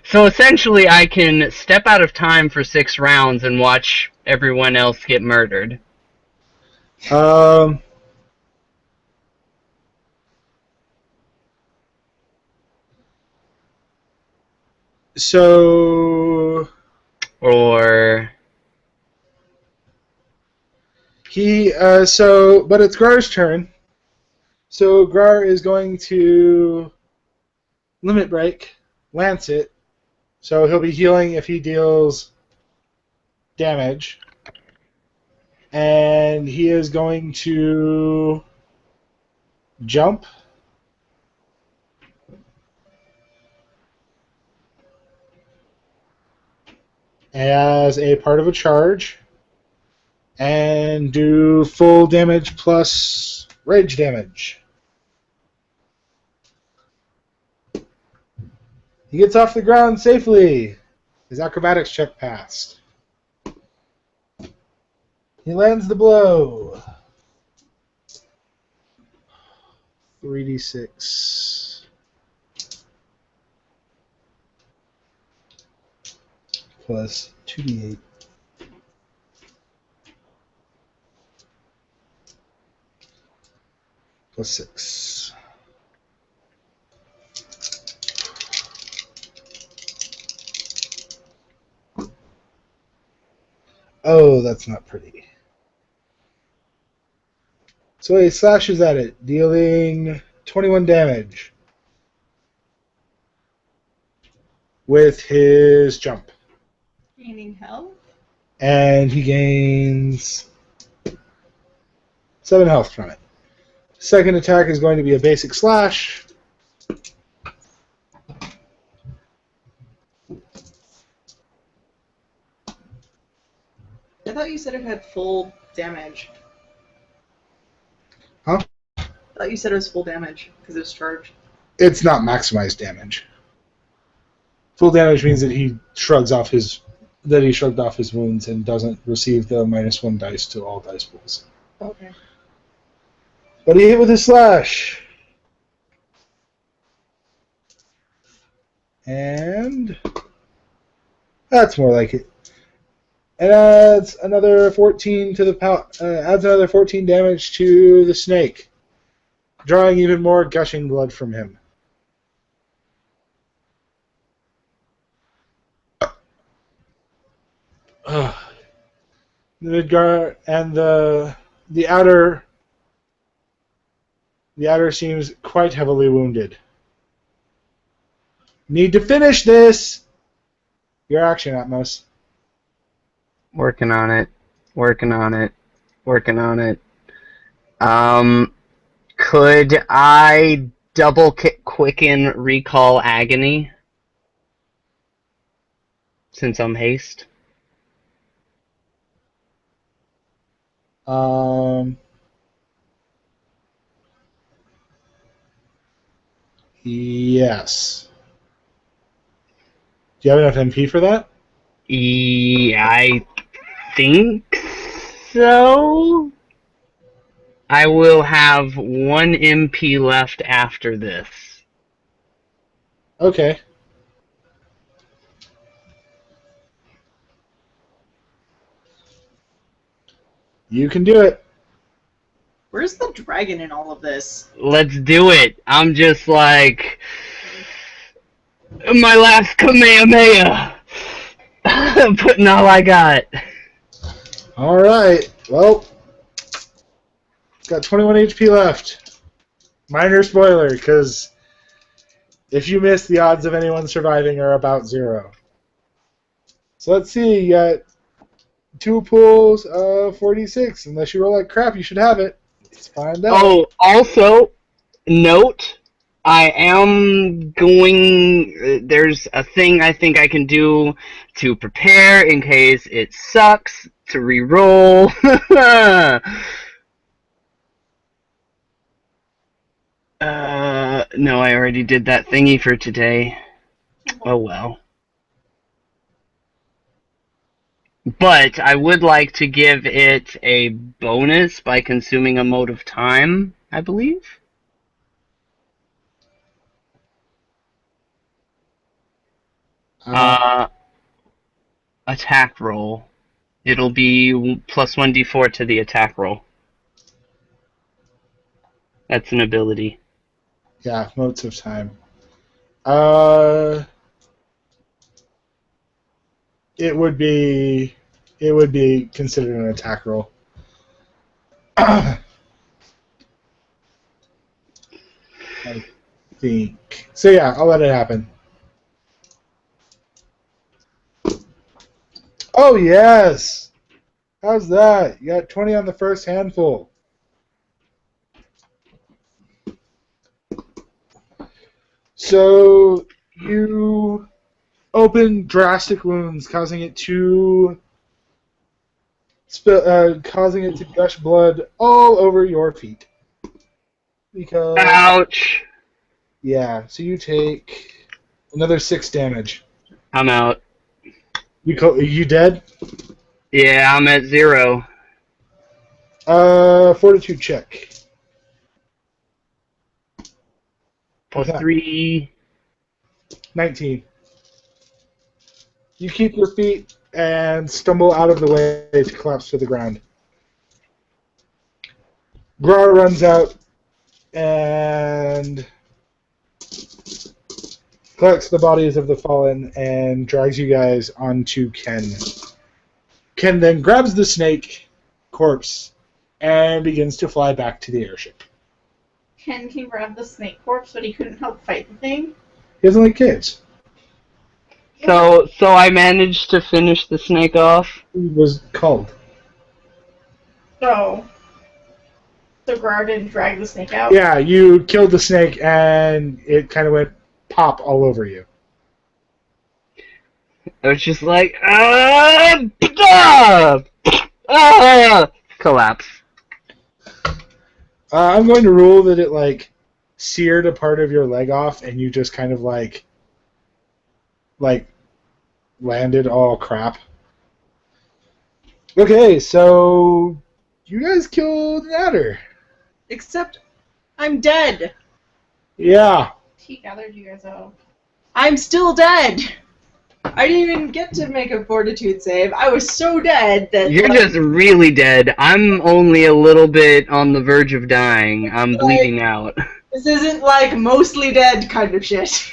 So essentially, I can step out of time for 6 rounds and watch everyone else get murdered. So Or but it's Grar's turn. So Grar is going to limit break, lance it. So he'll be healing if he deals damage. And he is going to jump. As a part of a charge. And do full damage plus rage damage. He gets off the ground safely. His acrobatics check passed. He lands the blow. 3d6 plus 2d8 plus 6. Oh, that's not pretty. So he slashes at it, dealing 21 damage with his jump. Gaining health? And he gains 7 health from it. Second attack is going to be a basic slash. I thought you said it had full damage. Huh? I thought you said it was full damage because it was charged. It's not maximized damage. Full damage means that he shrugged off his wounds and doesn't receive the -1 dice to all dice pools. Okay. But he hit with his slash. And that's more like it. And adds another 14 to the adds another 14 damage to the snake, drawing even more gushing blood from him. The Midgar and the outer seems quite heavily wounded. Need to finish this. Your action, Atmos. working on it. Could I double quicken recall agony? Since I'm haste? Yes. Do you have enough MP for that? Yeah, I think so. I will have 1 MP left after this. Okay. You can do it. Where's the dragon in all of this? Let's do it. I'm just like my last Kamehameha. Putting all I got. All right. Well, it's got 21 HP left. Minor spoiler, because if you miss, the odds of anyone surviving are about 0. So let's see. You got 2 pulls of 46. Unless you roll like crap, you should have it. Let's find out. Oh, also, note, I am going. There's a thing I think I can do to prepare in case it sucks to reroll. No, I already did that thingy for today. Oh well. But I would like to give it a bonus by consuming a mode of time, I believe. Attack roll. It'll be plus 1d4 to the attack roll. That's an ability. Yeah, modes of time. It would be considered an attack roll. I think. So yeah, I'll let it happen. Oh yes! How's that? You got 20 on the first handful. So you open drastic wounds, causing it to gush blood all over your feet. Because Ouch! yeah, so you take another 6 damage. I'm out. You dead? Yeah, I'm at 0. Fortitude check. Plus Okay. 3. 19. You keep your feet and stumble out of the way to collapse to the ground. Grar runs out and collects the bodies of the fallen and drags you guys onto Ken. Ken then grabs the snake corpse and begins to fly back to the airship. Ken can grab the snake corpse, but he couldn't help fight the thing. He doesn't like kids. So I managed to finish the snake off. He was called. So Grar didn't drag the snake out? Yeah, you killed the snake and it kind of went pop all over you. I was just like, collapse. I'm going to rule that it like seared a part of your leg off and you just kind of like landed all crap. Okay, so you guys killed an adder. Except I'm dead. Yeah. He gathered you guys out. I'm still dead. I didn't even get to make a fortitude save. I was so dead that... You're just really dead. I'm only a little bit on the verge of dying. I'm bleeding out. This isn't like mostly dead kind of shit.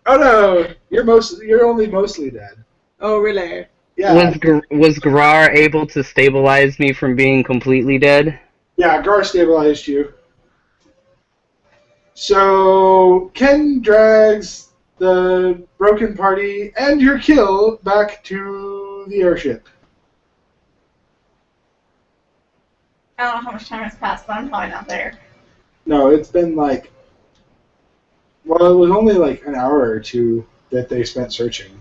Oh no, you're only mostly dead. Oh, really? Yeah. Was Grar able to stabilize me from being completely dead? Yeah, Gar stabilized you. So Ken drags the broken party and your kill back to the airship. I don't know how much time has passed, but I'm probably not there. No, it's been like... Well, it was only like an hour or two that they spent searching.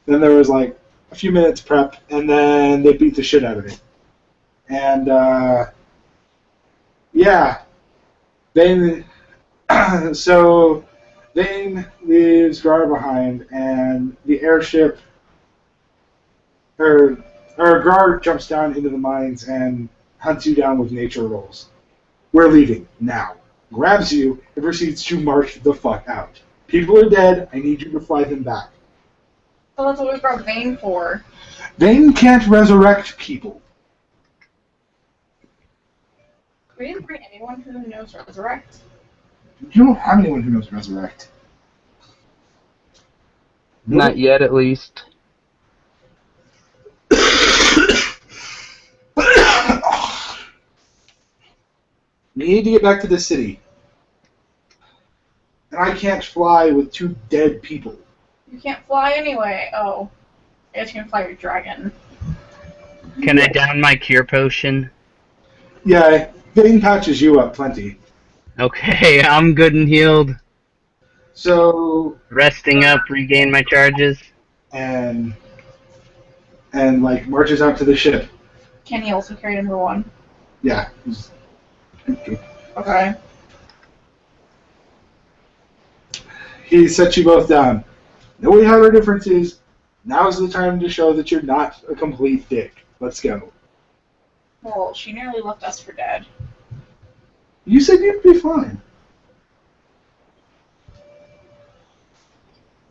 Then there was like a few minutes prep, and then they beat the shit out of it. And, yeah. Then... so... Vane leaves Gar behind, and the airship... Gar jumps down into the mines and hunts you down with nature rolls. We're leaving, now. Grabs you and proceeds to march the fuck out. People are dead, I need you to fly them back. So that's what we brought Vane for. Vane can't resurrect people. We didn't bring anyone who knows Resurrect. You don't have anyone who knows resurrect. Not yet, at least. We need to get back to the city. And I can't fly with 2 dead people. You can't fly anyway. Oh. I guess you can fly your dragon. Can I down my cure potion? Yeah, Bane patches you up plenty. Okay, I'm good and healed. So, Resting up, regain my charges. and like marches out to the ship. Can he also carry number 1? Yeah. Okay. He sets you both down. Know we have our differences. Now's the time to show that you're not a complete dick. Let's go. Well, she nearly left us for dead. You said you'd be fine.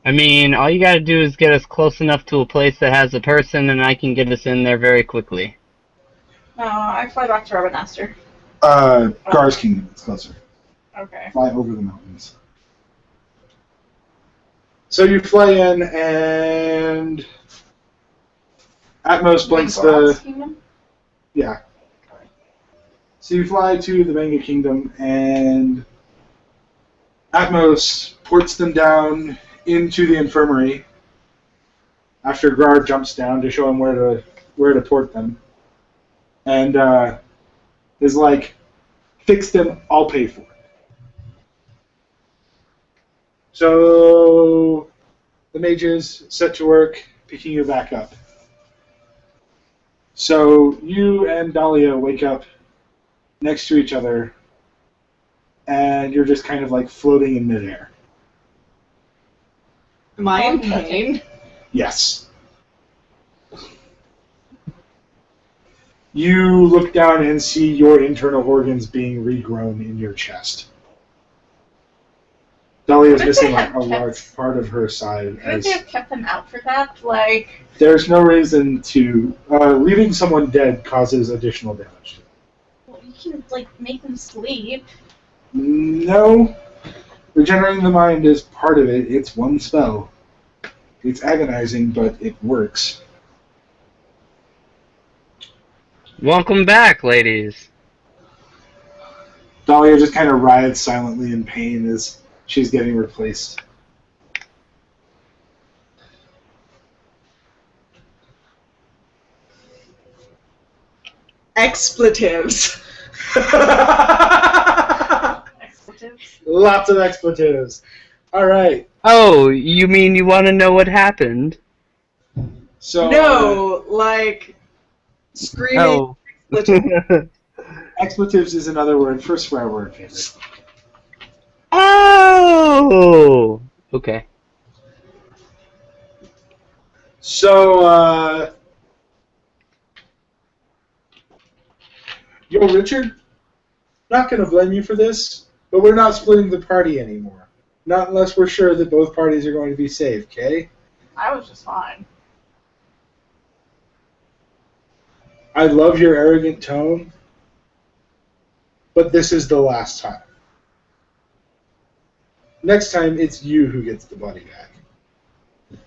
I mean, all you gotta do is get us close enough to a place that has a person, and I can get us in there very quickly. No, I fly back to Rabanastor. Gar's Kingdom. It's closer. Okay. Fly over the mountains. So you fly in, and Atmos blinks the... Kingdom? Yeah. So you fly to the Manga Kingdom, and Atmos ports them down into the infirmary after Gar jumps down to show him where to port them, and is like, "Fix them, I'll pay for it." So the mages set to work picking you back up. So you and Dahlia wake up next to each other, and you're just kind of like floating in midair. Am I in pain? Yes. You look down and see your internal organs being regrown in your chest. Dahlia is missing like a large part of her side. Couldn't they have kept them out for that? Like, There's no reason to... leaving someone dead causes additional damage. well, you can, like, make them sleep. No. Regenerating the mind is part of it. It's one spell. It's agonizing, but it works. Welcome back, ladies. Dahlia just kind of writhes silently in pain as she's getting replaced. Expletives. Expletives? Lots of expletives. All right. Oh, you mean you want to know what happened? So No, like screaming Oh. expletives. expletives is another word for swear word. Oh. Okay. So, yo, Richard, not going to blame you for this, but we're not splitting the party anymore. Not unless we're sure that both parties are going to be safe, okay? I was just fine. I love your arrogant tone, but this is the last time. Next time, it's you who gets the body back.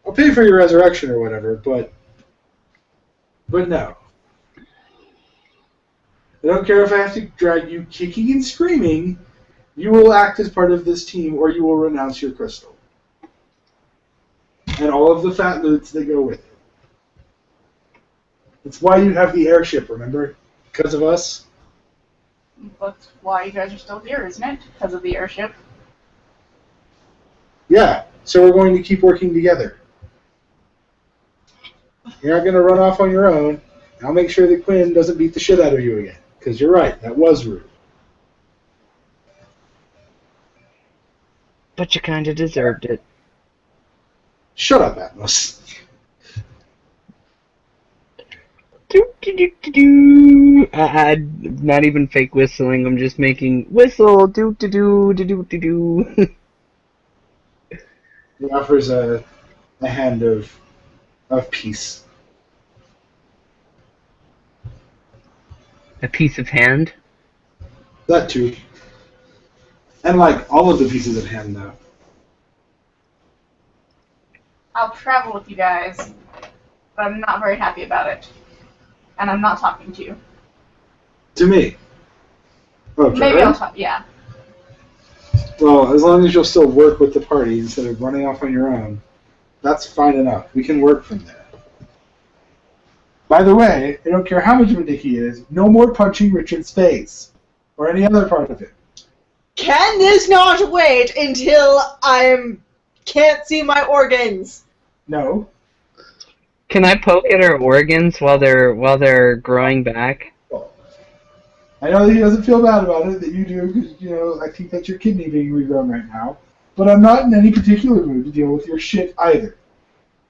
I'll pay for your resurrection or whatever, but no. I don't care if I have to drag you kicking and screaming. You will act as part of this team, or you will renounce your crystal. And all of the fat loots that go with it. It's why you have the airship, remember? Because of us? That's why you guys are still here, isn't it? Because of the airship. Yeah, so we're going to keep working together. You're not going to run off on your own. I'll make sure that Quinn doesn't beat the shit out of you again. Because you're right, that was rude. But you kind of deserved it. Shut up, Atmos. Not even fake whistling. I'm just making whistle. Do do do do do do. He offers a hand of peace. A piece of hand. That too. And like all of the pieces of hand, though. I'll travel with you guys, but I'm not very happy about it. And I'm not talking to you. To me. Oh, to Maybe her? I'll talk, yeah. Well, as long as you'll still work with the party instead of running off on your own, that's fine enough. We can work from there. By the way, I don't care how much of a dick he is, no more punching Richard's face. Or any other part of it. Can this not wait until can't see my organs? No. Can I poke at her organs while they're growing back? I know that he doesn't feel bad about it, that you do, because, I think that's your kidney being regrown right now. But I'm not in any particular mood to deal with your shit either.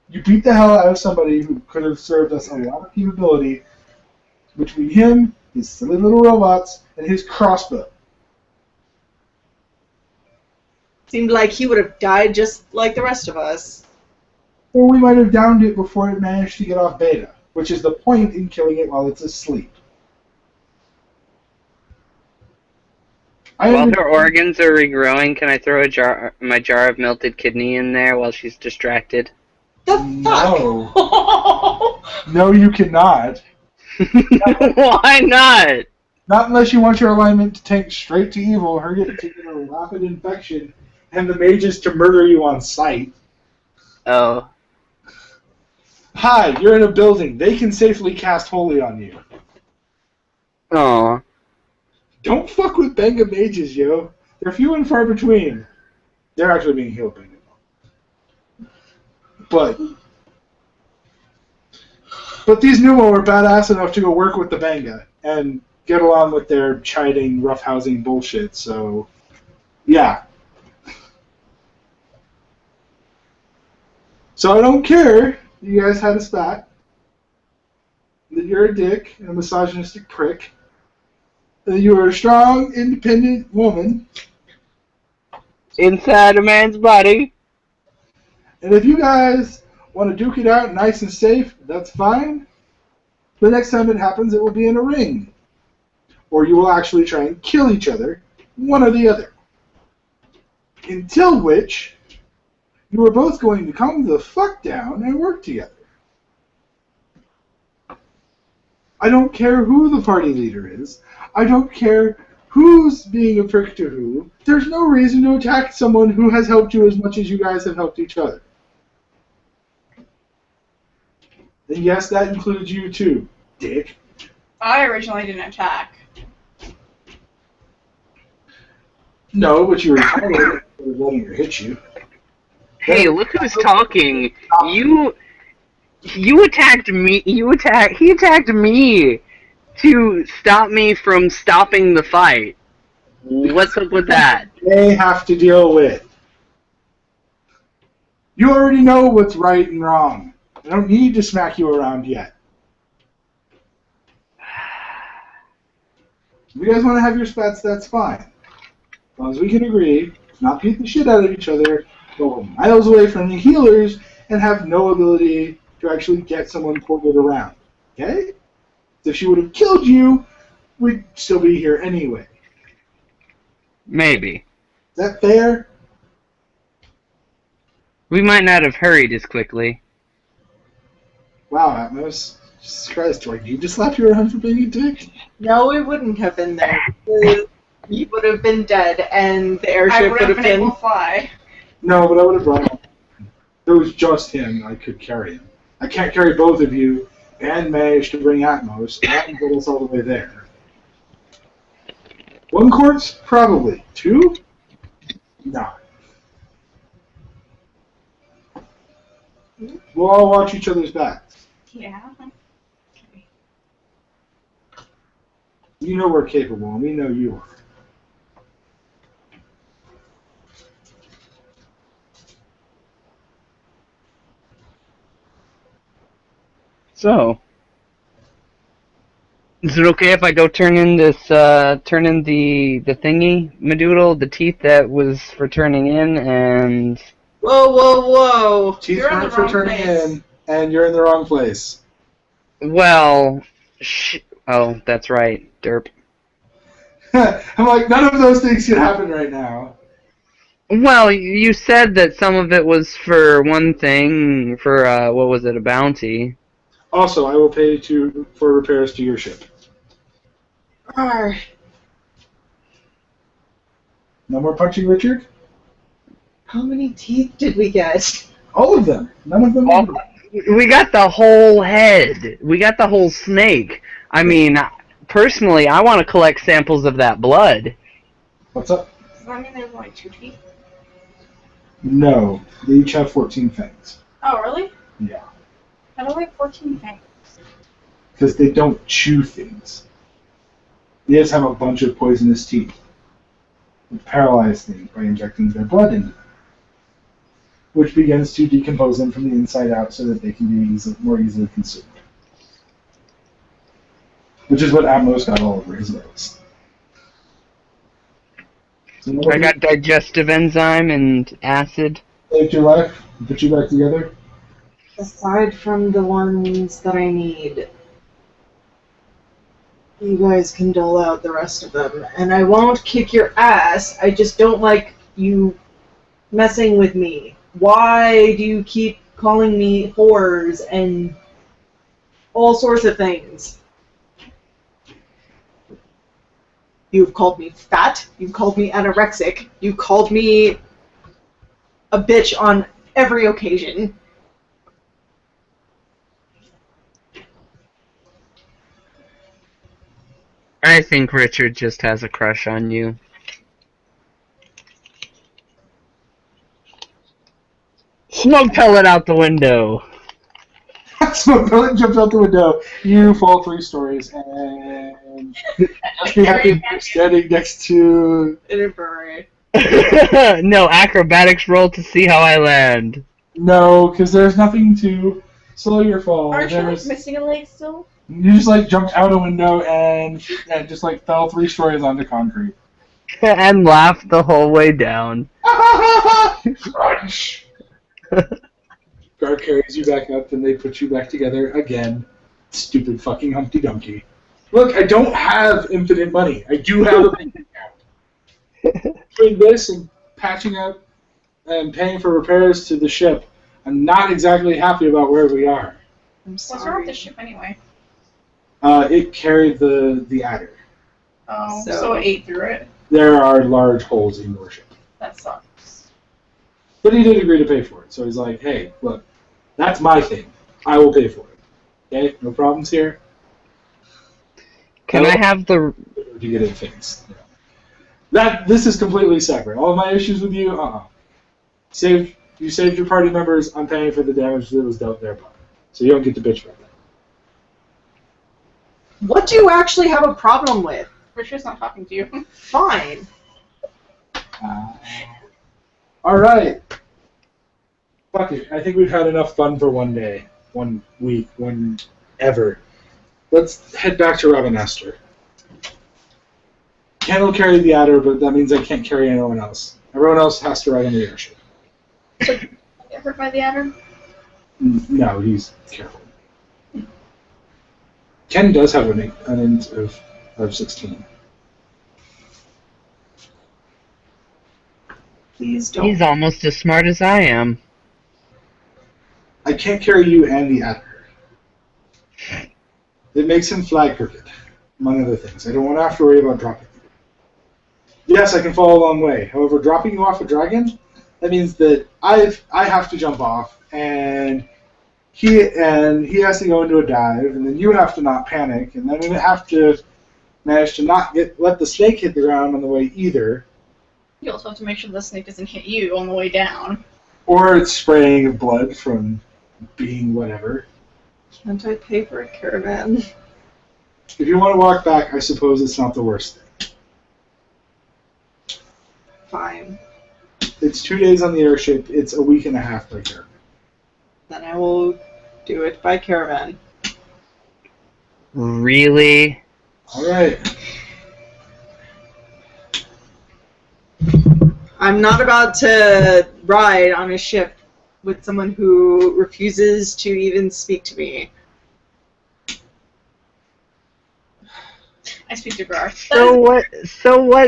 You beat the hell out of somebody who could have served us a lot of capability between him, his silly little robots, and his crossbow. Seemed like he would have died just like the rest of us. Or we might have downed it before it managed to get off beta, which is the point in killing it while it's asleep. While her organs are regrowing, can I throw my jar of melted kidney in there while she's distracted? The fuck? No. No, you cannot. Why not? Not unless you want your alignment to tank straight to evil, her to get a rapid infection, and the mages to murder you on sight. Oh. Hi, you're in a building. They can safely cast Holy on you. Aw. Don't fuck with Benga mages, yo. They're few and far between. They're actually being healed Benga. But these Numo are badass enough to go work with the Benga and get along with their chiding, roughhousing bullshit, so yeah. So I don't care you guys had a spat, that you're a dick and a misogynistic prick, that you are a strong, independent woman. Inside a man's body. And if you guys want to duke it out nice and safe, that's fine. The next time it happens, it will be in a ring. Or you will actually try and kill each other, one or the other. Until which, you are both going to calm the fuck down and work together. I don't care who the party leader is. I don't care who's being a prick to who. There's no reason to attack someone who has helped you as much as you guys have helped each other. And yes, that includes you too, dick. I originally didn't attack. No, but you were retaliating for letting her hit you. Hey, look who's talking. You attacked me. He attacked me to stop me from stopping the fight. What's up with that? They have to deal with. You already know what's right and wrong. I don't need to smack you around yet. If you guys want to have your spats, that's fine. As long as we can agree, not beat the shit out of each other, go miles away from the healers, and have no ability to actually get someone ported around. Okay? If she would have killed you, we'd still be here anyway. Maybe. Is that fair? We might not have hurried as quickly. Wow, Atmos. Jesus Christ, do I need to slap you around for being a dick? No, we wouldn't have been there. You would have been dead, and the I airship would would have have been able been. to fly. No, but I would have brought him. If it was just him, I could carry him. I can't carry both of you and manage to bring Atmos. That can get us all the way there. One corpse? Probably. Two? No. We'll all watch each other's backs. Yeah. You know we're capable, and we know you are. So, is it okay if I go turn in the thingy, Madoodle, the teeth that was for turning in, and... Whoa, whoa, whoa! Teeth You're in weren't the for wrong turning place. in, and you're in the wrong place. Well, oh, that's right, derp. I'm like, none of those things can happen right now. Well, you said that some of it was for one thing, for, what was it, a bounty. Also, I will pay for repairs to your ship. Arr. No more punching, Richard? How many teeth did we get? All of them. None of them. All, We got the whole head. We got the whole snake. I mean, personally, I want to collect samples of that blood. What's up? Does that mean there's only 2 teeth? No, they each have 14 fangs. Oh, really? Yeah. I don't like 14 fangs. Because they don't chew things. They just have a bunch of poisonous teeth. They paralyze things by injecting their blood into them, which begins to decompose them from the inside out so that they can be more easily consumed. Which is what Atmos got all over his nose. So I got digestive enzyme and acid. saved your life, put you back together. Aside from the ones that I need, you guys can dole out the rest of them. And I won't kick your ass, I just don't like you messing with me. Why do you keep calling me whores and all sorts of things? You've called me fat, you've called me anorexic, you've called me a bitch on every occasion. I think Richard just has a crush on you. Smoke pellet out the window. Smoke pellet jumps out the window. You fall 3 stories, and just be happy you're standing next to. No, acrobatics roll to see how I land. No, because there's nothing to slow your fall. Aren't you like, There's- missing a leg still? You just like jumped out a window and just like fell 3 stories onto concrete. And laughed the whole way down. Crunch. Gar carries you back up, and they put you back together again. Stupid fucking Humpty Dumpty. Look, I don't have infinite money. I do have a bank account. Between this and patching up and paying for repairs to the ship, I'm not exactly happy about where we are. I'm What's wrong with sorry. the ship anyway? It carried the adder. Oh, So- so it ate through it. There are large holes in your ship. That sucks. But he did agree to pay for it, so he's like, hey, look, that's my thing. I will pay for it. Okay? No problems here. Can I have the... To get it fixed. This is completely separate. All of my issues with you, You saved your party members, I'm paying for the damage that was dealt thereby. So you don't get to bitch about that. What do you actually have a problem with? Richard's not talking to you. Fine. Alright. Fuck it. I think we've had enough fun for one day, 1 week, ever. Let's head back to Ravenester. Ken will carry the adder, but that means I can't carry anyone else. Everyone else has to ride in the airship. Get hurt by the adder? No, he's careful. Ken does have an int of 16. Please don't. He's almost as smart as I am. I can't carry you and the adder. It makes him fly crooked, among other things. I don't want to have to worry about dropping you. Yes, I can fall a long way. However, dropping you off a dragon, that means that I have to jump off, and he has to go into a dive, and then you have to not panic, and then we have to manage to not let the snake hit the ground on the way either, You also have to make sure the snake doesn't hit you on the way down. or it's spraying of blood from being whatever. Can't I pay for a caravan? If you want to walk back, I suppose it's not the worst thing. Fine. It's 2 days on the airship. It's a week and a half by caravan. Then I will do it by caravan. Really? All right. I'm not about to ride on a ship with someone who refuses to even speak to me. I speak to Gar. So what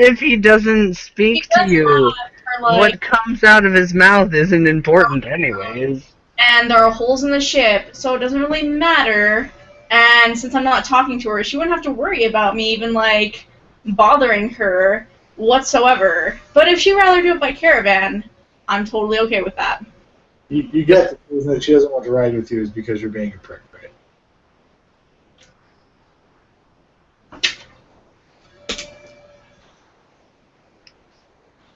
if he doesn't speak to you? What comes out of his mouth isn't important anyways. And there are holes in the ship, so it doesn't really matter. And since I'm not talking to her, she wouldn't have to worry about me even, like, bothering her whatsoever. But if she'd rather do it by caravan, I'm totally okay with that. You get the reason that she doesn't want to ride with you is because you're being a prick, right?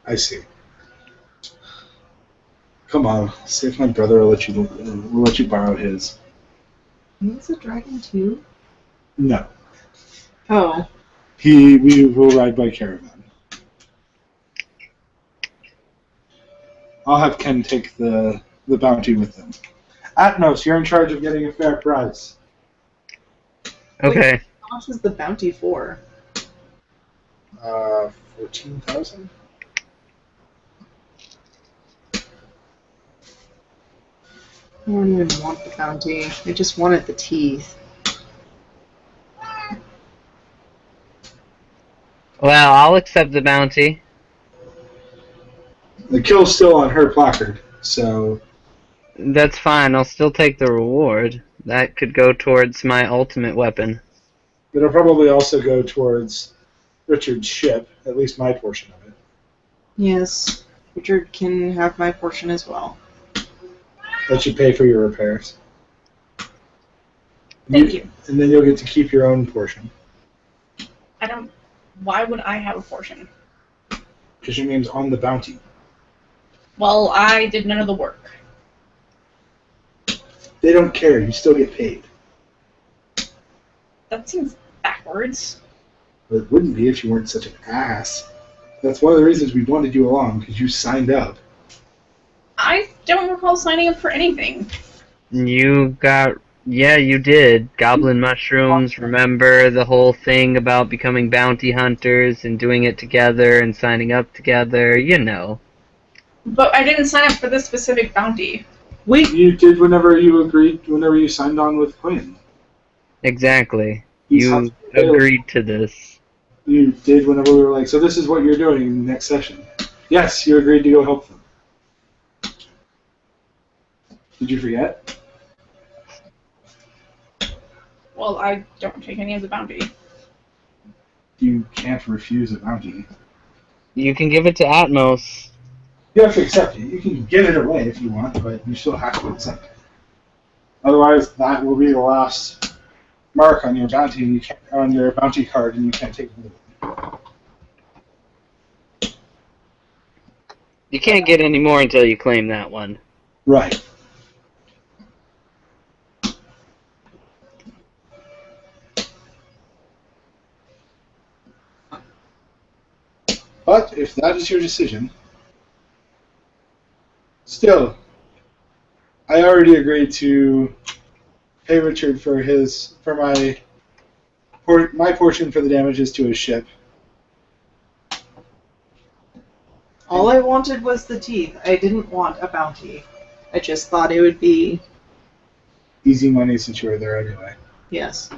I see. Come on, see if my brother will let you borrow his. He's a dragon too? No, Oh. we will ride by caravan. I'll have Ken take the bounty with them. Atmos, you're in charge of getting a fair price. Okay. How much was the bounty for? 14,000. I don't even want the bounty. I just wanted the teeth. Well, I'll accept the bounty. The kill's still on her placard, so That's fine. I'll still take the reward. That could go towards my ultimate weapon. it'll probably also go towards Richard's ship, at least my portion of it. Yes. Richard can have my portion as well. Let you pay for your repairs. Thank you. And then you'll get to keep your own portion. I don't. Why would I have a portion? Because your name's on the bounty. Well, I did none of the work. They don't care. You still get paid. That seems backwards. But it wouldn't be if you weren't such an ass. That's one of the reasons we wanted you along, because you signed up. I don't recall signing up for anything. You got... Yeah, you did. Goblin mushrooms, remember the whole thing about becoming bounty hunters and doing it together and signing up together, you know. But I didn't sign up for this specific bounty. You did whenever you signed on with Quinn. Exactly. He's You helped agreed to this. You did whenever we were like, so this is what you're doing in the next session. Yes, you agreed to go help them. Did you forget? Well, I don't take any of the bounty. You can't refuse a bounty. You can give it to Atmos. You have to accept it. You can give it away if you want, but you still have to accept it. Otherwise, that will be the last mark on your bounty, and you can't, on your bounty card, and you can't take it with you. You can't get any more until you claim that one. Right. But if that is your decision, still, I already agreed to pay Richard for my portion for the damages to his ship. All I wanted was the teeth. I didn't want a bounty. I just thought it would be... Easy money since you were there anyway. Yes.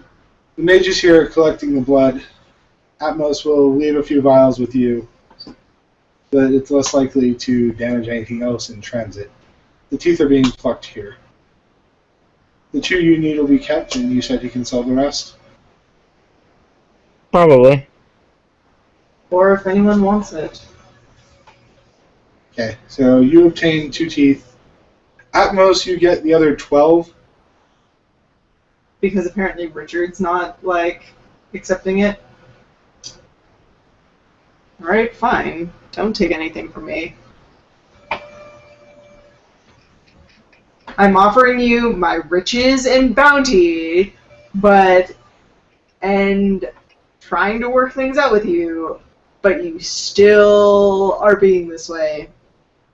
The mage is here collecting the blood. Atmos will leave a few vials with you, but it's less likely to damage anything else in transit. The teeth are being plucked here. The two you need will be kept, and you said you can sell the rest? Probably. Or if anyone wants it. Okay, so you obtain 2 teeth. At most, you get the other 12. Because apparently Richard's not, like, accepting it. Alright, fine. Don't take anything from me. I'm offering you my riches and bounty, and trying to work things out with you, but you still are being this way.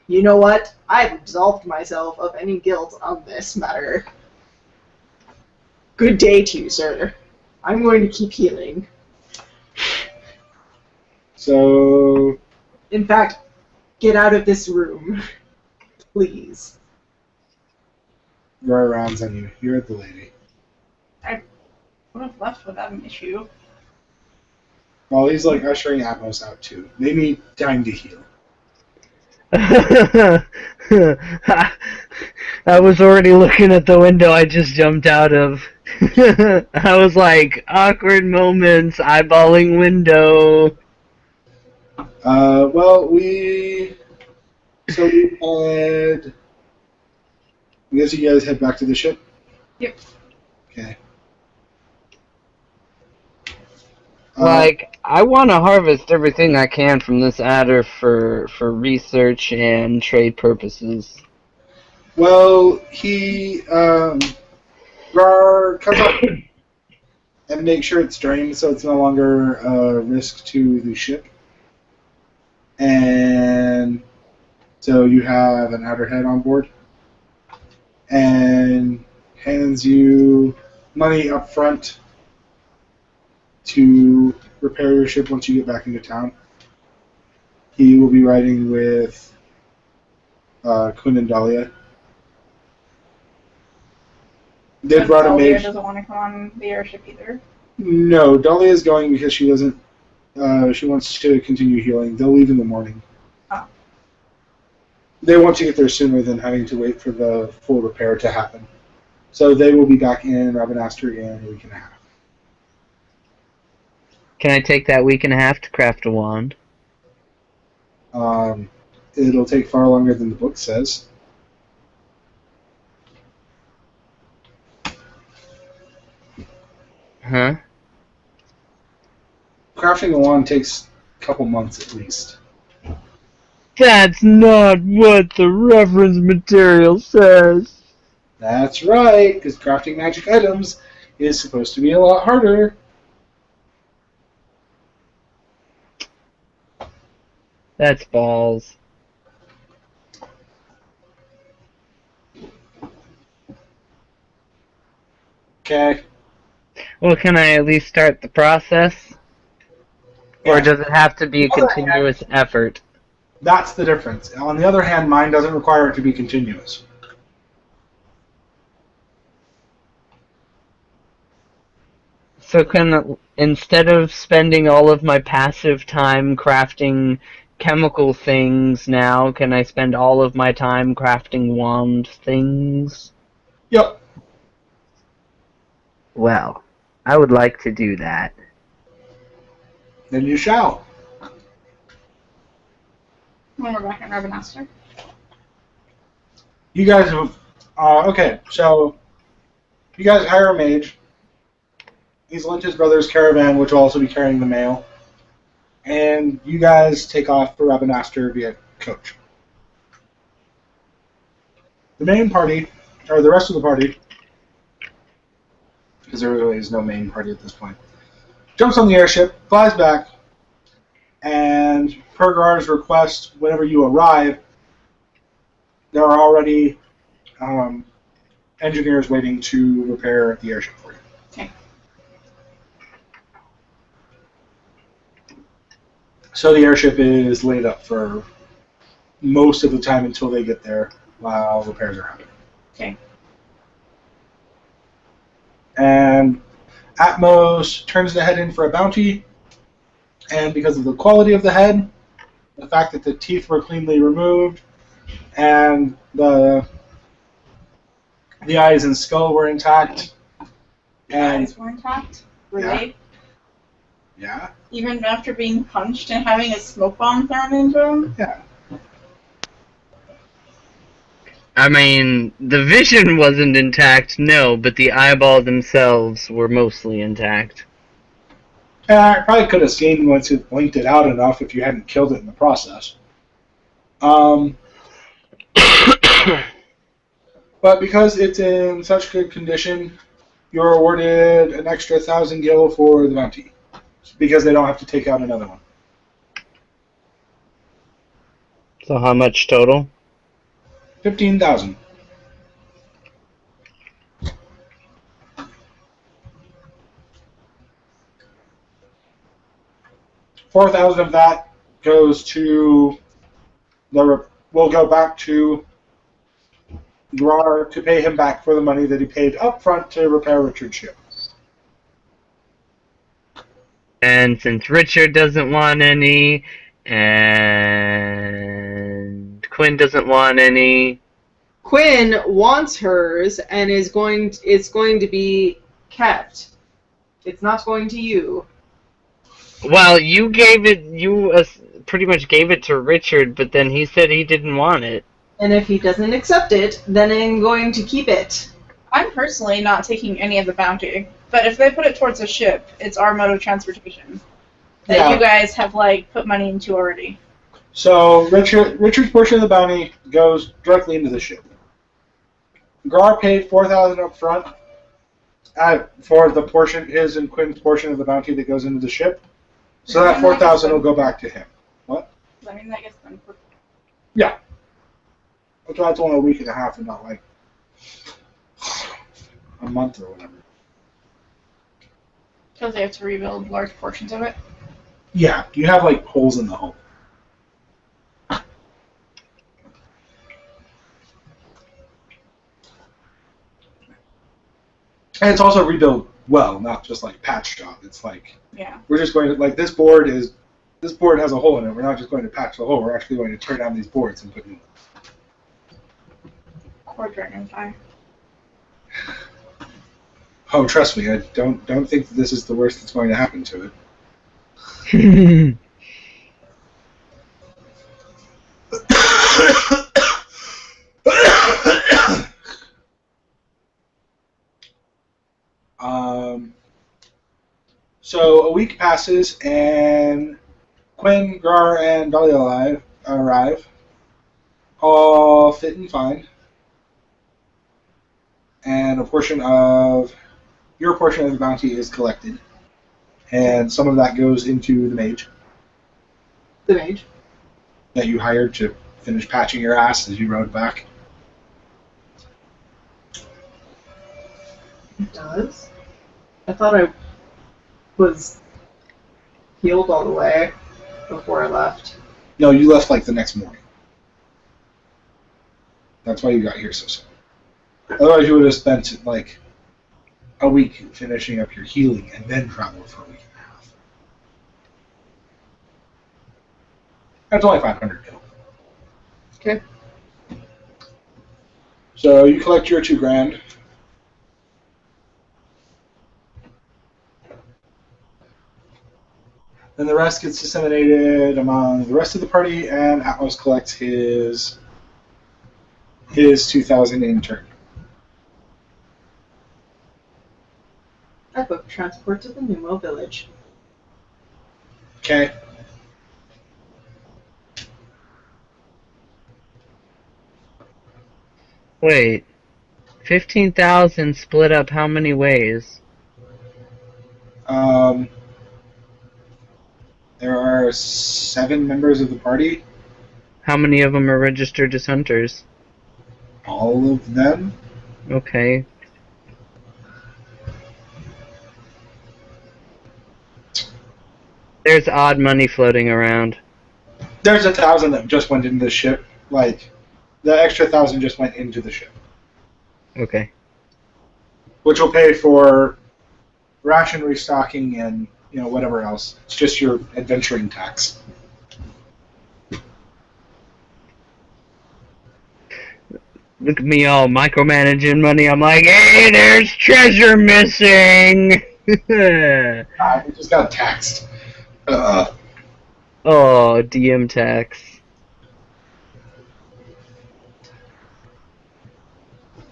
You know what? I've absolved myself of any guilt on this matter. Good day to you, sir. I'm going to keep healing. So, In fact, get out of this room. Please. Roar rounds on you. You're at the lady. I would have left without an issue. Well, he's like ushering Atmos out too. They need time to heal. I was already looking at the window I just jumped out of. I was like, awkward moments, eyeballing window. Well, we had I guess you guys head back to the ship? Yep. Okay. I want to harvest everything I can from this adder for research and trade purposes. Well, Rar cuts off and make sure it's drained so it's no longer a risk to the ship. And so you have an outer head on board. And hands you money up front to repair your ship once you get back into town. He will be riding with Quinn and Dahlia. They brought a Dahlia mage. doesn't want to come on the airship either. No, Dahlia is going because she doesn't. She wants to continue healing. They'll leave in the morning. Oh. They want to get there sooner than having to wait for the full repair to happen. So they will be back in Rabanastre in a week and a half. Can I take that week and a half to craft a wand? It'll take far longer than the book says. Huh? Crafting a wand takes a couple months at least. That's not what the reference material says. That's right, because crafting magic items is supposed to be a lot harder. That's balls. Okay. Well, can I at least start the process? Or Yeah. does it have to be a Okay. continuous effort? That's the difference. On the other hand, mine doesn't require it to be continuous. So instead of spending all of my passive time crafting chemical things now, can I spend all of my time crafting wand things? Yep. Well, I would like to do that. Then you shall. When we're back in Rabanastre. You guys have... okay, so... You guys hire a mage. He's lent his brother's caravan, which will also be carrying the mail. And you guys take off for Rabanastre via coach. The main party, or the rest of the party, because there really is no main party at this point, jumps on the airship, flies back, and per Gar's request, whenever you arrive, there are already engineers waiting to repair the airship for you. Okay. So the airship is laid up for most of the time until they get there while repairs are happening. Okay. And Atmos turns the head in for a bounty, and because of the quality of the head, the fact that the teeth were cleanly removed, and the eyes and skull were intact, and Eyes were intact. Were Yeah. they? yeah, Even after being punched and having a smoke bomb thrown into them? yeah, I mean, the vision wasn't intact, no, but the eyeball themselves were mostly intact. I probably could have seen once you blinked it out enough if you hadn't killed it in the process. But because it's in such good condition, you're awarded an extra 1,000 gil for the bounty, because they don't have to take out another one. So how much total? 15,000. $4,000 of that goes to will go back to Grar to pay him back for the money that he paid up front to repair Richard's ship. And since Richard doesn't want any, and Quinn doesn't want any, Quinn wants hers and it's going to be kept. It's not going to you. well, you pretty much gave it to Richard, but then he said he didn't want it. And if he doesn't accept it, then I'm going to keep it. I'm personally not taking any of the bounty, but if they put it towards a ship, it's our mode of transportation that Yeah. you guys have like put money into already. So Richard's portion of the bounty goes directly into the ship. Gar paid 4,000 up front for the portion, his and Quinn's portion of the bounty that goes into the ship. So that 4,000 will go back to him. What? I mean, that gets them quick. Yeah. That's why it's only a week and a half and not like a month or whatever. Because they have to rebuild large portions of it. Yeah, you have like holes in the hull. And it's also rebuilt well, not just like patch job. It's like Yeah. we're just going to like this board has a hole in it. We're not just going to patch the hole. We're actually going to tear down these boards and put new ones. Core Dragonfire. Oh, trust me, I don't think that this is the worst that's going to happen to it. So a week passes, and Quinn, Gar, and Dahlia arrive, all fit and fine, and your portion of the bounty is collected, and some of that goes into the mage The mage. that you hired to finish patching your ass as you rode back. It does? I thought I was healed all the way before I left. No, you left like the next morning. That's why you got here so soon. Otherwise, you would have spent like a week finishing up your healing and then travel for a week and a half. That's only 500 gil. Okay. So you collect your $2,000. Then the rest gets disseminated among the rest of the party, and Atmos collects his 2,000 in turn. I booked transport to the Numo village. Okay. Wait, 15,000 split up how many ways? There are 7 members of the party. How many of them are registered as hunters? All of them. Okay. There's odd money floating around. There's 1,000 that just went into the ship. Like, the extra 1,000 just went into the ship, Okay. which will pay for ration restocking and whatever else. It's just your adventuring tax. Look at me all micromanaging money. I'm like, hey, there's treasure missing! We just got taxed. Oh, DM tax.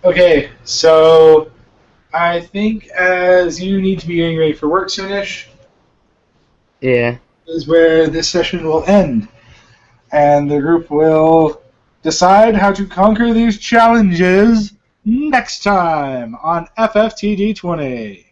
Okay, so I think as you need to be getting ready for work soonish, Yeah. is where this session will end. And the group will decide how to conquer these challenges next time on FFTd20.